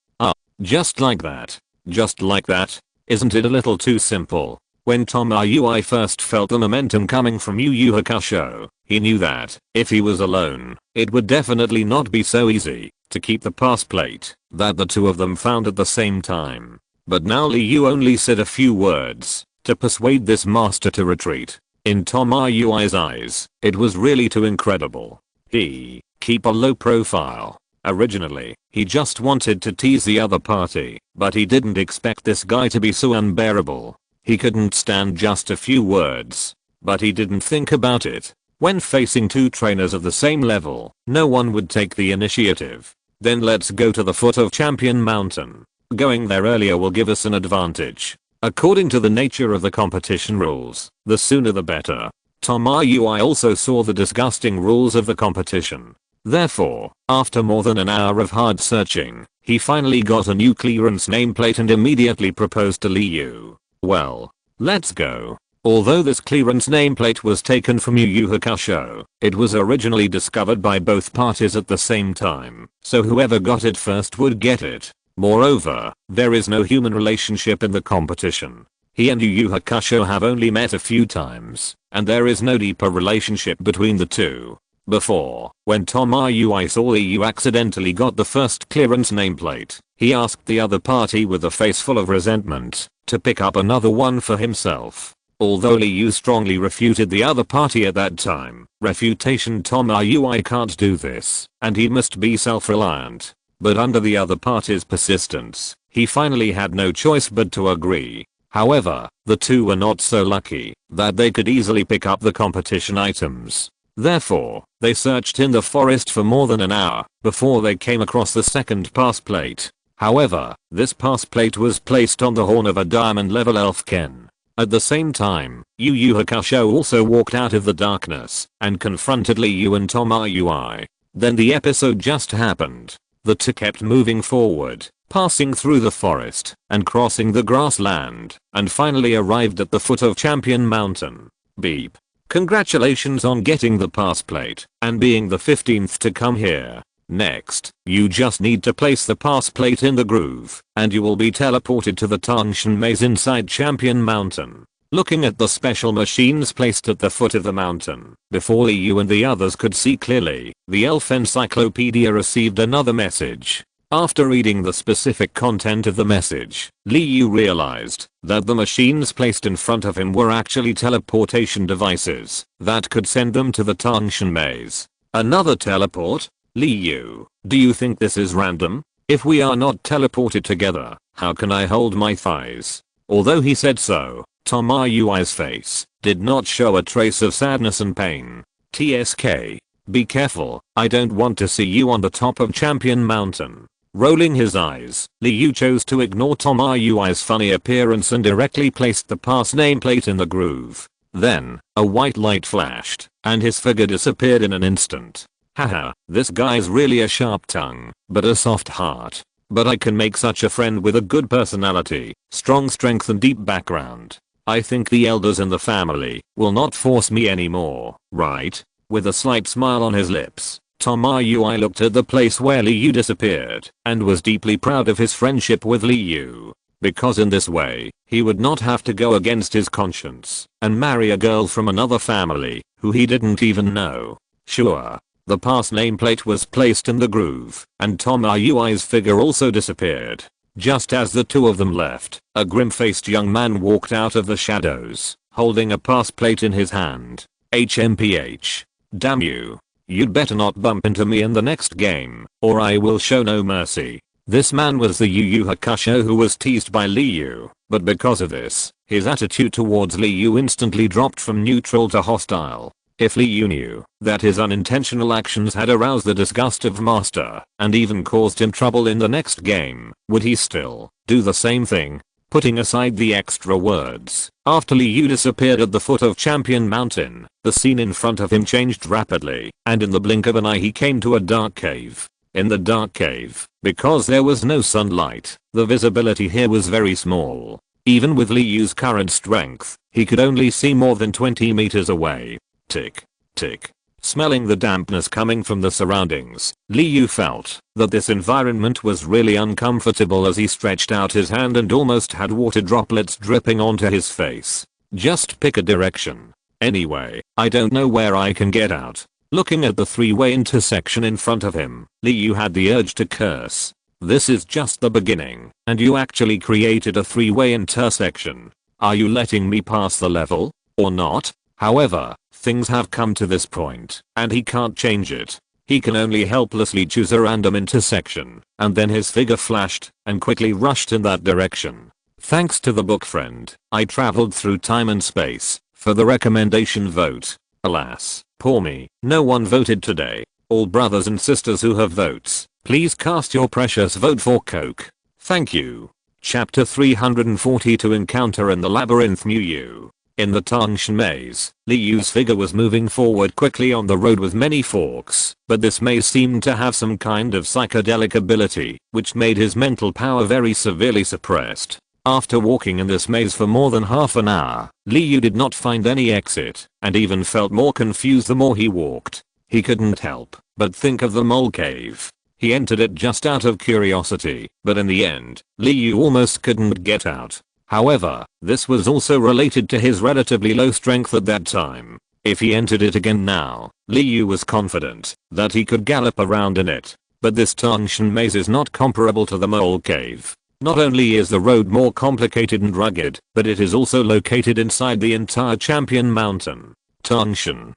Just like that. Just like that? Isn't it a little too simple? When Tom Yui first felt the momentum coming from Yu Yu Hakusho, he knew that, if he was alone, it would definitely not be so easy to keep the pass plate that the two of them found at the same time. But now Liu only said a few words to persuade this master to retreat. In Tom Yui's eyes, it was really too incredible. Keep a low profile. Originally, he just wanted to tease the other party, but he didn't expect this guy to be so unbearable. He couldn't stand just a few words, but he didn't think about it. When facing 2 trainers of the same level, no one would take the initiative. Then let's go to the foot of Champion Mountain. Going there earlier will give us an advantage. According to the nature of the competition rules, the sooner the better. Tom Yui also saw the disgusting rules of the competition. Therefore, after more than an hour of hard searching, he finally got a new clearance nameplate and immediately proposed to Liu. Well, let's go. Although this clearance nameplate was taken from Yu Yu Hakusho, it was originally discovered by both parties at the same time, so whoever got it first would get it. Moreover, there is no human relationship in the competition. He and Yu Yu Hakusho have only met a few times, and there is no deeper relationship between the two. Before, when Tom Yui saw Liu accidentally got the first clearance nameplate, he asked the other party with a face full of resentment to pick up another one for himself. Although Liu strongly refuted the other party at that time, refutation Tom Yui can't do this, and he must be self-reliant. But under the other party's persistence, he finally had no choice but to agree. However, the two were not so lucky that they could easily pick up the competition items. Therefore, they searched in the forest for more than an hour before they came across the second pass plate. However, this pass plate was placed on the horn of a diamond level elfkin. At the same time, Yu Yu Hakusho also walked out of the darkness and confronted Liu and Tomoyui. Then the episode just happened. The two kept moving forward, passing through the forest and crossing the grassland, and finally arrived at the foot of Champion Mountain. Beep. Congratulations on getting the pass plate and being the 15th to come here. Next, you just need to place the pass plate in the groove, and you will be teleported to the Tangshan maze inside Champion Mountain. Looking at the special machines placed at the foot of the mountain, before Liu and the others could see clearly, the Elf Encyclopedia received another message. After reading the specific content of the message, Liu realized that the machines placed in front of him were actually teleportation devices that could send them to the Tangshan maze. Another teleport? Liu, do you think this is random? If we are not teleported together, how can I hold my thighs? Although he said so, Tomoyui's face did not show a trace of sadness and pain. TSK. Be careful, I don't want to see you on the top of Champion Mountain. Rolling his eyes, Liu chose to ignore Tomoyui's funny appearance and directly placed the pass nameplate in the groove. Then, a white light flashed, and his figure disappeared in an instant. Haha, this guy's really a sharp tongue, but a soft heart. But I can make such a friend with a good personality, strong strength and deep background. I think the elders in the family will not force me anymore, right? With a slight smile on his lips, Tomoyui looked at the place where Liu disappeared and was deeply proud of his friendship with Liu. Because in this way, he would not have to go against his conscience and marry a girl from another family who he didn't even know. Sure. The pass nameplate was placed in the groove, and Tomoyui's figure also disappeared. Just as the two of them left, a grim-faced young man walked out of the shadows, holding a pass plate in his hand. HMPH. Damn you. You'd better not bump into me in the next game, or I will show no mercy. This man was the Yu Yu Hakusho who was teased by Liu, but because of this, his attitude towards Liu instantly dropped from neutral to hostile. If Liu knew that his unintentional actions had aroused the disgust of Master and even caused him trouble in the next game, would he still do the same thing? Putting aside the extra words, after Liu disappeared at the foot of Champion Mountain, the scene in front of him changed rapidly, and in the blink of an eye he came to a dark cave. In the dark cave, because there was no sunlight, the visibility here was very small. Even with Liu's current strength, he could only see more than 20 meters away. Tick, tick. Smelling the dampness coming from the surroundings, Liu felt that this environment was really uncomfortable as he stretched out his hand and almost had water droplets dripping onto his face. Just pick a direction. Anyway, I don't know where I can get out. Looking at the three-way intersection in front of him, Liu had the urge to curse. This is just the beginning, and you actually created a three-way intersection. Are you letting me pass the level, or not? However, things have come to this point, and he can't change it. He can only helplessly choose a random intersection, and then his figure flashed and quickly rushed in that direction. Thanks to the book friend, I traveled through time and space for the recommendation vote. Alas, poor me, no one voted today. All brothers and sisters who have votes, please cast your precious vote for Coke. Thank you. Chapter 342 Encounter in the Labyrinth Mew. In the Tangshan maze, Liu's figure was moving forward quickly on the road with many forks, but this maze seemed to have some kind of psychedelic ability, which made his mental power very severely suppressed. After walking in this maze for more than half an hour, Liu did not find any exit, and even felt more confused the more he walked. He couldn't help but think of the mole cave. He entered it just out of curiosity, but in the end, Liu almost couldn't get out. However, this was also related to his relatively low strength at that time. If he entered it again now, Liu was confident that he could gallop around in it. But this Tangshan maze is not comparable to the mole cave. Not only is the road more complicated and rugged, but it is also located inside the entire Champion Mountain. Tangshan.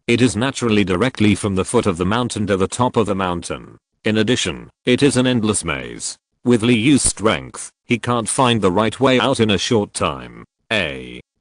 It is naturally directly from the foot of the mountain to the top of the mountain. In addition, it is an endless maze. With Liu's strength, he can't find the right way out in a short time.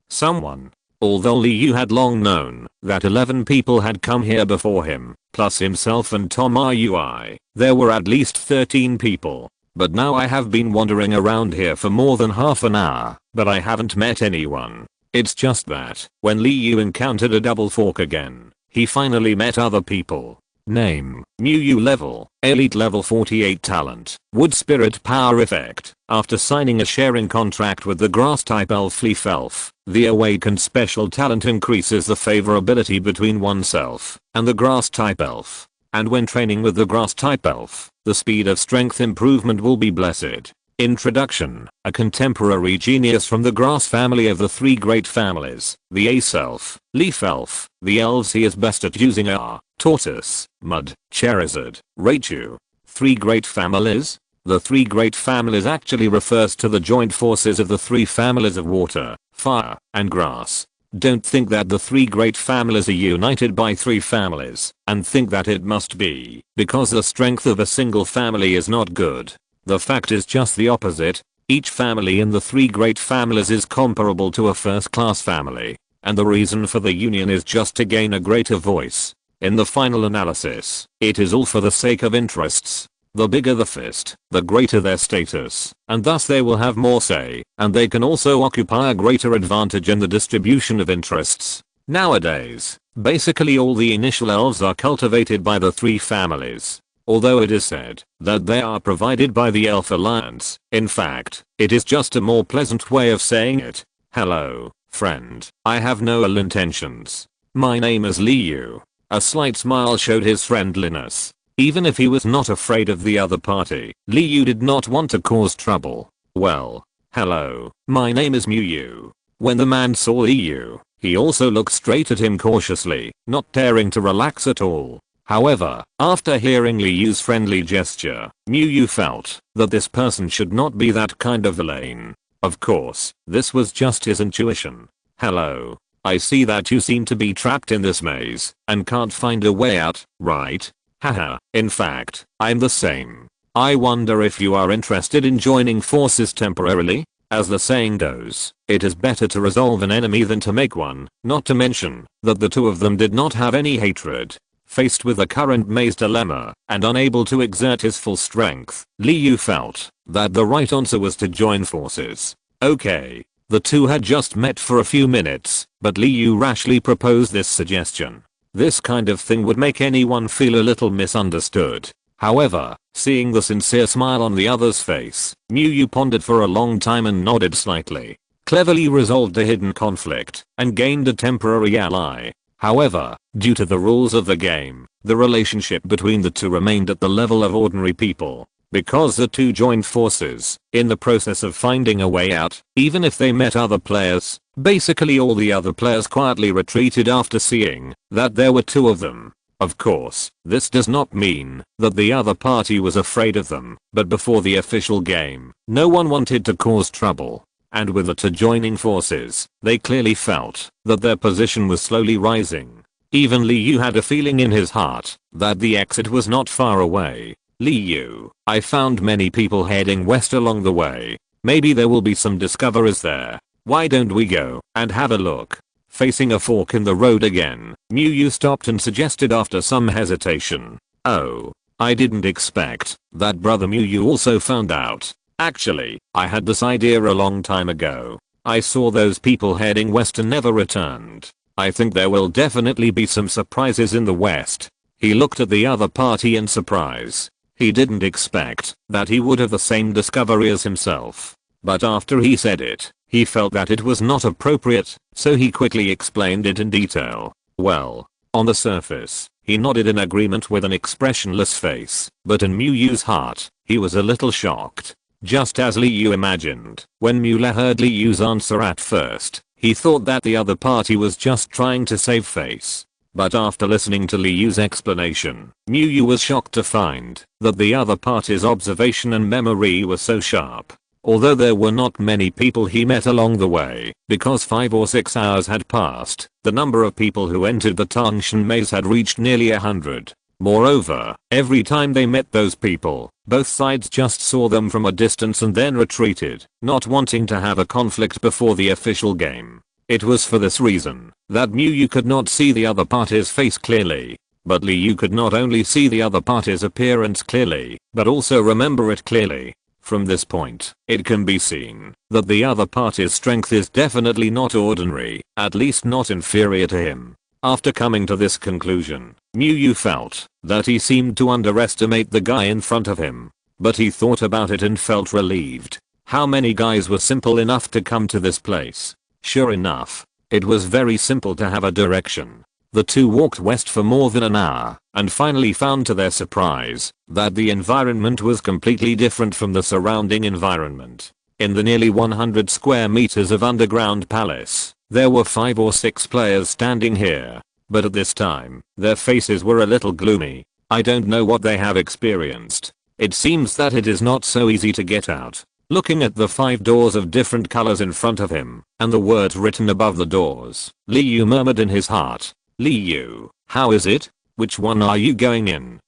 Someone. Although Liu had long known that 11 people had come here before him, plus himself and Tom Rui, there were at least 13 people. But now I have been wandering around here for more than half an hour, but I haven't met anyone. It's just that, when Liu encountered a double fork again, he finally met other people. Name, Mew level, Elite level 48 talent, Wood Spirit power effect. After signing a sharing contract with the grass type elf Leaf Elf, the awakened special talent increases the favorability between oneself and the grass type elf. And when training with the grass type elf, the speed of strength improvement will be blessed. Introduction, a contemporary genius from the grass family of the three great families, the Ace Elf, Leaf Elf. The elves he is best at using are Tortoise, Mud, Charizard, Raichu. Three great families? The three great families actually refers to the joint forces of the three families of water, fire, and grass. Don't think that the three great families are united by three families, and think that it must be because the strength of a single family is not good. The fact is just the opposite. Each family in the three great families is comparable to a first-class family, and the reason for the union is just to gain a greater voice. In the final analysis, it is all for the sake of interests. The bigger the fist, the greater their status, and thus they will have more say, and they can also occupy a greater advantage in the distribution of interests. Nowadays, basically all the initial elves are cultivated by the three families. Although it is said that they are provided by the Elf Alliance, in fact, it is just a more pleasant way of saying it. Hello, friend. I have no ill intentions. My name is Liu. A slight smile showed his friendliness. Even if he was not afraid of the other party, Liu did not want to cause trouble. Well, hello, my name is Mew. When the man saw Liu, he also looked straight at him cautiously, not daring to relax at all. However, after hearing Liu's friendly gesture, Mew felt that this person should not be that kind of villain. Of course, this was just his intuition. Hello. I see that you seem to be trapped in this maze and can't find a way out, right? Haha, in fact, I'm the same. I wonder if you are interested in joining forces temporarily? As the saying goes, it is better to resolve an enemy than to make one, not to mention that the two of them did not have any hatred. Faced with the current maze dilemma and unable to exert his full strength, Liu felt that the right answer was to join forces. Okay. The two had just met for a few minutes, but Liu rashly proposed this suggestion. This kind of thing would make anyone feel a little misunderstood. However, seeing the sincere smile on the other's face, Mew pondered for a long time and nodded slightly. Cleverly resolved a hidden conflict and gained a temporary ally. However, due to the rules of the game, the relationship between the two remained at the level of ordinary people. Because the two joined forces, in the process of finding a way out, even if they met other players, basically all the other players quietly retreated after seeing that there were two of them. Of course, this does not mean that the other party was afraid of them, but before the official game, no one wanted to cause trouble. And with the two joining forces, they clearly felt that their position was slowly rising. Even Liu had a feeling in his heart that the exit was not far away. Liu, I found many people heading west along the way. Maybe there will be some discoveries there. Why don't we go and have a look? Facing a fork in the road again, Mew stopped and suggested after some hesitation. Oh, I didn't expect that brother Mew also found out. Actually, I had this idea a long time ago. I saw those people heading west and never returned. I think there will definitely be some surprises in the west. He looked at the other party in surprise. He didn't expect that he would have the same discovery as himself. But after he said it, he felt that it was not appropriate, so he quickly explained it in detail. Well, on the surface, he nodded in agreement with an expressionless face, but in Mew's heart, he was a little shocked. Just as Liu imagined, when Mew heard Liu's answer at first, he thought that the other party was just trying to save face. But after listening to Liu's explanation, Mew was shocked to find that the other party's observation and memory were so sharp. Although there were not many people he met along the way, because 5 or 6 hours had passed, the number of people who entered the Tangshan maze had reached nearly 100. Moreover, every time they met those people, both sides just saw them from a distance and then retreated, not wanting to have a conflict before the official game. It was for this reason that Yu could not see the other party's face clearly. But Liu could not only see the other party's appearance clearly, but also remember it clearly. From this point, it can be seen that the other party's strength is definitely not ordinary, at least not inferior to him. After coming to this conclusion, Yu felt that he seemed to underestimate the guy in front of him. But he thought about it and felt relieved. How many guys were simple enough to come to this place? Sure enough, it was very simple to have a direction. The two walked west for more than an hour, and finally found to their surprise that the environment was completely different from the surrounding environment. In the nearly 100 square meters of underground palace, there were 5 or 6 players standing here. But at this time, their faces were a little gloomy. I don't know what they have experienced. It seems that it is not so easy to get out. Looking at the 5 doors of different colors in front of him, and the words written above the doors, Liu murmured in his heart. Liu, how is it? Which one are you going in?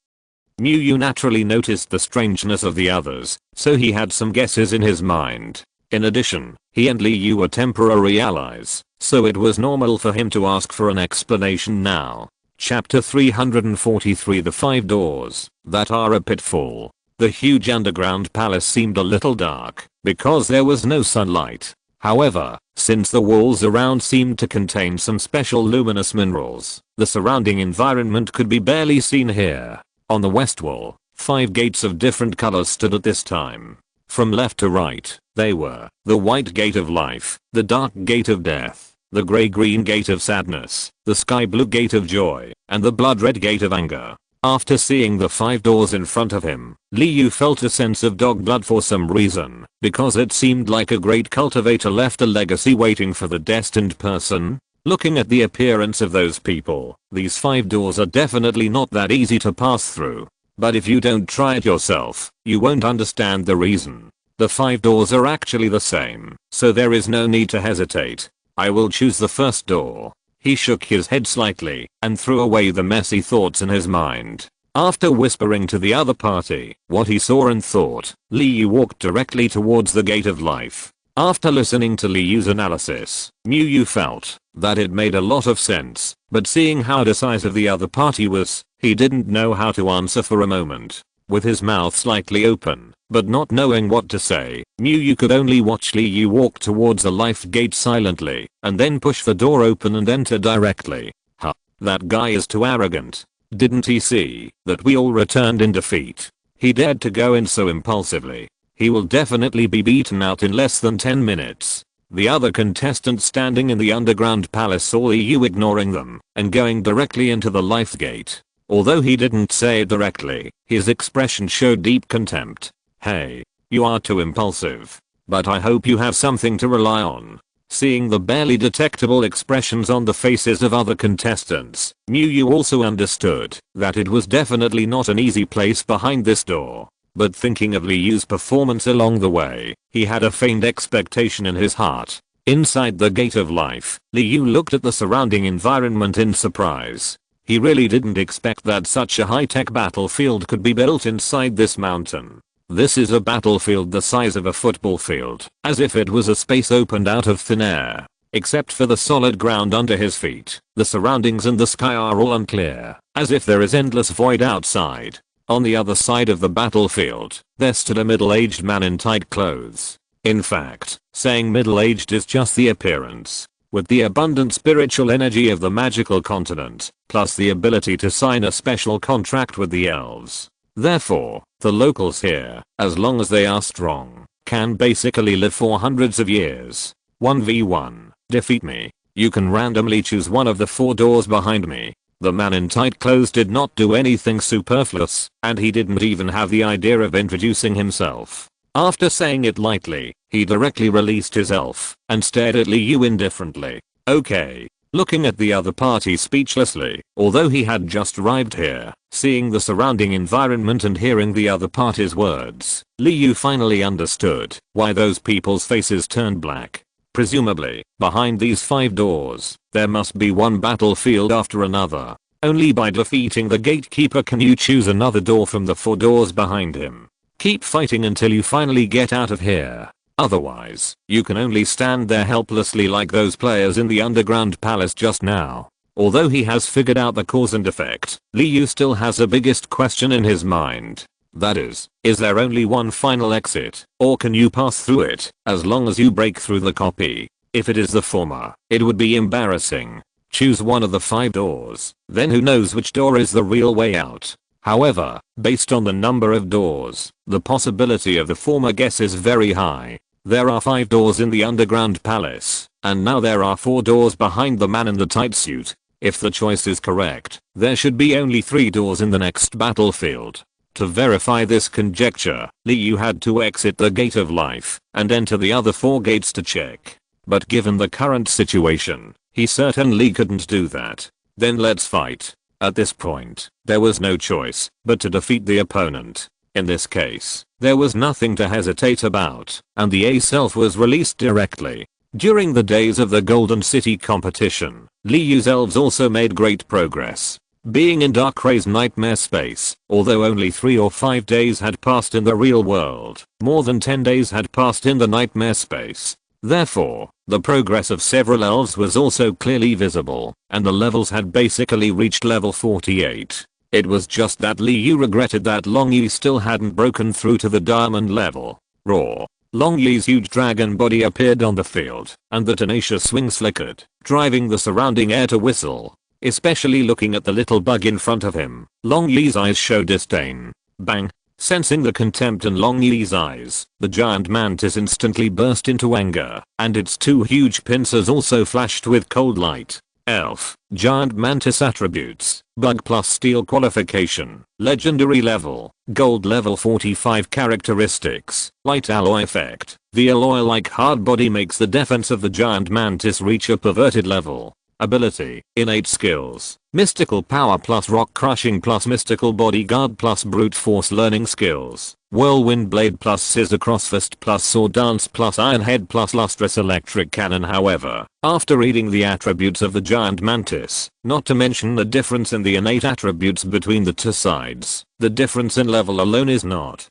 Yu naturally noticed the strangeness of the others, so he had some guesses in his mind. In addition, he and Liu were temporary allies, so it was normal for him to ask for an explanation now. Chapter 343 The 5 Doors That Are a Pitfall. The huge underground palace seemed a little dark, because there was no sunlight. However, since the walls around seemed to contain some special luminous minerals, the surrounding environment could be barely seen here. On the west wall, 5 gates of different colors stood at this time. From left to right, they were the white gate of life, the dark gate of death, the gray-green gate of sadness, the sky-blue gate of joy, and the blood-red gate of anger. After seeing the 5 doors in front of him, Liu felt a sense of dog blood for some reason, because it seemed like a great cultivator left a legacy waiting for the destined person. Looking at the appearance of those people, these 5 doors are definitely not that easy to pass through. But if you don't try it yourself, you won't understand the reason. The 5 doors are actually the same, so there is no need to hesitate. I will choose the first door. He shook his head slightly and threw away the messy thoughts in his mind. After whispering to the other party what he saw and thought, Liu walked directly towards the gate of life. After listening to Liu's analysis, Yu felt that it made a lot of sense, but seeing how decisive the other party was, he didn't know how to answer for a moment. With his mouth slightly open, but not knowing what to say, Yu could only watch Liu walk towards the life gate silently, and then push the door open and enter directly. Huh, that guy is too arrogant. Didn't he see that we all returned in defeat? He dared to go in so impulsively. He will definitely be beaten out in less than 10 minutes. The other contestants standing in the underground palace saw Liu ignoring them and going directly into the life gate. Although he didn't say it directly, his expression showed deep contempt. Hey, you are too impulsive. But I hope you have something to rely on. Seeing the barely detectable expressions on the faces of other contestants, Yu also understood that it was definitely not an easy place behind this door. But thinking of Liu's performance along the way, he had a faint expectation in his heart. Inside the gate of life, Liu looked at the surrounding environment in surprise. He really didn't expect that such a high-tech battlefield could be built inside this mountain. This is a battlefield the size of a football field, as if it was a space opened out of thin air. Except for the solid ground under his feet, the surroundings and the sky are all unclear, as if there is endless void outside. On the other side of the battlefield, there stood a middle-aged man in tight clothes. In fact, saying middle-aged is just the appearance. With the abundant spiritual energy of the magical continent, plus the ability to sign a special contract with the elves. Therefore, the locals here, as long as they are strong, can basically live for hundreds of years. 1v1, defeat me. You can randomly choose one of the 4 doors behind me. The man in tight clothes did not do anything superfluous, and he didn't even have the idea of introducing himself. After saying it lightly, he directly released his elf and stared at Liu indifferently. Okay. Looking at the other party speechlessly, although he had just arrived here, seeing the surrounding environment and hearing the other party's words, Liu finally understood why those people's faces turned black. Presumably, behind these 5 doors, there must be one battlefield after another. Only by defeating the gatekeeper can you choose another door from the 4 doors behind him. Keep fighting until you finally get out of here. Otherwise, you can only stand there helplessly like those players in the underground palace just now. Although he has figured out the cause and effect, Liu still has a biggest question in his mind. That is there only one final exit, or can you pass through it, as long as you break through the copy? If it is the former, it would be embarrassing. Choose one of the 5 doors, then who knows which door is the real way out. However, based on the number of doors, the possibility of the former guess is very high. There are 5 doors in the underground palace, and now there are 4 doors behind the man in the tight suit. If the choice is correct, there should be only 3 doors in the next battlefield. To verify this conjecture, Liu had to exit the Gate of Life and enter the other 4 gates to check. But given the current situation, he certainly couldn't do that. Then let's fight. At this point, there was no choice but to defeat the opponent. In this case, there was nothing to hesitate about, and the A-Self was released directly. During the days of the Golden City competition, Liu's elves also made great progress. Being in Darkray's nightmare space, although only 3 or 5 days had passed in the real world, more than 10 days had passed in the nightmare space. Therefore, the progress of several elves was also clearly visible, and the levels had basically reached level 48. It was just that Liu regretted that Long Yi still hadn't broken through to the diamond level. Roar. Long Yi's huge dragon body appeared on the field, and the tenacious wings flickered, driving the surrounding air to whistle. Especially looking at the little bug in front of him, Long Yi's eyes showed disdain. Bang! Sensing the contempt in Long Yi's eyes, the giant mantis instantly burst into anger, and its 2 huge pincers also flashed with cold light. Elf, giant mantis attributes, bug plus steel qualification, legendary level, gold level 45 characteristics, light alloy effect. The alloy-like hard body makes the defense of the giant mantis reach a perverted level. Ability, innate skills, mystical power plus rock crushing plus mystical bodyguard plus brute force learning skills, whirlwind blade plus scissor crossfist plus sword dance plus iron head plus lustrous electric cannon. However, after reading the attributes of the giant mantis, not to mention the difference in the innate attributes between the 2 sides, the difference in level alone is not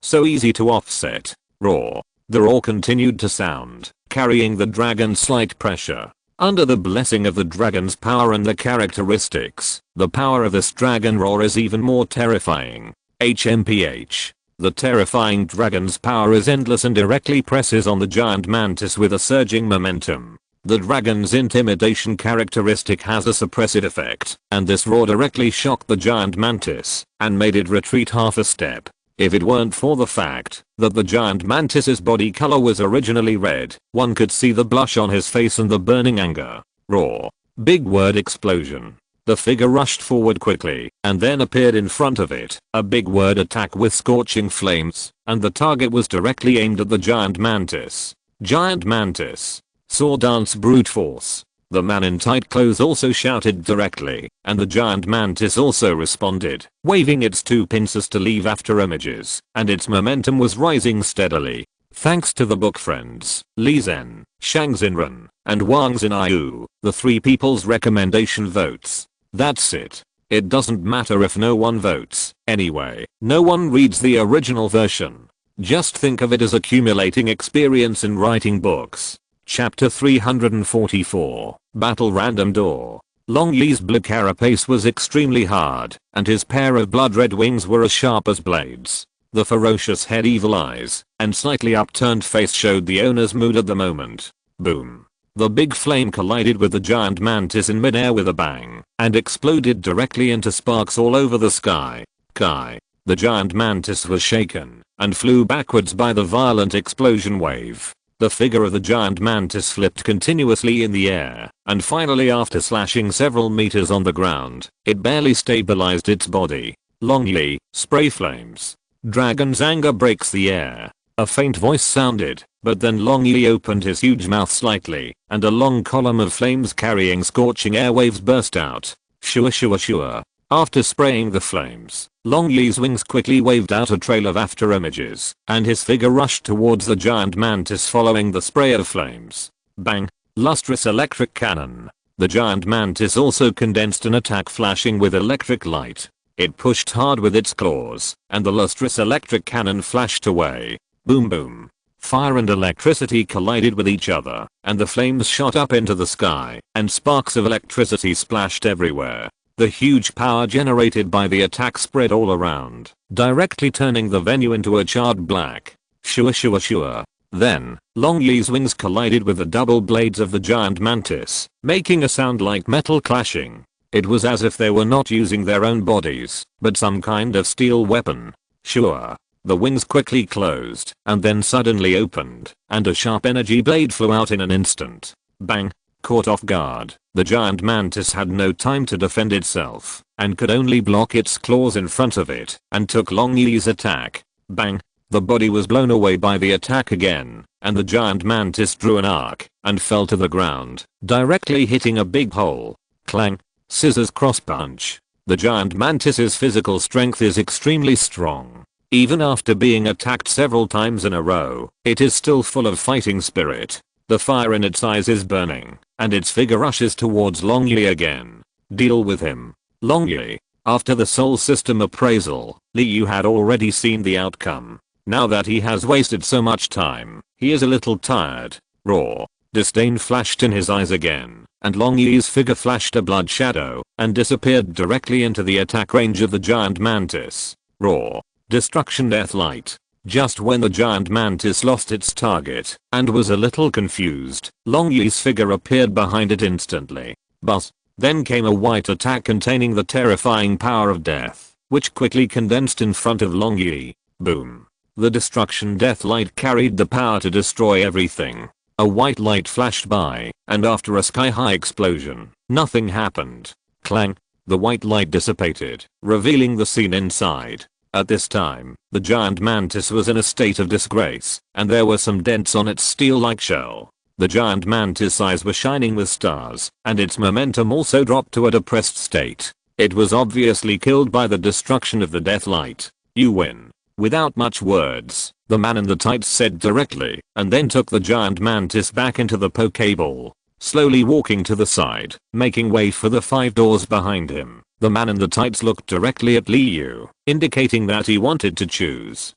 so easy to offset. Roar. The roar continued to sound, carrying the dragon's slight pressure. Under the blessing of the dragon's power and the characteristics, the power of this dragon roar is even more terrifying. HMPH. The terrifying dragon's power is endless and directly presses on the giant mantis with a surging momentum. The dragon's intimidation characteristic has a suppressive effect, and this roar directly shocked the giant mantis and made it retreat half a step. If it weren't for the fact that the giant mantis's body color was originally red, one could see the blush on his face and the burning anger. Roar. Big word explosion. The figure rushed forward quickly and then appeared in front of it, a big word attack with scorching flames, and the target was directly aimed at the giant mantis. Giant mantis. Sword dance brute force. The man in tight clothes also shouted directly, and the giant mantis also responded, waving its 2 pincers to leave after images, and its momentum was rising steadily. Thanks to the book friends, Li Zhen, Shang Xinren, and Wang Xinyu, the 3 people's recommendation votes. That's it. It doesn't matter if no one votes. Anyway, no one reads the original version. Just think of it as accumulating experience in writing books. Chapter 344, Battle Random Door. Long Yi's blue carapace was extremely hard, and his pair of blood-red wings were as sharp as blades. The ferocious head, evil eyes, and slightly upturned face showed the owner's mood at the moment. Boom. The big flame collided with the giant mantis in midair with a bang, and exploded directly into sparks all over the sky. The giant mantis was shaken, and flew backwards by the violent explosion wave. The figure of the giant mantis flipped continuously in the air, and finally after slashing several meters on the ground, it barely stabilized its body. Long Yi, spray flames. Dragon's anger breaks the air. A faint voice sounded, but then Long Yi opened his huge mouth slightly, and a long column of flames carrying scorching airwaves burst out. Shua shua shua. After spraying the flames, Long Yi's wings quickly waved out a trail of after images, and his figure rushed towards the giant mantis following the spray of flames. Bang! Lustrous electric cannon. The giant mantis also condensed an attack flashing with electric light. It pushed hard with its claws, and the lustrous electric cannon flashed away. Boom boom. Fire and electricity collided with each other, and the flames shot up into the sky, and sparks of electricity splashed everywhere. The huge power generated by the attack spread all around, directly turning the venue into a charred black. Shua shua shua. Then, Long Yi's wings collided with the double blades of the giant mantis, making a sound like metal clashing. It was as if they were not using their own bodies, but some kind of steel weapon. Shua. The wings quickly closed, and then suddenly opened, and a sharp energy blade flew out in an instant. Bang! Caught off guard, the giant mantis had no time to defend itself, and could only block its claws in front of it, and took Long Yi's attack. Bang! The body was blown away by the attack again, and the giant mantis drew an arc, and fell to the ground, directly hitting a big hole. Clang! Scissors cross punch. The giant mantis's physical strength is extremely strong. Even after being attacked several times in a row, it is still full of fighting spirit. The fire in its eyes is burning, and its figure rushes towards Long Yi again. Deal with him. Long Yi. After the soul system appraisal, Liu had already seen the outcome. Now that he has wasted so much time, he is a little tired. Raw. Disdain flashed in his eyes again, and Long Yi's figure flashed a blood shadow, and disappeared directly into the attack range of the giant mantis. Raw. Destruction death light. Just when the giant mantis lost its target, and was a little confused, Long Yi's figure appeared behind it instantly. Buzz. Then came a white attack containing the terrifying power of death, which quickly condensed in front of Long Yi. Boom. The destruction death light carried the power to destroy everything. A white light flashed by, and after a sky-high explosion, nothing happened. Clang. The white light dissipated, revealing the scene inside. At this time, the giant mantis was in a state of disgrace, and there were some dents on its steel-like shell. The giant mantis eyes were shining with stars, and its momentum also dropped to a depressed state. It was obviously killed by the destruction of the death light. You win. Without much words, the man in the tights said directly, and then took the giant mantis back into the Pokeball. Slowly walking to the side, making way for the 5 doors behind him. The man in the tights looked directly at Liu, indicating that he wanted to choose.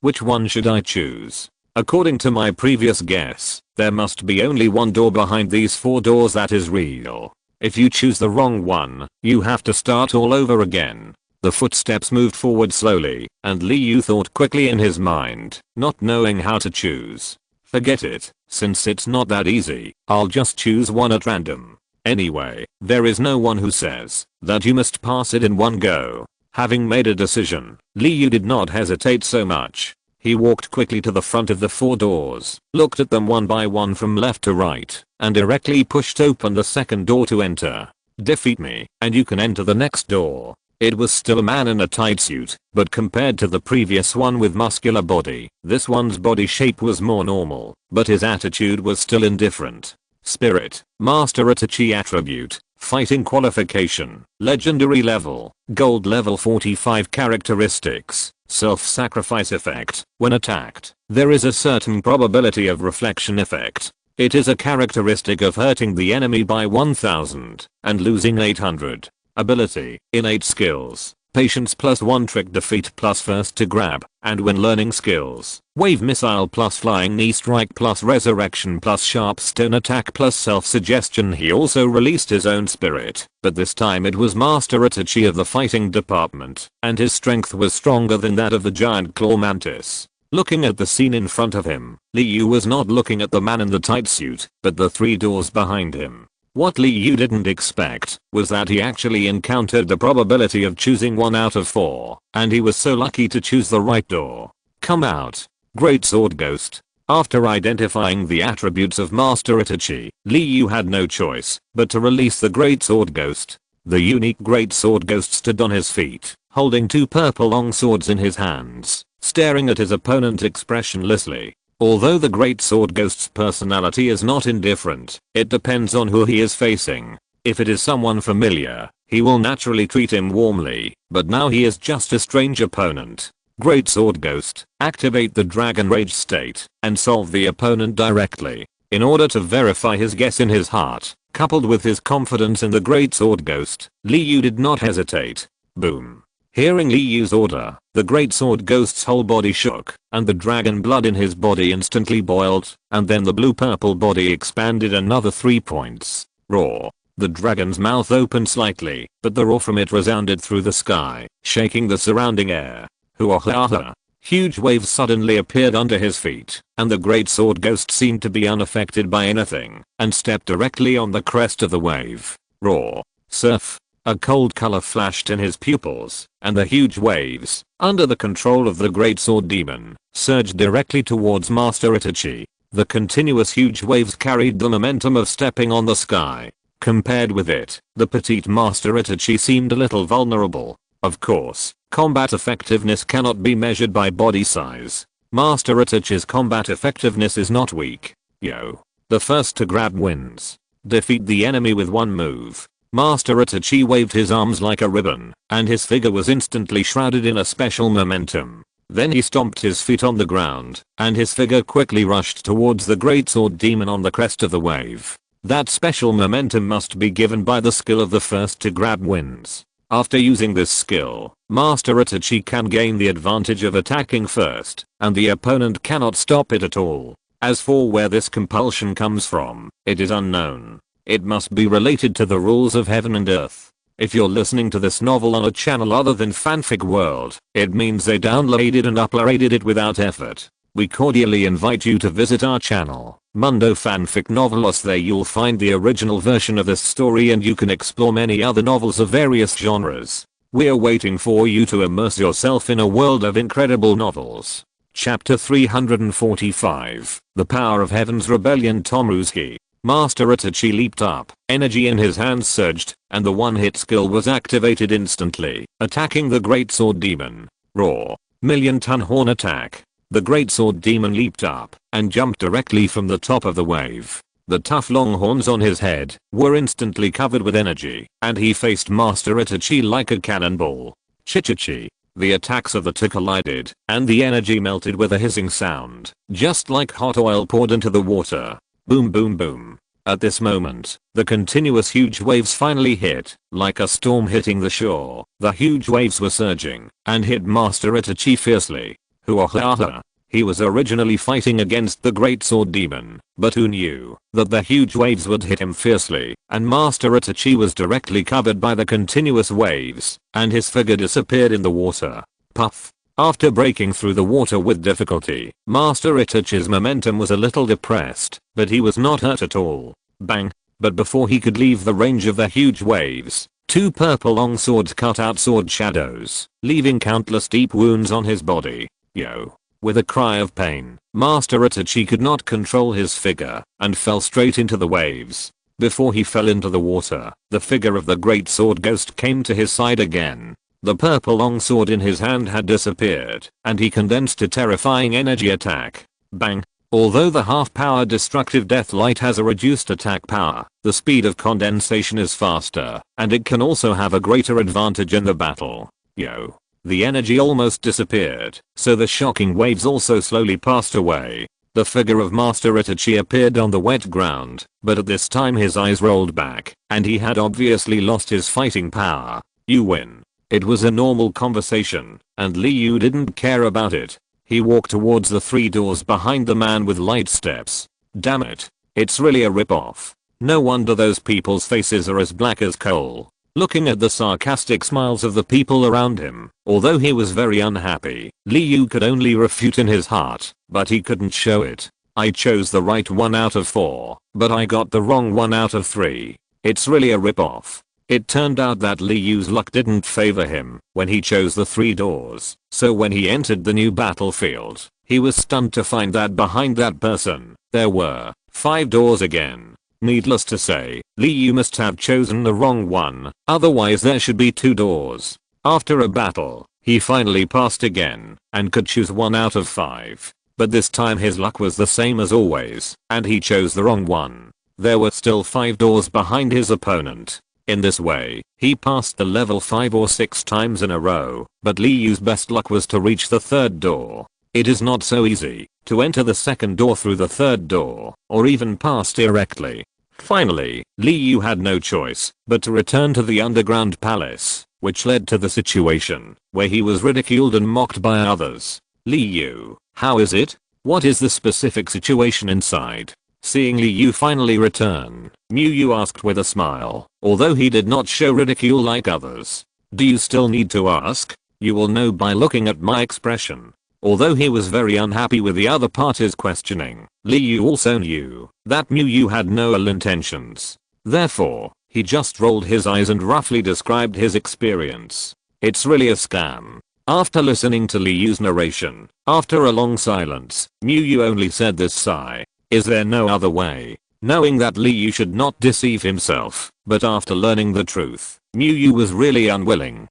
Which one should I choose? According to my previous guess, there must be only one door behind these 4 doors that is real. If you choose the wrong one, you have to start all over again. The footsteps moved forward slowly, and Liu thought quickly in his mind, not knowing how to choose. Forget it, since it's not that easy, I'll just choose one at random. Anyway, there is no one who says that you must pass it in one go. Having made a decision, Liu did not hesitate so much. He walked quickly to the front of the 4 doors, looked at them one by one from left to right, and directly pushed open the second door to enter. Defeat me, and you can enter the next door. It was still a man in a tight suit, but compared to the previous one with muscular body, this one's body shape was more normal, but his attitude was still indifferent. Spirit, Master Itachi attribute, fighting qualification, legendary level, gold level 45 characteristics, self-sacrifice effect. When attacked, there is a certain probability of reflection effect. It is a characteristic of hurting the enemy by 1000 and losing 800. Ability, innate skills, patience +1 trick defeat plus first to grab, and when learning skills, wave missile plus flying knee strike plus resurrection plus sharp stone attack plus self-suggestion. He also released his own spirit, but this time it was Master Itachi of the fighting department, and his strength was stronger than that of the giant claw mantis. Looking at the scene in front of him, Liu was not looking at the man in the tight suit, but the 3 doors behind him. What Liu didn't expect was that he actually encountered the probability of choosing 1 out of 4, and he was so lucky to choose the right door. Come out. Great Sword Ghost. After identifying the attributes of Master Itachi, Liu had no choice but to release the Great Sword Ghost. The unique Great Sword Ghost stood on his feet, holding 2 purple long swords in his hands, staring at his opponent expressionlessly. Although the Great Sword Ghost's personality is not indifferent, it depends on who he is facing. If it is someone familiar, he will naturally treat him warmly, but now he is just a strange opponent. Great Sword Ghost, activate the Dragon Rage state, and solve the opponent directly. In order to verify his guess in his heart, coupled with his confidence in the Great Sword Ghost, Liu did not hesitate. Boom. Hearing Li Yu's order, the great sword ghost's whole body shook, and the dragon blood in his body instantly boiled, and then the blue-purple body expanded another 3 points. Roar. The dragon's mouth opened slightly, but the roar from it resounded through the sky, shaking the surrounding air. Hoo-ah-ha-ha. Huge waves suddenly appeared under his feet, and the great sword ghost seemed to be unaffected by anything, and stepped directly on the crest of the wave. Roar. Surf. A cold color flashed in his pupils, and the huge waves, under the control of the great sword demon, surged directly towards Master Itachi. The continuous huge waves carried the momentum of stepping on the sky. Compared with it, the petite Master Itachi seemed a little vulnerable. Of course, combat effectiveness cannot be measured by body size. Master Itachi's combat effectiveness is not weak. Yo. The first to grab wins. Defeat the enemy with one move. Master Itachi waved his arms like a ribbon, and his figure was instantly shrouded in a special momentum. Then he stomped his feet on the ground, and his figure quickly rushed towards the great sword demon on the crest of the wave. That special momentum must be given by the skill of the first to grab wins. After using this skill, Master Itachi can gain the advantage of attacking first, and the opponent cannot stop it at all. As for where this compulsion comes from, it is unknown. It must be related to the rules of heaven and earth. If you're listening to this novel on a channel other than Fanfic World, it means they downloaded and uploaded it without effort. We cordially invite you to visit our channel, Mundo Fanfic Novelos. There you'll find the original version of this story, and you can explore many other novels of various genres. We're waiting for you to immerse yourself in a world of incredible novels. Chapter 345, The Power of Heaven's Rebellion. Tomusuke. Master Itachi leaped up, energy in his hands surged, and the one-hit skill was activated instantly, attacking the great sword demon. Roar. Million-ton horn attack. The great sword demon leaped up, and jumped directly from the top of the wave. The tough long horns on his head were instantly covered with energy, and he faced Master Itachi like a cannonball. Chichichi. The attacks of the two collided, and the energy melted with a hissing sound, just like hot oil poured into the water. Boom boom boom. At this moment, the continuous huge waves finally hit, like a storm hitting the shore. The huge waves were surging, and hit Master Itachi fiercely. Hoo-ah-ha-ha. He was originally fighting against the great sword demon, but who knew that the huge waves would hit him fiercely, and Master Itachi was directly covered by the continuous waves, and his figure disappeared in the water. Puff. After breaking through the water with difficulty, Master Itachi's momentum was a little depressed, but he was not hurt at all. Bang. But before he could leave the range of the huge waves, two purple long swords cut out sword shadows, leaving countless deep wounds on his body. Yo. With a cry of pain, Master Itachi could not control his figure, and fell straight into the waves. Before he fell into the water, the figure of the great sword ghost came to his side again. The purple longsword in his hand had disappeared, and he condensed a terrifying energy attack. Bang. Although the half-power destructive death light has a reduced attack power, the speed of condensation is faster, and it can also have a greater advantage in the battle. Yo. The energy almost disappeared, so the shocking waves also slowly passed away. The figure of Master Itachi appeared on the wet ground, but at this time his eyes rolled back, and he had obviously lost his fighting power. You win. It was a normal conversation, and Li Yu didn't care about it. He walked towards the 3 doors behind the man with light steps. Damn it. It's really a rip-off. No wonder those people's faces are as black as coal. Looking at the sarcastic smiles of the people around him, although he was very unhappy, Li Yu could only refute in his heart, but he couldn't show it. I chose the right one out of 4, but I got the wrong one out of 3. It's really a rip-off. It turned out that Li Yu's luck didn't favor him when he chose the 3 doors, so when he entered the new battlefield, he was stunned to find that behind that person, there were 5 doors again. Needless to say, Li Yu must have chosen the wrong one, otherwise there should be 2 doors. After a battle, he finally passed again, and could choose 1 out of 5. But this time his luck was the same as always, and he chose the wrong one. There were still 5 doors behind his opponent. In this way, he passed the level 5 or 6 times in a row, but Li Yu's best luck was to reach the 3rd door. It is not so easy to enter the 2nd door through the 3rd door, or even pass directly. Finally, Li Yu had no choice but to return to the underground palace. which led to the situation where he was ridiculed and mocked by others. Li Yu, how is it? What is the specific situation inside? Seeing Li Yu finally return, Mu Yu asked with a smile, although he did not show ridicule like others. Do you still need to ask? You will know by looking at my expression. Although he was very unhappy with the other party's questioning, Li Yu also knew that Mu Yu had no ill intentions. Therefore, he just rolled his eyes and roughly described his experience. It's really a scam. After listening to Li Yu's narration, after a long silence, Mu Yu only said this sigh. Is there no other way? Knowing that Li Yu should not deceive himself, but after learning the truth, Mu Yu was really unwilling.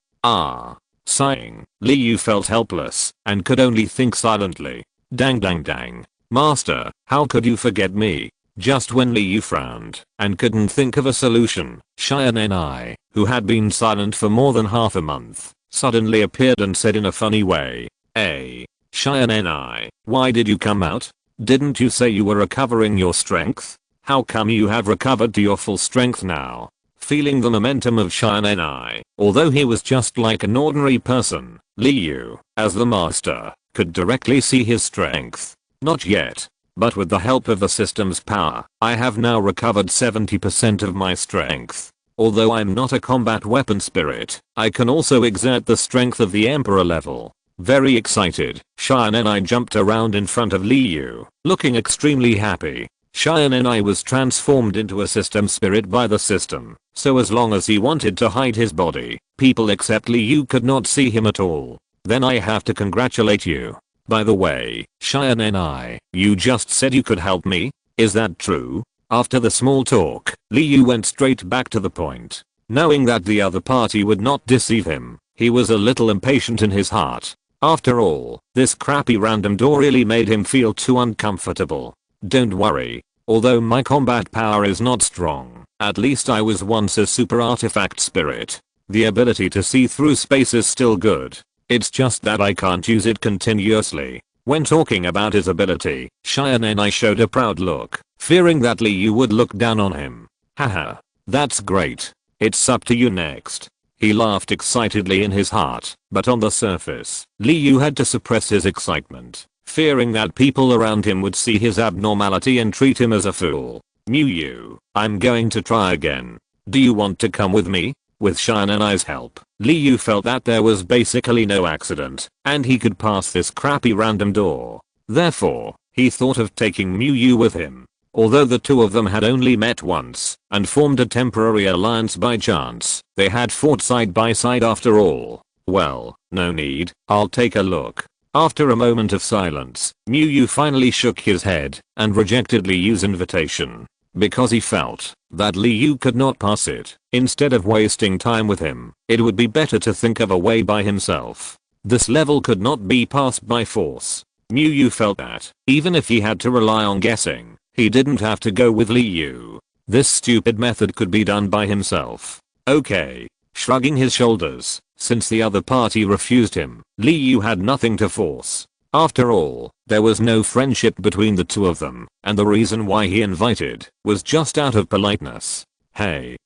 Sighing, Li Yu felt helpless and could only think silently. Dang dang dang. Master, how could you forget me? Just when Li Yu frowned and couldn't think of a solution, Xian'ai, who had been silent for more than half a month, suddenly appeared and said in a funny way, "Hey, Xian'ai, why did you come out? Didn't you say you were recovering your strength? How come you have recovered to your full strength now?" Feeling the momentum of Xian'ai, although he was just like an ordinary person, Li Yu, as the master, could directly see his strength. Not yet. But with the help of the system's power, I have now recovered 70% of my strength. Although I'm not a combat weapon spirit, I can also exert the strength of the Emperor level. Very excited, Xian'ai jumped around in front of Li Yu, looking extremely happy. Xian'ai was transformed into a system spirit by the system, so as long as he wanted to hide his body, people except Li Yu could not see him at all. Then I have to congratulate you. By the way, Xian'ai, you just said you could help me? Is that true? After the small talk, Li Yu went straight back to the point. Knowing that the other party would not deceive him, he was a little impatient in his heart. After all, this crappy random door really made him feel too uncomfortable. Don't worry. Although my combat power is not strong, at least I was once a super artifact spirit. The ability to see through space is still good. It's just that I can't use it continuously. When talking about his ability, Xian'ai showed a proud look, fearing that Li Yu would look down on him. Haha. That's great. It's up to you next. He laughed excitedly in his heart, but on the surface, Li Yu had to suppress his excitement, fearing that people around him would see his abnormality and treat him as a fool. Mu Yu, I'm going to try again. Do you want to come with me? With Xian'ai's help, Li Yu felt that there was basically no accident, and he could pass this crappy random door. Therefore, he thought of taking Mu Yu with him. Although the two of them had only met once and formed a temporary alliance by chance, they had fought side by side after all. Well, no need, I'll take a look. After a moment of silence, Mu Yu finally shook his head and rejected Li Yu's invitation, because he felt that Li Yu could not pass it. Instead of wasting time with him, it would be better to think of a way by himself. This level could not be passed by force. Mu Yu felt that, even if he had to rely on guessing, he didn't have to go with Li Yu. This stupid method could be done by himself. Okay. Shrugging his shoulders, since the other party refused him, Li Yu had nothing to force. After all, there was no friendship between the two of them, and the reason why he invited was just out of politeness. Hey,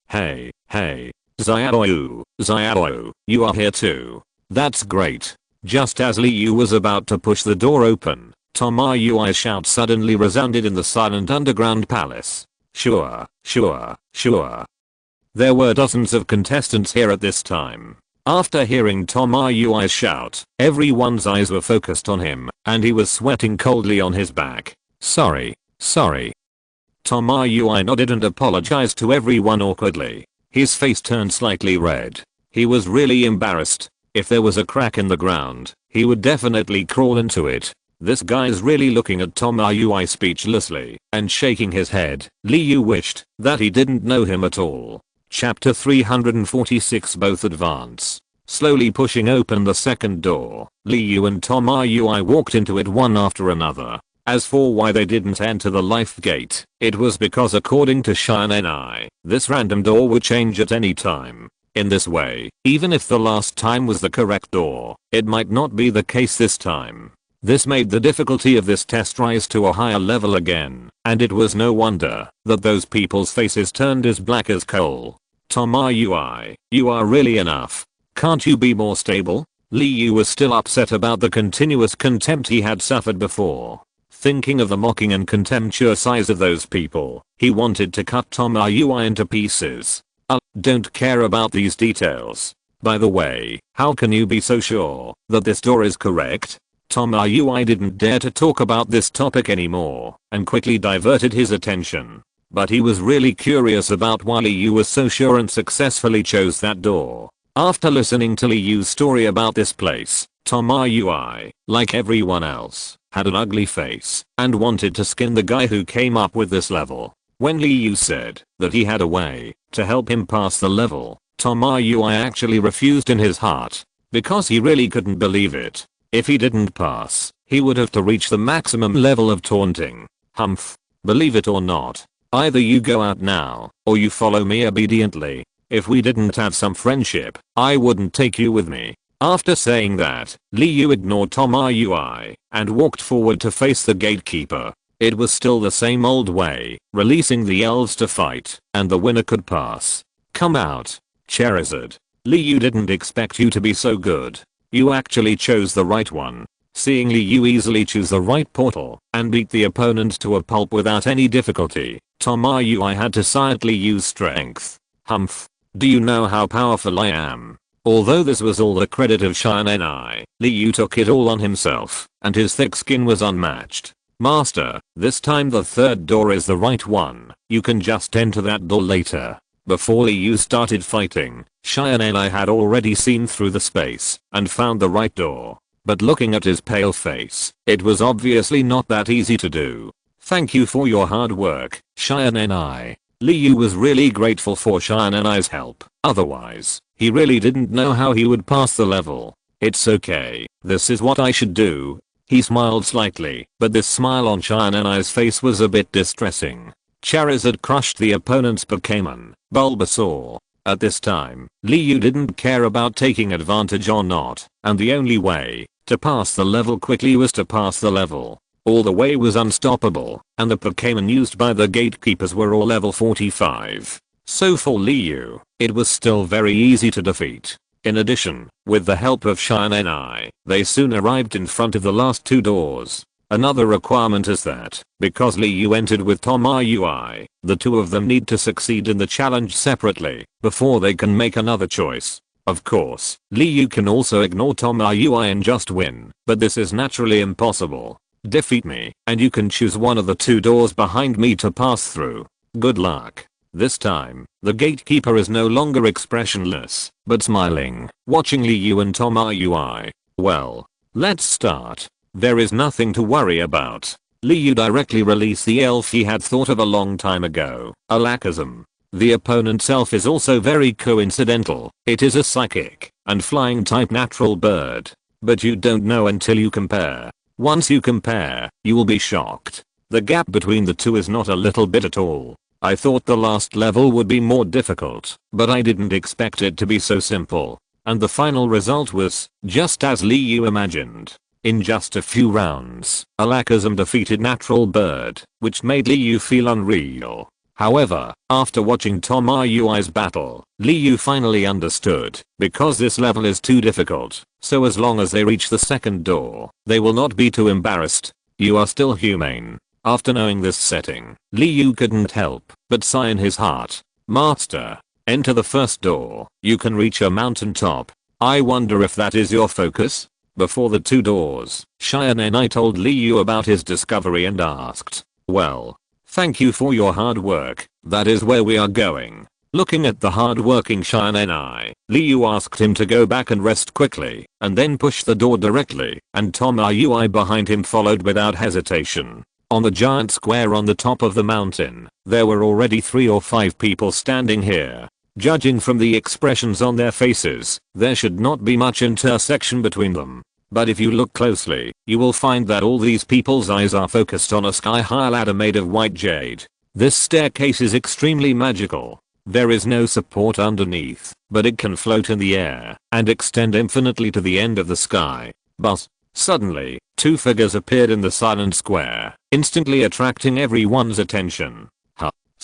Xiaoyu, you are here too. That's great. Just as Li Yu was about to push the door open, Tomayui's shout suddenly resounded in the silent underground palace. Sure. There were dozens of contestants here at this time. After hearing Tomayui's shout, everyone's eyes were focused on him, and he was sweating coldly on his back. Sorry. Tomayui nodded and apologized to everyone awkwardly. His face turned slightly red. He was really embarrassed. If there was a crack in the ground, he would definitely crawl into it. This guy's really looking at Tomayui speechlessly and shaking his head. Li Yu wished that he didn't know him at all. Chapter 346 Both advance. Slowly pushing open the second door, Li Yu and Tomayui walked into it one after another. As for why they didn't enter the life gate, it was because according to Xian'ai, this random door would change at any time. In this way, even if the last time was the correct door, it might not be the case this time. This made the difficulty of this test rise to a higher level again, and it was no wonder that those people's faces turned as black as coal. Tomayui, you are really enough. Can't you be more stable? Li Yu was still upset about the continuous contempt he had suffered before. Thinking of the mocking and contemptuous eyes of those people, he wanted to cut Toma Yui into pieces. Don't care about these details. By the way, how can you be so sure that this door is correct? Toma Yui didn't dare to talk about this topic anymore and quickly diverted his attention. But he was really curious about why Li Yu was so sure and successfully chose that door. After listening to Li Yu's story about this place, Toma Yui, like everyone else, had an ugly face and wanted to skin the guy who came up with this level. When Li Yu said that he had a way to help him pass the level, Toma Yui actually refused in his heart because he really couldn't believe it. If he didn't pass, he would have to reach the maximum level of taunting. Humph. Believe it or not, either you go out now or you follow me obediently. If we didn't have some friendship, I wouldn't take you with me. After saying that, Li Yu ignored Toma Yui and walked forward to face the gatekeeper. It was still the same old way, releasing the elves to fight, and the winner could pass. Come out, Charizard. Li Yu didn't expect you to be so good. You actually chose the right one. Seeing Li Yu easily choose the right portal and beat the opponent to a pulp without any difficulty, Toma Yui had to silently use strength. Humph. Do you know how powerful I am? Although this was all the credit of Shiranui, Li Yu took it all on himself, and his thick skin was unmatched. Master, this time the third door is the right one. You can just enter that door later. Before Li Yu started fighting, Shiranui had already seen through the space and found the right door. But looking at his pale face, it was obviously not that easy to do. Thank you for your hard work, Shiranui. Li Yu was really grateful for Shiranui's help. Otherwise, he really didn't know how he would pass the level. It's okay, this is what I should do. He smiled slightly, but this smile on Shiranui's face was a bit distressing. Charizard crushed the opponent's Pokémon, Bulbasaur. At this time, Li Yu didn't care about taking advantage or not, and the only way to pass the level quickly was to pass the level. All the way was unstoppable, and the Pokémon used by the gatekeepers were all level 45. So for Li Yu, it was still very easy to defeat. In addition, with the help of Shiranui, they soon arrived in front of the last two doors. Another requirement is that, because Li Yu entered with Toma Yui, the two of them need to succeed in the challenge separately before they can make another choice. Of course, Li Yu can also ignore Toma Yui and just win, but this is naturally impossible. Defeat me, and you can choose one of the two doors behind me to pass through. Good luck. This time, the gatekeeper is no longer expressionless, but smiling, watching Li Yu and Toma Yui. Well, let's start. There is nothing to worry about. Li Yu directly released the elf he had thought of a long time ago, Alakazam. The opponent's elf is also very coincidental. It is a psychic and flying type natural bird. But you don't know until you compare. Once you compare, you will be shocked. The gap between the two is not a little bit at all. I thought the last level would be more difficult, but I didn't expect it to be so simple. And the final result was just as Li Yu imagined. In just a few rounds, Alakazam defeated Natural Bird, which made Li Yu feel unreal. However, after watching Toma Yui's battle, Li Yu finally understood, because this level is too difficult, so as long as they reach the second door, they will not be too embarrassed. You are still humane. After knowing this setting, Li Yu couldn't help but sigh in his heart. Master, enter the first door. You can reach a mountaintop. I wonder if that is your focus? Before the two doors, Shiranui told Li Yu about his discovery and asked, well, thank you for your hard work. That is where we are going. Looking at the hard-working Shiranui, Li Yu asked him to go back and rest quickly, and then push the door directly, and Toma Yui behind him followed without hesitation. On the giant square on the top of the mountain, there were already 3 or 5 people standing here. Judging from the expressions on their faces, there should not be much intersection between them. But if you look closely, you will find that all these people's eyes are focused on a sky-high ladder made of white jade. This staircase is extremely magical. There is no support underneath, but it can float in the air and extend infinitely to the end of the sky. But suddenly, 2 figures appeared in the silent square, instantly attracting everyone's attention.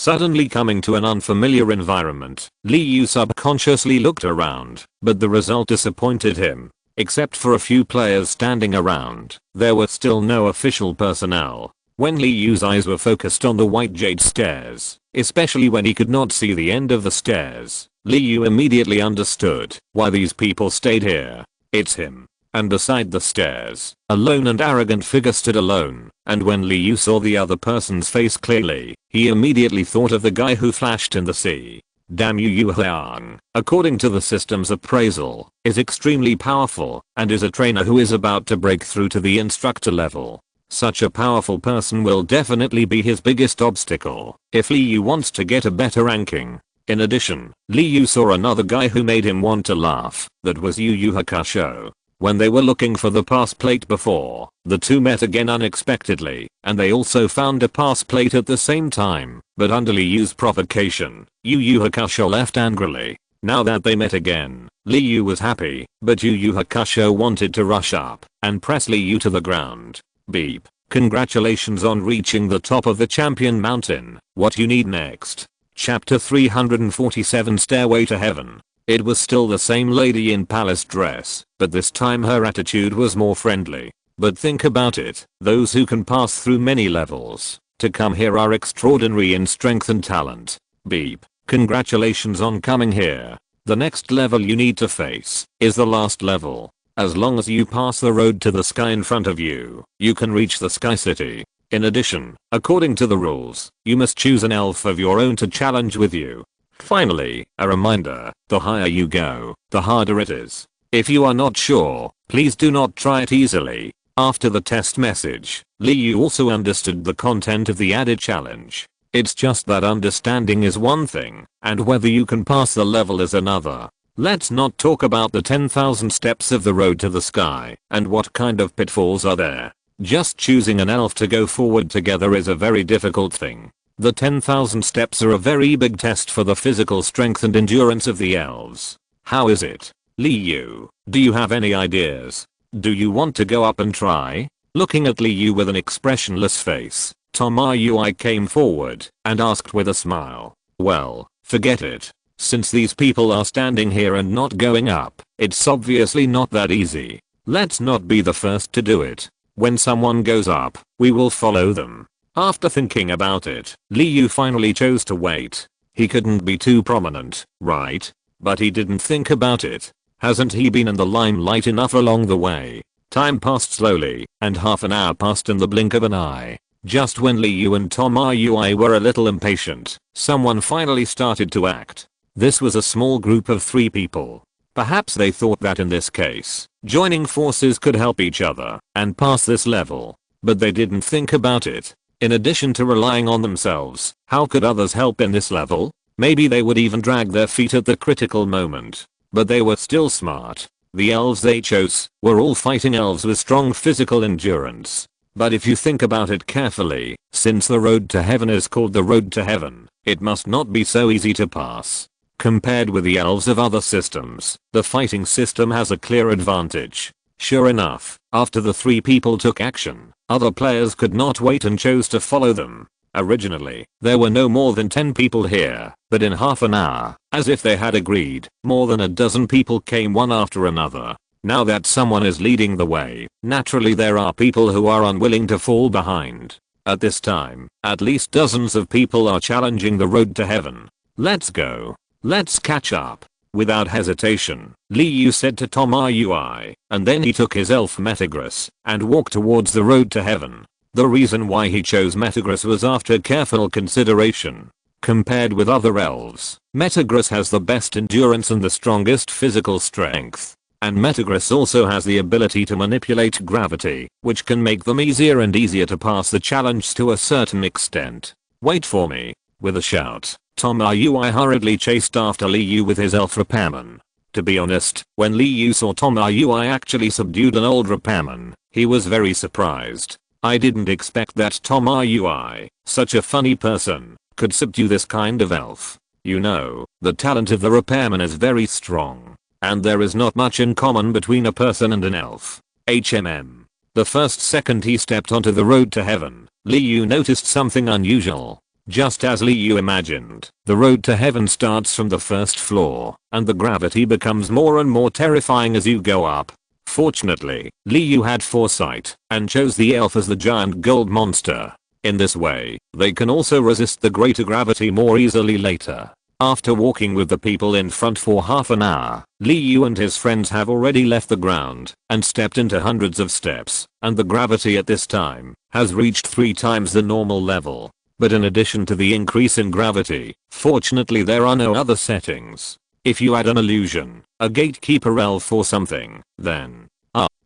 Suddenly coming to an unfamiliar environment, Li Yu subconsciously looked around, but the result disappointed him. Except for a few players standing around, there were still no official personnel. When Li Yu's eyes were focused on the white jade stairs, especially when he could not see the end of the stairs, Li Yu immediately understood why these people stayed here. It's him. And beside the stairs, a lone and arrogant figure stood alone, and when Li Yu saw the other person's face clearly, he immediately thought of the guy who flashed in the sea. Damn you, Yu Liang, according to the system's appraisal, is extremely powerful and is a trainer who is about to break through to the instructor level. Such a powerful person will definitely be his biggest obstacle if Li Yu wants to get a better ranking. In addition, Li Yu saw another guy who made him want to laugh. That was Yu Yu Hakusho. When they were looking for the pass plate before, the two met again unexpectedly, and they also found a pass plate at the same time, but under Li Yu's provocation, Yu Yu Hakusho left angrily. Now that they met again, Li Yu was happy, but Yu Yu Hakusho wanted to rush up and press Li Yu to the ground. Beep. Congratulations on reaching the top of the champion mountain. What you need next? Chapter 347 Stairway to Heaven. It was still the same lady in palace dress, but this time her attitude was more friendly. But think about it, those who can pass through many levels to come here are extraordinary in strength and talent. Beep. Congratulations on coming here. The next level you need to face is the last level. As long as you pass the road to the sky in front of you, you can reach the Sky City. In addition, according to the rules, you must choose an elf of your own to challenge with you. Finally, a reminder, the higher you go, the harder it is. If you are not sure, please do not try it easily. After the test message, Li Yu also understood the content of the added challenge. It's just that understanding is one thing, and whether you can pass the level is another. Let's not talk about the 10,000 steps of the road to the sky, and what kind of pitfalls are there. Just choosing an elf to go forward together is a very difficult thing. The 10,000 steps are a very big test for the physical strength and endurance of the elves. How is it? Li Yu, do you have any ideas? Do you want to go up and try? Looking at Li Yu with an expressionless face, Tama Yui came forward and asked with a smile. Well, forget it. Since these people are standing here and not going up, it's obviously not that easy. Let's not be the first to do it. When someone goes up, we will follow them. After thinking about it, Li Yu finally chose to wait. He couldn't be too prominent, right? But he didn't think about it. Hasn't he been in the limelight enough along the way? Time passed slowly, and half an hour passed in the blink of an eye. Just when Li Yu and Tama Yui were a little impatient, someone finally started to act. This was a small group of 3 people. Perhaps they thought that in this case, joining forces could help each other and pass this level. But they didn't think about it. In addition to relying on themselves, how could others help in this level? Maybe they would even drag their feet at the critical moment. But they were still smart. The elves they chose were all fighting elves with strong physical endurance. But if you think about it carefully, since the road to heaven is called the road to heaven, it must not be so easy to pass. Compared with the elves of other systems, the fighting system has a clear advantage. Sure enough, after the 3 people took action, other players could not wait and chose to follow them. Originally, there were no more than 10 people here, but in half an hour, as if they had agreed, more than a dozen people came one after another. Now that someone is leading the way, naturally there are people who are unwilling to fall behind. At this time, at least dozens of people are challenging the road to heaven. Let's go. Let's catch up. Without hesitation, Li Yu said to Tama Yui, and then he took his elf Metagross and walked towards the road to heaven. The reason why he chose Metagross was after careful consideration. Compared with other elves, Metagross has the best endurance and the strongest physical strength. And Metagross also has the ability to manipulate gravity, which can make them easier and easier to pass the challenge to a certain extent. Wait for me. With a shout, Tama Yui hurriedly chased after Li Yu with his elf repairman. To be honest, when Li Yu saw Tama Yui actually subdued an old repairman, he was very surprised. I didn't expect that Tama Yui, such a funny person, could subdue this kind of elf. You know, the talent of the repairman is very strong. And there is not much in common between a person and an elf. HMM. The first second he stepped onto the road to heaven, Li Yu noticed something unusual. Just as Liu imagined, the road to heaven starts from the first floor, and the gravity becomes more and more terrifying as you go up. Fortunately, Liu had foresight and chose the elf as the giant gold monster. In this way, they can also resist the greater gravity more easily later. After walking with the people in front for half an hour, Liu and his friends have already left the ground and stepped into hundreds of steps, and the gravity at this time has reached 3 times the normal level. But in addition to the increase in gravity, fortunately there are no other settings. If you add an illusion, a gatekeeper elf or something, then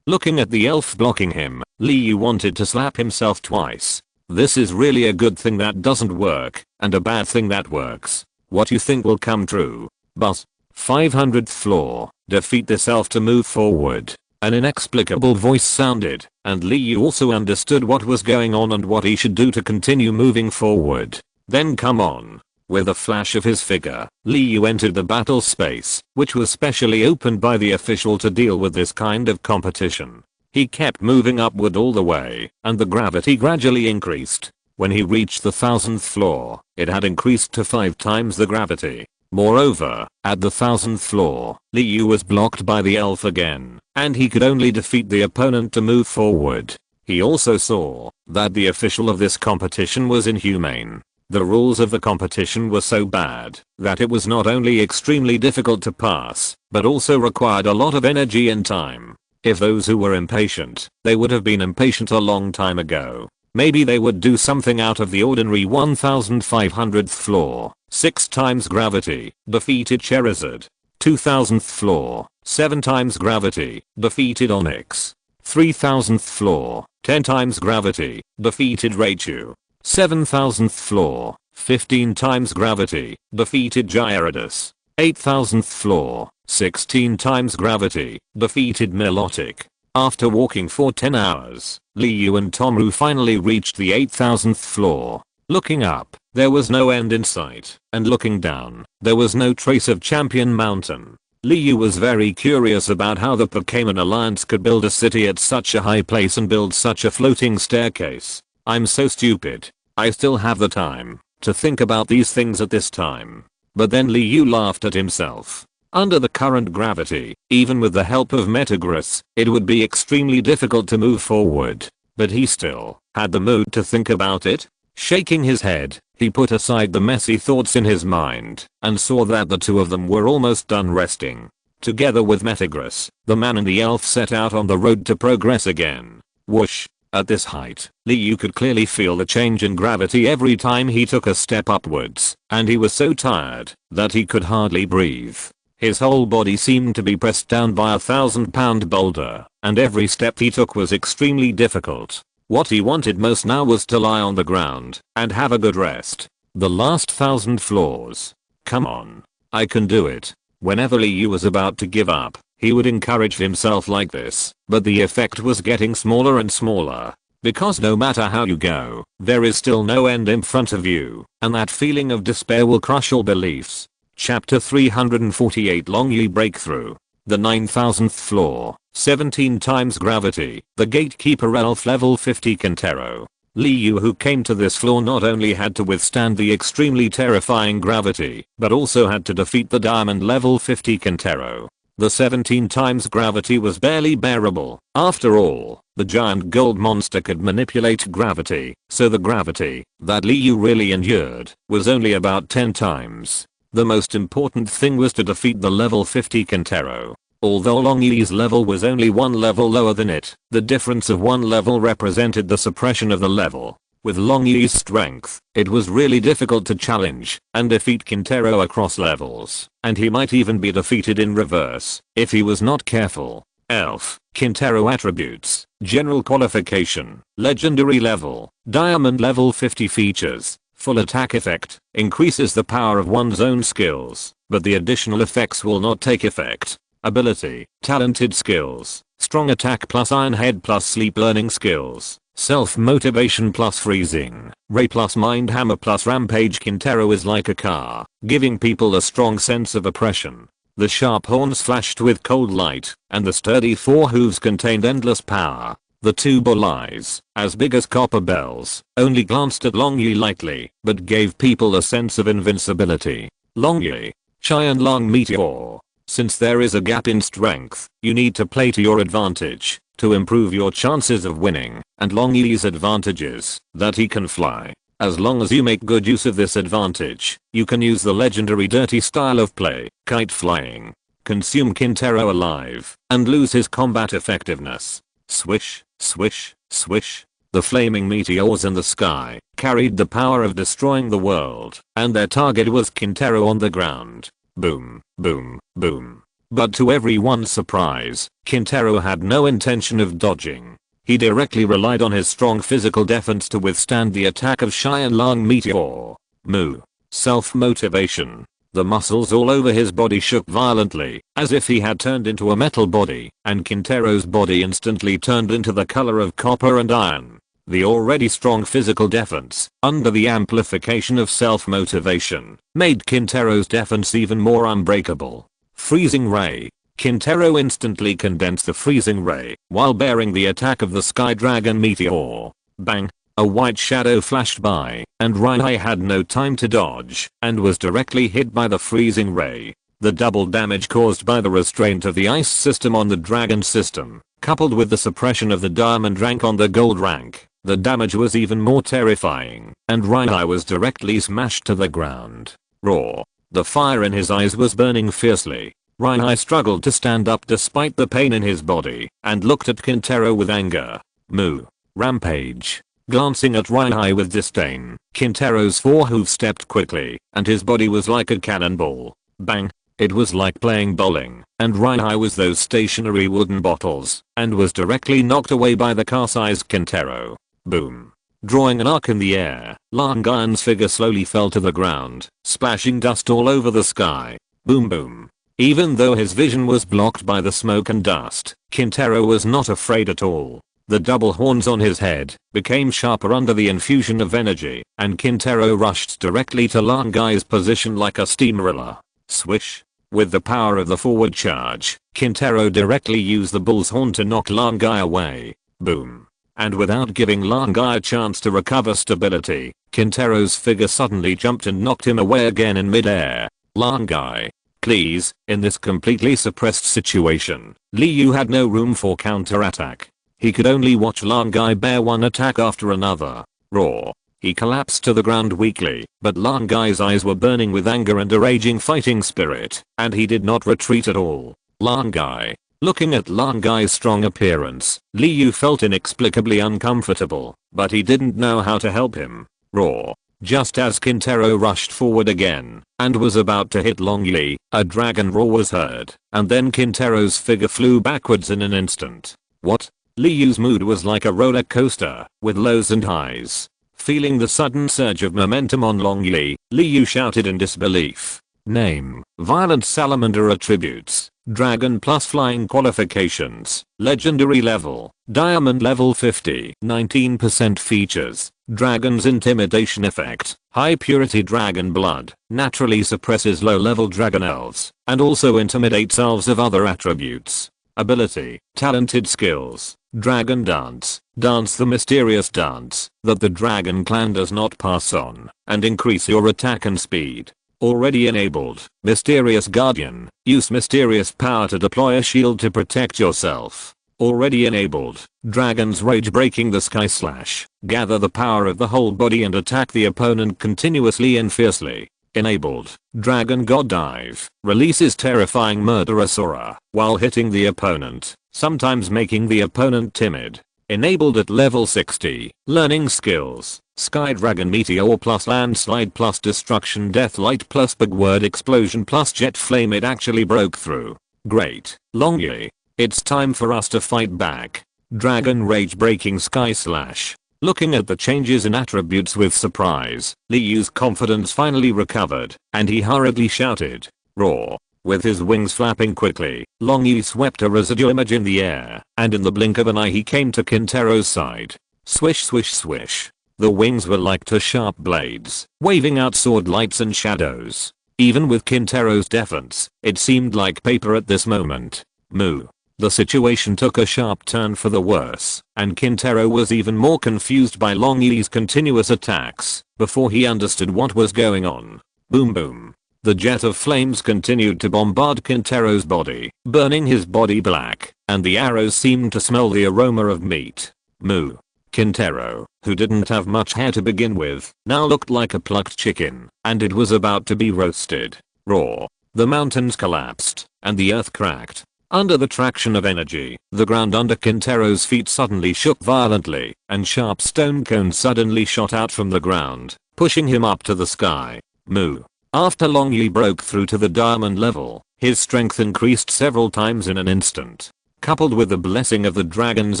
looking at the elf blocking him, Liu wanted to slap himself twice. This is really a good thing that doesn't work, and a bad thing that works. What you think will come true? But 500th floor, defeat this elf to move forward. An inexplicable voice sounded, and Liu also understood what was going on and what he should do to continue moving forward. Then come on. With a flash of his figure, Liu entered the battle space, which was specially opened by the official to deal with this kind of competition. He kept moving upward all the way, and the gravity gradually increased. When he reached the 1000th floor, it had increased to 5 times the gravity. Moreover, at the 1000th floor, Liu was blocked by the elf again, and he could only defeat the opponent to move forward. He also saw that the official of this competition was inhumane. The rules of the competition were so bad that it was not only extremely difficult to pass, but also required a lot of energy and time. If those who were impatient, they would have been impatient a long time ago. Maybe they would do something out of the ordinary. 1500th floor, 6 times gravity, defeated Charizard. 2000th floor, 7 times gravity, defeated Onix. 3000th floor, 10 times gravity, defeated Raichu. 7000th floor, 15 times gravity, defeated Gyarados. 8000th floor, 16 times gravity, defeated Milotic. After walking for 10 hours, Liu and Tomru finally reached the 8000th floor. Looking up, there was no end in sight, and looking down, there was no trace of Champion Mountain. Liu was very curious about how the Pokémon Alliance could build a city at such a high place and build such a floating staircase. I'm so stupid. I still have the time to think about these things at this time. But then Liu laughed at himself. Under the current gravity, even with the help of Metagross, it would be extremely difficult to move forward. But he still had the mood to think about it. Shaking his head, he put aside the messy thoughts in his mind and saw that the two of them were almost done resting. Together with Metagross, the man and the elf set out on the road to progress again. Whoosh! At this height, Liu could clearly feel the change in gravity every time he took a step upwards, and he was so tired that he could hardly breathe. His whole body seemed to be pressed down by a 1,000-pound boulder, and every step he took was extremely difficult. What he wanted most now was to lie on the ground and have a good rest. The last 1,000 floors. Come on. I can do it. Whenever Liu was about to give up, he would encourage himself like this, but the effect was getting smaller and smaller. Because no matter how you go, there is still no end in front of you, and that feeling of despair will crush all beliefs. Chapter 348 Longyi Breakthrough. The 9000th floor, 17 times gravity, the gatekeeper elf level 50 Kintaro. Liu, who came to this floor, not only had to withstand the extremely terrifying gravity, but also had to defeat the diamond level 50 Kintaro. The 17 times gravity was barely bearable. After all, the giant gold monster could manipulate gravity, so the gravity that Liu really endured was only about 10 times. The most important thing was to defeat the level 50 Kintaro. Although Longyi's level was only 1 level lower than it, the difference of 1 level represented the suppression of the level. With Longyi's strength, it was really difficult to challenge and defeat Kintaro across levels, and he might even be defeated in reverse if he was not careful. Elf, Kintaro attributes, general qualification, legendary level, diamond level 50 features. Full attack effect, increases the power of one's own skills, but the additional effects will not take effect. Ability, talented skills, strong attack plus iron head plus sleep learning skills, self-motivation plus freezing, ray plus mind hammer plus rampage. Kintaro is like a car, giving people a strong sense of oppression. The sharp horns flashed with cold light, and the sturdy 4 hooves contained endless power. The two bull eyes, as big as copper bells, only glanced at Long Yi lightly, but gave people a sense of invincibility. Long Yi, Qianlong Meteor. Since there is a gap in strength, you need to play to your advantage, to improve your chances of winning, and Long Yi's advantage is that he can fly. As long as you make good use of this advantage, you can use the legendary dirty style of play, kite flying. Consume Kintaro alive, and lose his combat effectiveness. Swish, swish, swish. The flaming meteors in the sky carried the power of destroying the world, and their target was Kintaro on the ground. Boom, boom, boom. But to everyone's surprise, Kintaro had no intention of dodging. He directly relied on his strong physical defense to withstand the attack of Qianlong Meteor. Moo. Self-motivation. The muscles all over his body shook violently, as if he had turned into a metal body, and Kintaro's body instantly turned into the color of copper and iron. The already strong physical defense, under the amplification of self-motivation, made Kintaro's defense even more unbreakable. Freezing Ray. Kintaro instantly condensed the freezing ray, while bearing the attack of the Sky Dragon Meteor. Bang! A white shadow flashed by, and Reinhei had no time to dodge, and was directly hit by the freezing ray. The double damage caused by the restraint of the ice system on the dragon system, coupled with the suppression of the diamond rank on the gold rank, the damage was even more terrifying, and Reinhei was directly smashed to the ground. Raw. The fire in his eyes was burning fiercely. Reinhei struggled to stand up despite the pain in his body, and looked at Kintaro with anger. Moo. Rampage. Glancing at Reinhei with disdain, Kintaro's forehoof stepped quickly, and his body was like a cannonball. Bang! It was like playing bowling, and Reinhei was those stationary wooden bottles, and was directly knocked away by the car-sized Kintaro. Boom. Drawing an arc in the air, Lang Gai's figure slowly fell to the ground, splashing dust all over the sky. Boom boom. Even though his vision was blocked by the smoke and dust, Kintaro was not afraid at all. The double horns on his head became sharper under the infusion of energy, and Kintaro rushed directly to Lang Gai's position like a steamroller. Swish. With the power of the forward charge, Kintaro directly used the bull's horn to knock Lang Gai away. Boom. And without giving Lang Gai a chance to recover stability, Kintaro's figure suddenly jumped and knocked him away again in midair. Lang Gai. Please, in this completely suppressed situation, Liu had no room for counterattack. He could only watch Lang Gai bear one attack after another. Raw. He collapsed to the ground weakly, but Lang Gai's eyes were burning with anger and a raging fighting spirit, and he did not retreat at all. Lang Gai. Looking at Lang Gai's strong appearance, Liu felt inexplicably uncomfortable, but he didn't know how to help him. Raw. Just as Kintaro rushed forward again, and was about to hit Long Yi, a dragon roar was heard, and then Kintaro's figure flew backwards in an instant. What? Liu's mood was like a roller coaster, with lows and highs. Feeling the sudden surge of momentum on Long Yi, Liu shouted in disbelief. Name, Violent Salamander Attributes, Dragon plus Flying Qualifications, Legendary Level, Diamond Level 50, 19% Features, Dragon's Intimidation Effect, High Purity Dragon Blood, naturally suppresses low-level dragon elves, and also intimidates elves of other attributes. Ability, Talented Skills, Dragon Dance, dance the mysterious dance that the dragon clan does not pass on, and increase your attack and speed. Already enabled, Mysterious Guardian, use mysterious power to deploy a shield to protect yourself. Already enabled, Dragon's Rage breaking the sky slash, gather the power of the whole body and attack the opponent continuously and fiercely. Enabled, Dragon God Dive, releases terrifying murderous aura while hitting the opponent, sometimes making the opponent timid. Enabled at level 60, learning skills, Sky Dragon Meteor plus Landslide plus Destruction Deathlight plus Big Word Explosion plus Jet Flame. It actually broke through. Great, Long Yi. It's time for us to fight back. Dragon Rage breaking Sky Slash. Looking at the changes in attributes with surprise, Liu's confidence finally recovered, and he hurriedly shouted. Roar. With his wings flapping quickly, Long Yi swept a residue image in the air, and in the blink of an eye he came to Kintaro's side. Swish swish swish. The wings were like two sharp blades, waving out sword lights and shadows. Even with Kintaro's defense, it seemed like paper at this moment. Moo. The situation took a sharp turn for the worse, and Kintaro was even more confused by Long Yi's continuous attacks before he understood what was going on. Boom boom. The jet of flames continued to bombard Kintaro's body, burning his body black, and the arrows seemed to smell the aroma of meat. Moo. Kintaro, who didn't have much hair to begin with, now looked like a plucked chicken, and it was about to be roasted. Raw. The mountains collapsed, and the earth cracked. Under the traction of energy, the ground under Kintaro's feet suddenly shook violently, and sharp stone cones suddenly shot out from the ground, pushing him up to the sky. Moo. After Long Yi broke through to the diamond level, his strength increased several times in an instant. Coupled with the blessing of the dragon's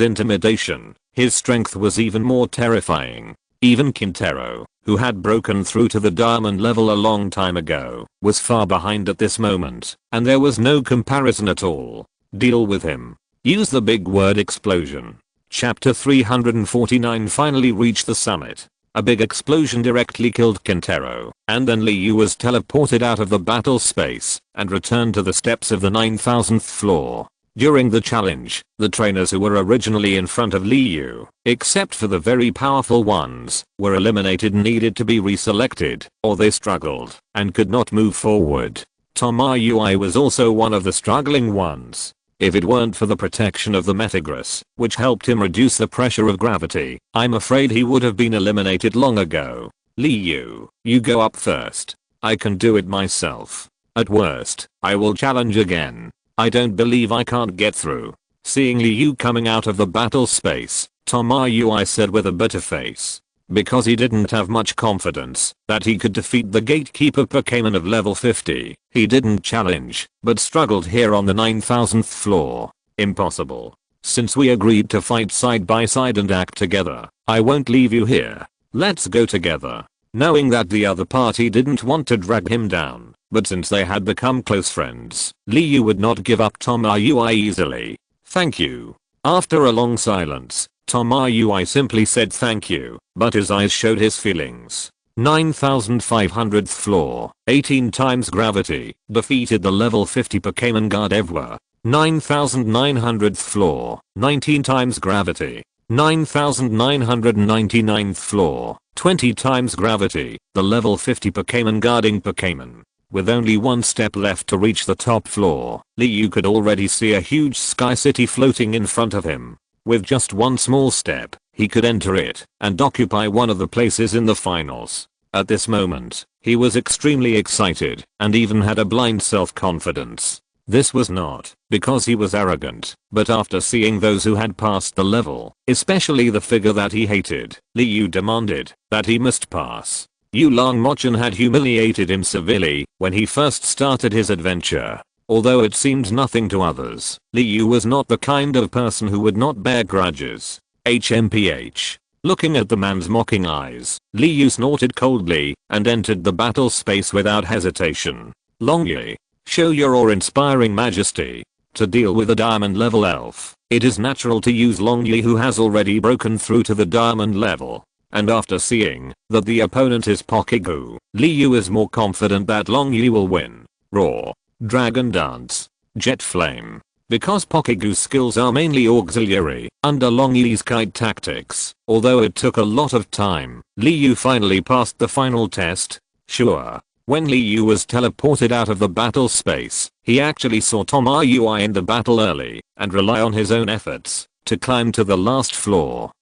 intimidation, his strength was even more terrifying. Even Kintaro, who had broken through to the diamond level a long time ago, was far behind at this moment, and there was no comparison at all. Deal with him. Use the big word explosion. Chapter 349 finally reached the summit. A big explosion directly killed Kintaro, and then Liu was teleported out of the battle space and returned to the steps of the 9000th floor. During the challenge, the trainers who were originally in front of Liu, except for the very powerful ones, were eliminated and needed to be reselected, or they struggled and could not move forward. Tomoyui was also one of the struggling ones. If it weren't for the protection of the Metagross, which helped him reduce the pressure of gravity, I'm afraid he would have been eliminated long ago. Liu, you go up first. I can do it myself. At worst, I will challenge again. I don't believe I can't get through. Seeing Liu coming out of the battle space, Tomoyui said with a bitter face. Because he didn't have much confidence that he could defeat the gatekeeper Pokémon of level 50, he didn't challenge, but struggled here on the 9000th floor. Impossible. Since we agreed to fight side by side and act together, I won't leave you here. Let's go together. Knowing that the other party didn't want to drag him down, but since they had become close friends, Liu would not give up Tomoyui easily. Thank you. After a long silence, Tomoyui simply said thank you, but his eyes showed his feelings. 9500th floor, 18 times gravity, defeated the level 50 Pokémon guard ever. 9900th floor, 19 times gravity. 9999th floor, 20 times gravity, the level 50 Pokémon guarding Pokémon. With only one step left to reach the top floor, Liu could already see a huge sky city floating in front of him. With just one small step, he could enter it and occupy one of the places in the finals. At this moment, he was extremely excited and even had a blind self-confidence. This was not because he was arrogant, but after seeing those who had passed the level, especially the figure that he hated, Liu demanded that he must pass. Yulong Mochan had humiliated him severely when he first started his adventure. Although it seemed nothing to others, Liu was not the kind of person who would not bear grudges. HMPH. Looking at the man's mocking eyes, Liu snorted coldly and entered the battle space without hesitation. Long Yi, show your awe-inspiring majesty. To deal with a diamond level elf, it is natural to use Long Yi, who has already broken through to the diamond level. And after seeing that the opponent is Pokémon, Liu is more confident that Long Yi will win. Raw. Dragon Dance. Jet Flame. Because Pokémon's skills are mainly auxiliary, under Long Yi's kite tactics, although it took a lot of time, Liu finally passed the final test. Sure. When Liu was teleported out of the battle space, he actually saw Tomoyui in the battle early and rely on his own efforts to climb to the last floor.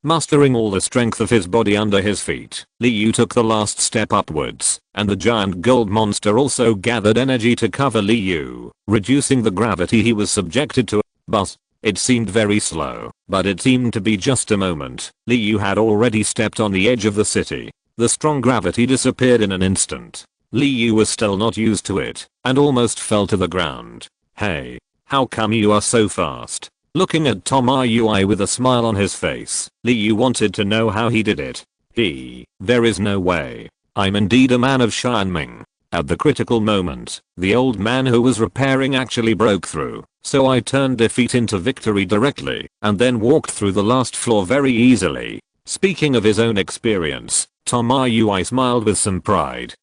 Mustering all the strength of his body under his feet, Liu took the last step upwards, and the giant gold monster also gathered energy to cover Liu, reducing the gravity he was subjected to. But it seemed very slow, but it seemed to be just a moment. Liu had already stepped on the edge of the city. The strong gravity disappeared in an instant. Liu was still not used to it, and almost fell to the ground. Hey, how come you are so fast? Looking at Tomoyui with a smile on his face, Liu wanted to know how he did it. There is no way. I'm indeed a man of Xianming. At the critical moment, the old man who was repairing actually broke through, so I turned defeat into victory directly, and then walked through the last floor very easily. Speaking of his own experience, Tomoyui smiled with some pride.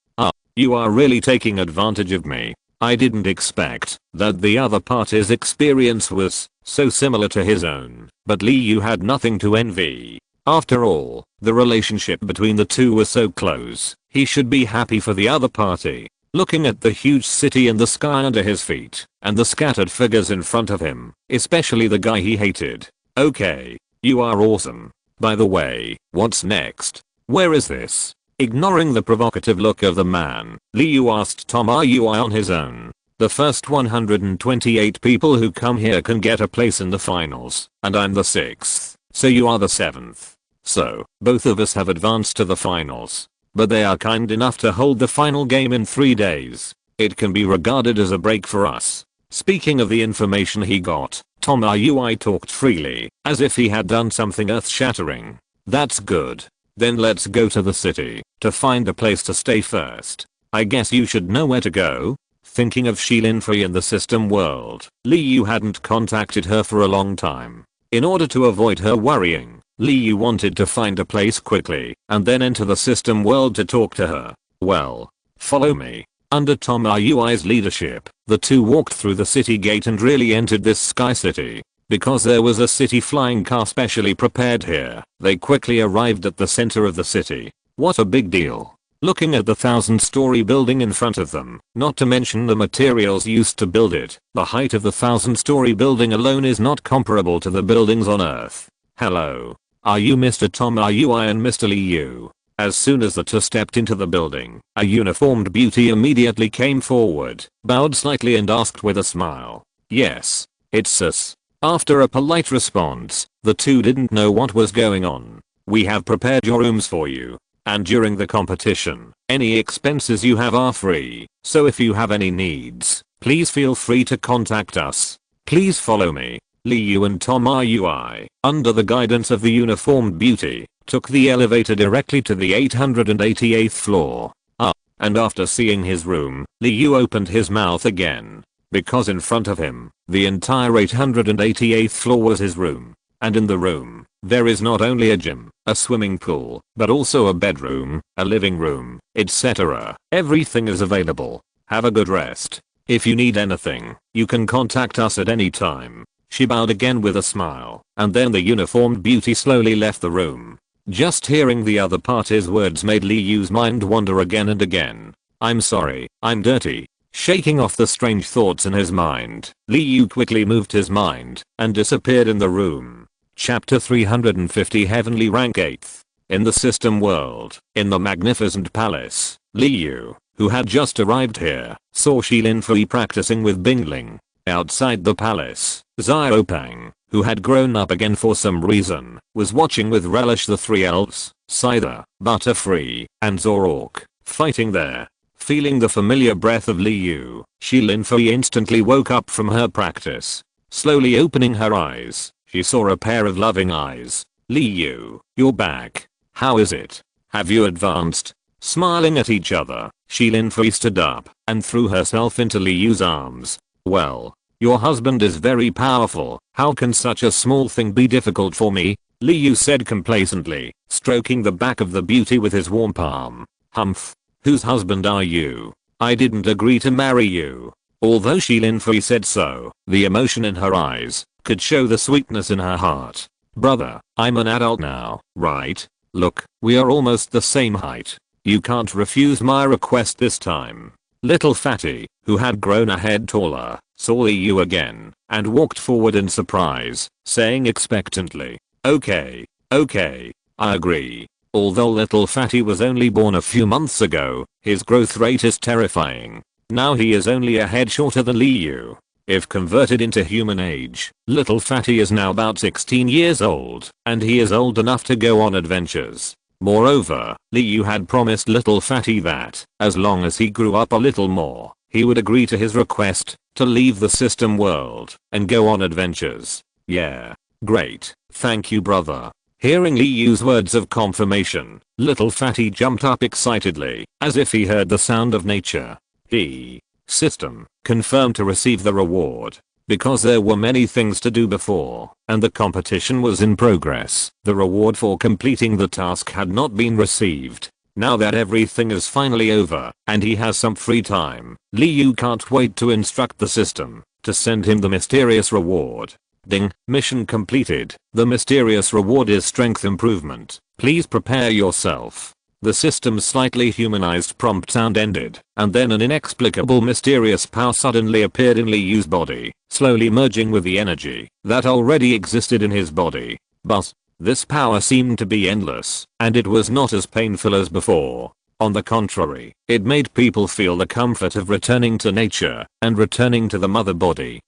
You are really taking advantage of me. I didn't expect that the other party's experience was so similar to his own, but Lee Yu had nothing to envy. After all, the relationship between the two was so close, he should be happy for the other party. Looking at the huge city in the sky under his feet, and the scattered figures in front of him, especially the guy he hated. Okay, you are awesome. By the way, what's next? Where is this? Ignoring the provocative look of the man, Lee Yu asked Tom, are you on his own? The first 128 people who come here can get a place in the finals, and I'm the 6th, so you are the 7th. So, both of us have advanced to the finals. But they are kind enough to hold the final game in 3 days. It can be regarded as a break for us. Speaking of the information he got, Tom Rui talked freely, as if he had done something earth-shattering. That's good. Then let's go to the city, to find a place to stay first. I guess you should know where to go? Thinking of Shilin Fui in the system world, Lee Yu hadn't contacted her for a long time. In order to avoid her worrying, Lee Yu wanted to find a place quickly, and then enter the system world to talk to her. Well, follow me. Under Tom Rui's leadership, the two walked through the city gate and really entered this sky city. Because there was a city flying car specially prepared here, they quickly arrived at the center of the city. What a big deal. Looking at the 1,000-story building in front of them, not to mention the materials used to build it, the height of the 1,000-story building alone is not comparable to the buildings on Earth. Hello. Are you Mr. Tom Rui and Mr. Lee Yu? As soon as the two stepped into the building, a uniformed beauty immediately came forward, bowed slightly and asked with a smile. Yes, it's us. After a polite response, the two didn't know what was going on. We have prepared your rooms for you. And during the competition, any expenses you have are free, so if you have any needs, please feel free to contact us. Please follow me. Lee Yu and Tom Rui, under the guidance of the uniformed beauty, took the elevator directly to the 888th floor. And after seeing his room, Lee Yu opened his mouth again. Because in front of him, the entire 888th floor was his room. And in the room, there is not only a gym, a swimming pool, but also a bedroom, a living room, etc. Everything is available. Have a good rest. If you need anything, you can contact us at any time. She bowed again with a smile, and then the uniformed beauty slowly left the room. Just hearing the other party's words made Lee Yu's mind wander again and again. I'm sorry, I'm dirty. Shaking off the strange thoughts in his mind, Lee Yu quickly moved his mind and disappeared in the room. Chapter 350 Heavenly Rank 8th. In the system world, in the magnificent palace, Lee Yu, who had just arrived here, saw Shilin Fui practicing with Bingling. Outside the palace, Xiaopang, who had grown up again for some reason, was watching with relish the three elves, Scyther, Butterfree, and Zorok, fighting there. Feeling the familiar breath of Lee Yu, Shilin Fui instantly woke up from her practice. Slowly opening her eyes, she saw a pair of loving eyes. Lee Yu, you're back. How is it? Have you advanced? Smiling at each other, Shilin Fui stood up and threw herself into Lee Yu's arms. Well, your husband is very powerful. How can such a small thing be difficult for me? Lee Yu said complacently, stroking the back of the beauty with his warm palm. Humph. Whose husband are you? I didn't agree to marry you. Although Shilin Fui said so, the emotion in her eyes could show the sweetness in her heart. Brother, I'm an adult now, right? Look, we are almost the same height. You can't refuse my request this time. Little Fatty, who had grown a head taller, saw Lee Yu again and walked forward in surprise, saying expectantly, okay, I agree. Although little Fatty was only born a few months ago, his growth rate is terrifying. Now he is only a head shorter than Lee Yu. If converted into human age, little Fatty is now about 16 years old, and he is old enough to go on adventures. Moreover, Lee Yu had promised little Fatty that, as long as he grew up a little more, he would agree to his request to leave the system world and go on adventures. Yeah. Great. Thank you, brother. Hearing Lee Yu's words of confirmation, little Fatty jumped up excitedly, as if he heard the sound of nature. He, system, confirmed to receive the reward. Because there were many things to do before, and the competition was in progress, the reward for completing the task had not been received. Now that everything is finally over and he has some free time, Liu can't wait to instruct the system to send him the mysterious reward. Ding, mission completed. The mysterious reward is strength improvement. Please prepare yourself. The system's slightly humanized prompt sound ended, and then an inexplicable mysterious power suddenly appeared in Liu's body, slowly merging with the energy that already existed in his body. But this power seemed to be endless, and it was not as painful as before. On the contrary, it made people feel the comfort of returning to nature and returning to the mother body.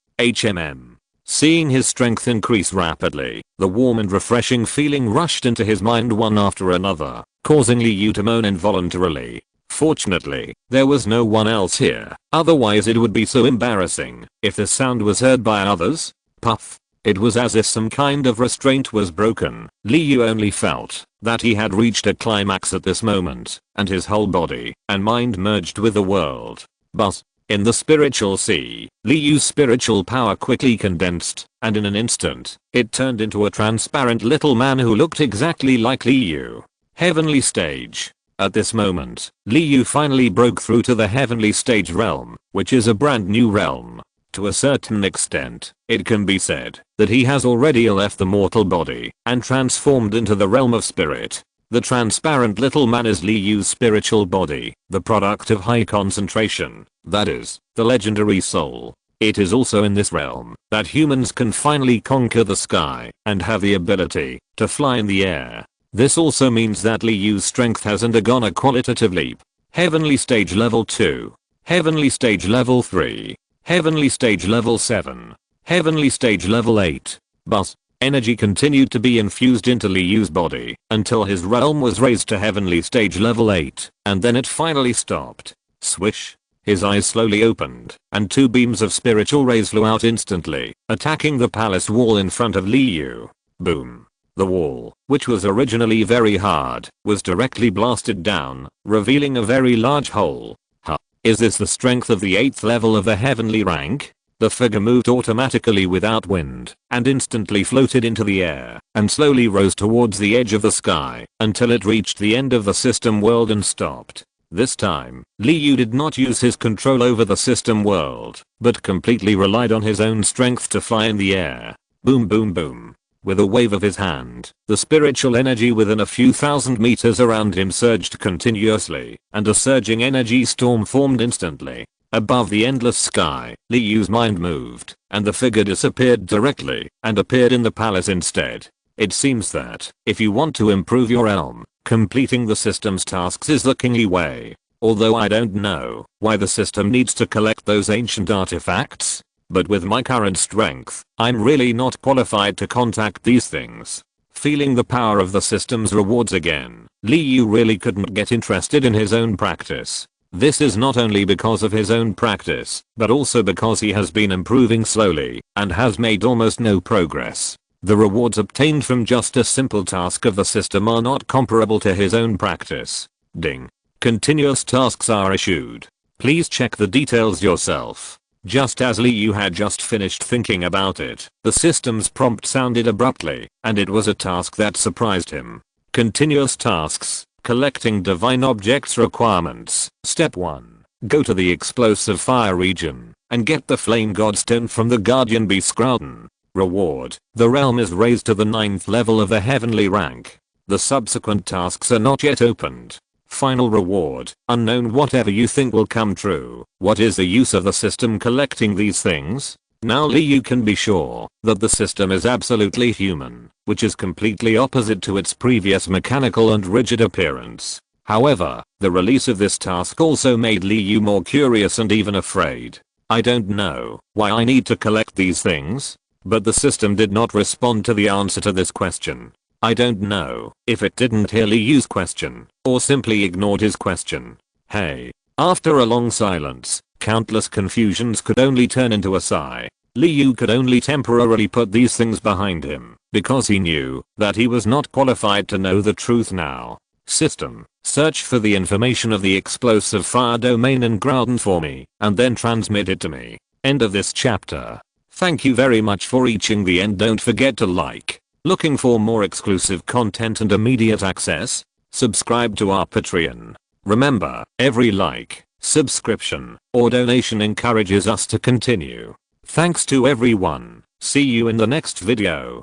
Seeing his strength increase rapidly, the warm and refreshing feeling rushed into his mind one after another, causing Liu to moan involuntarily. Fortunately, there was no one else here, otherwise it would be so embarrassing if the sound was heard by others. Puff. It was as if some kind of restraint was broken. Liu only felt that he had reached a climax at this moment, and his whole body and mind merged with the world. But in the spiritual sea, Liu's spiritual power quickly condensed, and in an instant, it turned into a transparent little man who looked exactly like Liu. Heavenly Stage. At this moment, Liu finally broke through to the Heavenly Stage realm, which is a brand new realm. To a certain extent, it can be said that he has already left the mortal body and transformed into the realm of spirit. The transparent little man is Liu's spiritual body, the product of high concentration, that is, the legendary soul. It is also in this realm that humans can finally conquer the sky and have the ability to fly in the air. This also means that Liu's strength has undergone a qualitative leap. Heavenly Stage Level 2. Heavenly Stage Level 3. Heavenly Stage Level 7. Heavenly Stage Level 8. But energy continued to be infused into Liu's body until his realm was raised to Heavenly Stage Level 8, and then it finally stopped. Swish. His eyes slowly opened, and two beams of spiritual rays flew out instantly, attacking the palace wall in front of Liu. Boom. The wall, which was originally very hard, was directly blasted down, revealing a very large hole. Huh. Is this the strength of the 8th level of the heavenly rank? The figure moved automatically without wind, and instantly floated into the air, and slowly rose towards the edge of the sky, until it reached the end of the system world and stopped. This time, Liu did not use his control over the system world, but completely relied on his own strength to fly in the air. Boom boom boom. With a wave of his hand, the spiritual energy within a few thousand meters around him surged continuously, and a surging energy storm formed instantly. Above the endless sky, Liu's mind moved, and the figure disappeared directly, and appeared in the palace instead. It seems that, if you want to improve your realm, completing the system's tasks is the kingly way. Although I don't know why the system needs to collect those ancient artifacts. But with my current strength, I'm really not qualified to contact these things. Feeling the power of the system's rewards again, Liu really couldn't get interested in his own practice. This is not only because of his own practice, but also because he has been improving slowly, and has made almost no progress. The rewards obtained from just a simple task of the system are not comparable to his own practice. Ding. Continuous tasks are issued. Please check the details yourself. Just as Liu had just finished thinking about it, the system's prompt sounded abruptly, and it was a task that surprised him. Continuous tasks, collecting divine objects requirements. Step 1. Go to the explosive fire region, and get the flame godstone from the guardian beast Groudon. Reward, the realm is raised to the 9th level of the heavenly rank. The subsequent tasks are not yet opened. Final reward, unknown. Whatever you think will come true. What is the use of the system collecting these things? Now Liu can be sure that the system is absolutely human, which is completely opposite to its previous mechanical and rigid appearance. However, the release of this task also made Liu more curious and even afraid. I don't know why I need to collect these things, but the system did not respond to the answer to this question. I don't know if it didn't hear Liu's question, or simply ignored his question. Hey. After a long silence, countless confusions could only turn into a sigh. Liu could only temporarily put these things behind him, because he knew that he was not qualified to know the truth now. System, search for the information of the explosive fire domain in Groudon for me, and then transmit it to me. End of this chapter. Thank you very much for reaching the end. Don't forget to like. Looking for more exclusive content and immediate access? Subscribe to our Patreon. Remember, every like, subscription, or donation encourages us to continue. Thanks to everyone. See you in the next video.